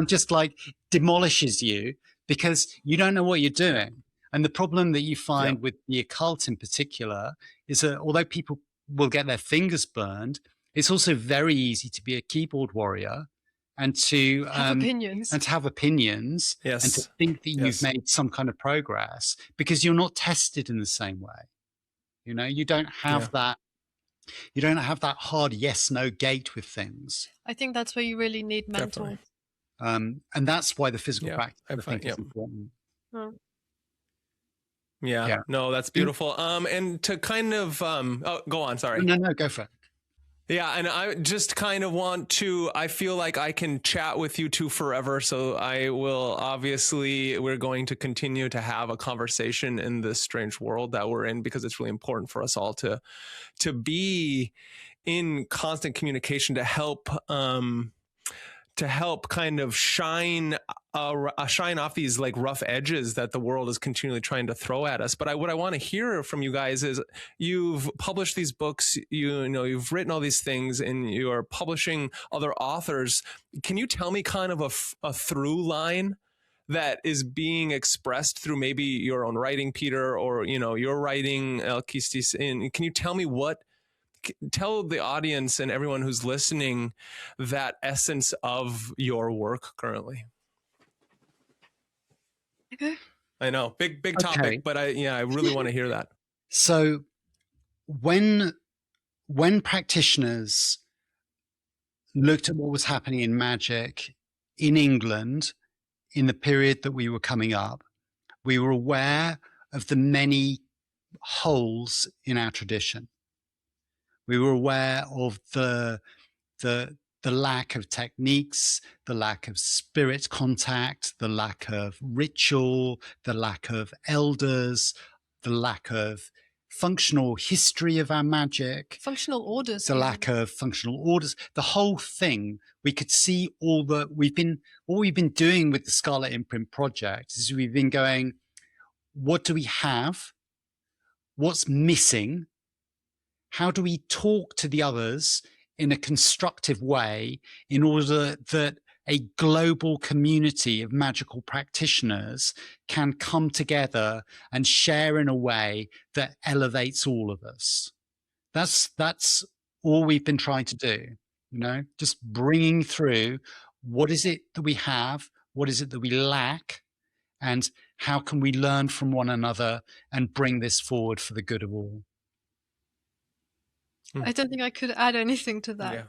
just like demolishes you because you don't know what you're doing. And the problem that you find with the occult in particular is that although people will get their fingers burned, it's also very easy to be a keyboard warrior and to have opinions. And to think that you've made some kind of progress because you're not tested in the same way. You don't have that. You don't have that hard yes/no gate with things. I think that's where you really need mentors. And that's why the physical practice I think is important. Oh. Yeah. No, that's beautiful. And to kind of, go on. Sorry. No, go for it. Yeah. And I just kind of I feel like I can chat with you two forever. So I will, we're going to continue to have a conversation in this strange world that we're in, because it's really important for us all to be in constant communication to help kind of shine off these like rough edges that the world is continually trying to throw at us. But what I want to hear from you guys is you've published these books, you've written all these things and you're publishing other authors. Can you tell me kind of a through line that is being expressed through maybe your own writing, Peter, or, your writing, Alkistis? And can you tell me tell the audience and everyone who's listening that essence of your work currently? Okay. I know, big topic, but I really want to hear that. So when practitioners looked at what was happening in magic in England in the period that we were coming up, we were aware of the many holes in our tradition. We were aware of the the lack of techniques, the lack of spirit contact, the lack of ritual, the lack of elders, the lack of functional history of our magic, functional orders, the lack of functional orders, the whole thing. We could see all we've been doing with the Scarlet Imprint project is we've been going, what do we have? What's missing? How do we talk to the others in a constructive way in order that a global community of magical practitioners can come together and share in a way that elevates all of us? That's all we've been trying to do, just bringing through what is it that we have, what is it that we lack, and how can we learn from one another and bring this forward for the good of all. I don't think I could add anything to that.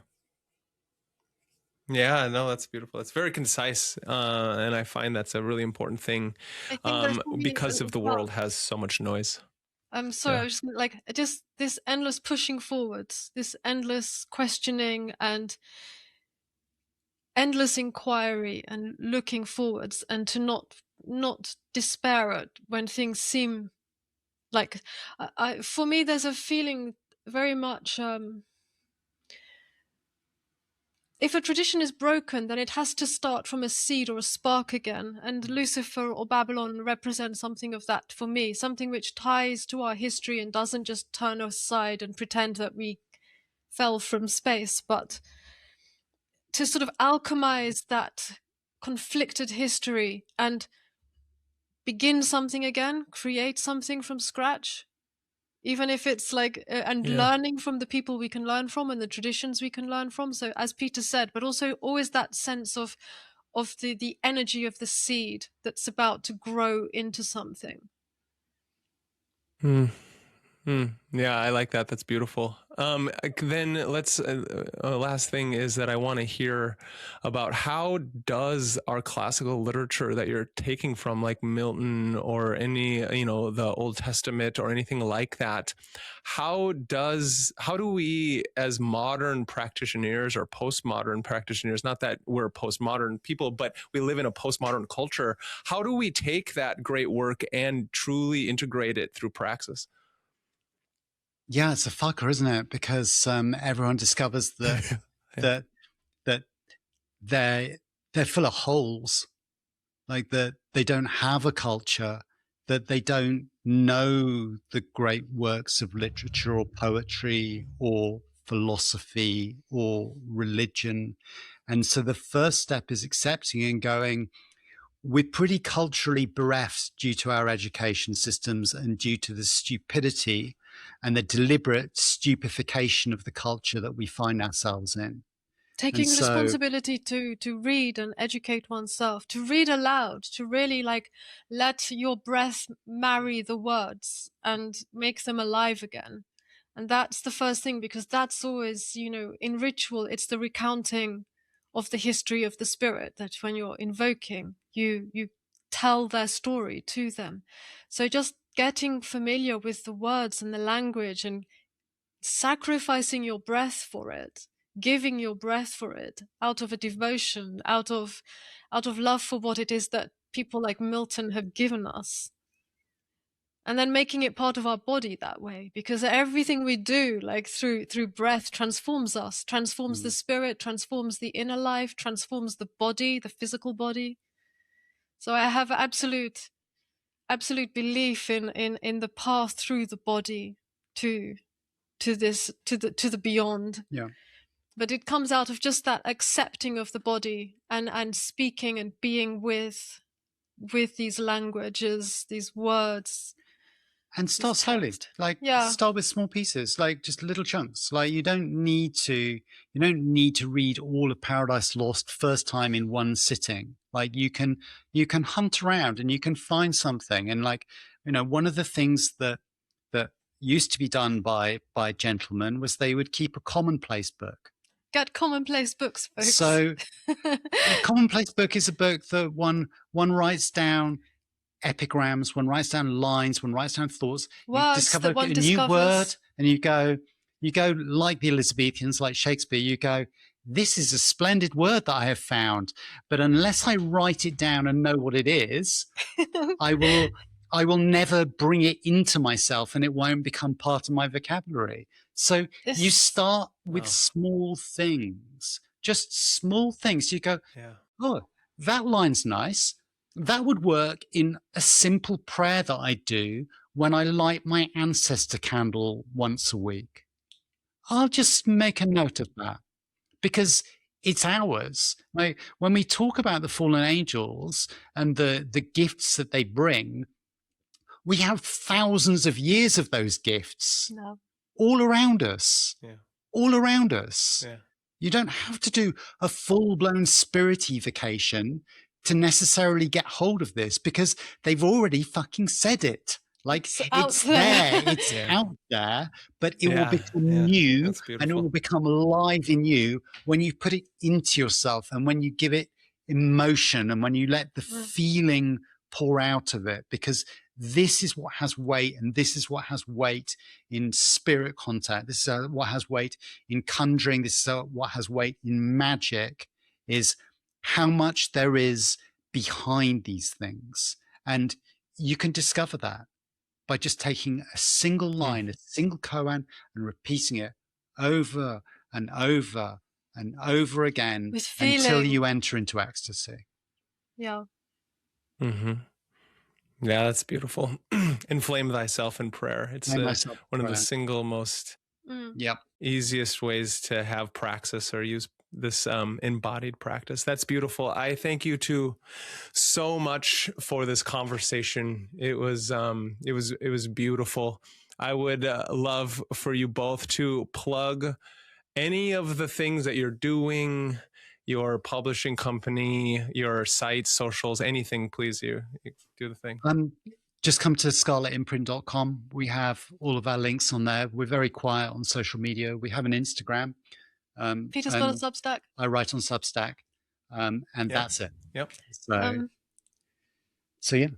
Yeah, no, that's beautiful. It's very concise, and I find that's a really important thing, because of the world has so much noise. I'm sorry, I was just this endless pushing forwards, this endless questioning and endless inquiry and looking forwards, and to not despair at when things seem like, for me, there's a feeling very much, if a tradition is broken, then it has to start from a seed or a spark again. And Lucifer or Babylon represents something of that for me, something which ties to our history and doesn't just turn aside and pretend that we fell from space, but to sort of alchemize that conflicted history and begin something again, create something from scratch. Even if it's learning from the people we can learn from and the traditions we can learn from. So as Peter said, but also always that sense of the energy of the seed that's about to grow into something. Yeah, I like that. That's beautiful. Then let's, last thing is that I want to hear about how does our classical literature that you're taking from, like Milton or any, the Old Testament or anything like that, how do we as modern practitioners or postmodern practitioners, not that we're postmodern people, but we live in a postmodern culture, how do we take that great work and truly integrate it through praxis? Yeah, it's a fucker, isn't it? Because everyone discovers that that they're full of holes, like that they don't have a culture, that they don't know the great works of literature or poetry or philosophy or religion. And so the first step is accepting and going, we're pretty culturally bereft due to our education systems and due to the stupidity and the deliberate stupefaction of the culture that we find ourselves in. Taking responsibility to read and educate oneself, to read aloud, to really let your breath marry the words and make them alive again. And that's the first thing, because that's always, in ritual, it's the recounting of the history of the spirit, that when you're invoking, you tell their story to them. So just getting familiar with the words and the language and sacrificing your breath for it, giving your breath for it out of a devotion, out of love for what it is that people like Milton have given us. And then making it part of our body that way, because everything we do, through breath, transforms us, transforms the spirit, transforms the inner life, transforms the body, the physical body. So I have absolute belief in the path through the body to the beyond. Yeah. But it comes out of just that accepting of the body and speaking and being with these languages, these words. And start slowly, start with small pieces, just little chunks. You don't need to read all of Paradise Lost first time in one sitting. You can hunt around and you can find something. And one of the things that used to be done by gentlemen was they would keep a commonplace book. Get commonplace books, folks. So a commonplace book is a book that one writes down epigrams, one writes down lines, one writes down thoughts. Words, you discover a new word, and you go like the Elizabethans, like Shakespeare. You go, this is a splendid word that I have found, but unless I write it down and know what it is, I will never bring it into myself and it won't become part of my vocabulary. So you start with small things, just small things. You go, oh, that line's nice. That would work in a simple prayer that I do when I light my ancestor candle once a week. I'll just make a note of that because it's ours. Like, when we talk about the fallen angels and the gifts that they bring, we have thousands of years of those gifts all around us, all around us. Yeah. You don't have to do a full-blown spirit evocation to necessarily get hold of this because they've already fucking said it. Like, it's there, it's out there, but it will become new and it will become alive in you when you put it into yourself and when you give it emotion and when you let the feeling pour out of it, because this is what has weight, and this is what has weight in spirit contact. This is what has weight in conjuring. This is what has weight in magic, is how much there is behind these things. And you can discover that by just taking a single line, a single koan, and repeating it over and over and over again until you enter into ecstasy. Yeah. Mm-hmm. Yeah, that's beautiful. Inflame thyself in prayer. It's one of the single most easiest ways to have praxis or use this embodied practice. That's beautiful. I thank you two so much for this conversation. It was beautiful. I would love for you both to plug any of the things that you're doing, your publishing company, your sites, socials, anything, please. You do the thing. Just come to scarletimprint.com. We have all of our links on there. We're very quiet on social media. We have an Instagram. Peter's got a Substack. I write on Substack. And that's it. Yep. So yeah.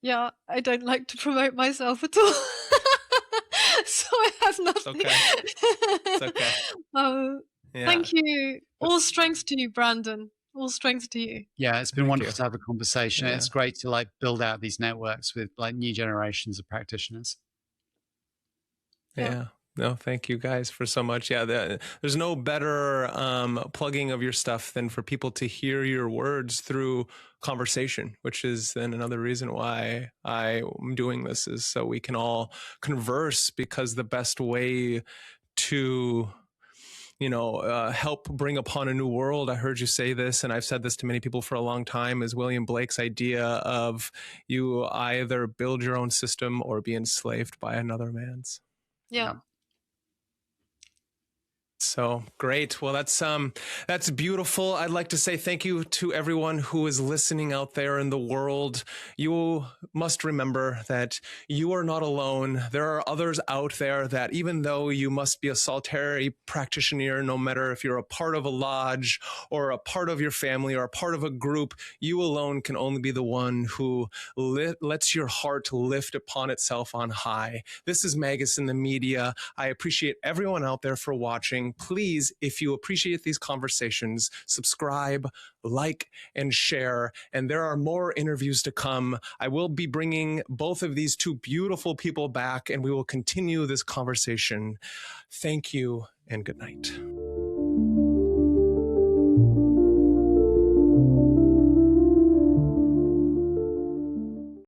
Yeah, I don't like to promote myself at all. So I have nothing. It's okay. Thank you. All strength to you, Brandon. All strength to you. Yeah, it's been wonderful to have a conversation. It's great to build out these networks with new generations of practitioners. Yeah. No, thank you guys for so much. Yeah, there's no better plugging of your stuff than for people to hear your words through conversation, which is then another reason why I'm doing this, is so we can all converse, because the best way to help bring upon a new world, I heard you say this, and I've said this to many people for a long time, is William Blake's idea of you either build your own system or be enslaved by another man's. Yeah. So great. Well, that's beautiful. I'd like to say thank you to everyone who is listening out there in the world. You must remember that you are not alone. There are others out there that, even though you must be a solitary practitioner, no matter if you're a part of a lodge or a part of your family or a part of a group, you alone can only be the one who lets your heart lift upon itself on high. This is Magus in the Media. I appreciate everyone out there for watching. Please, if you appreciate these conversations, subscribe, like, and share. And there are more interviews to come. I will be bringing both of these two beautiful people back, and we will continue this conversation. Thank you, and good night.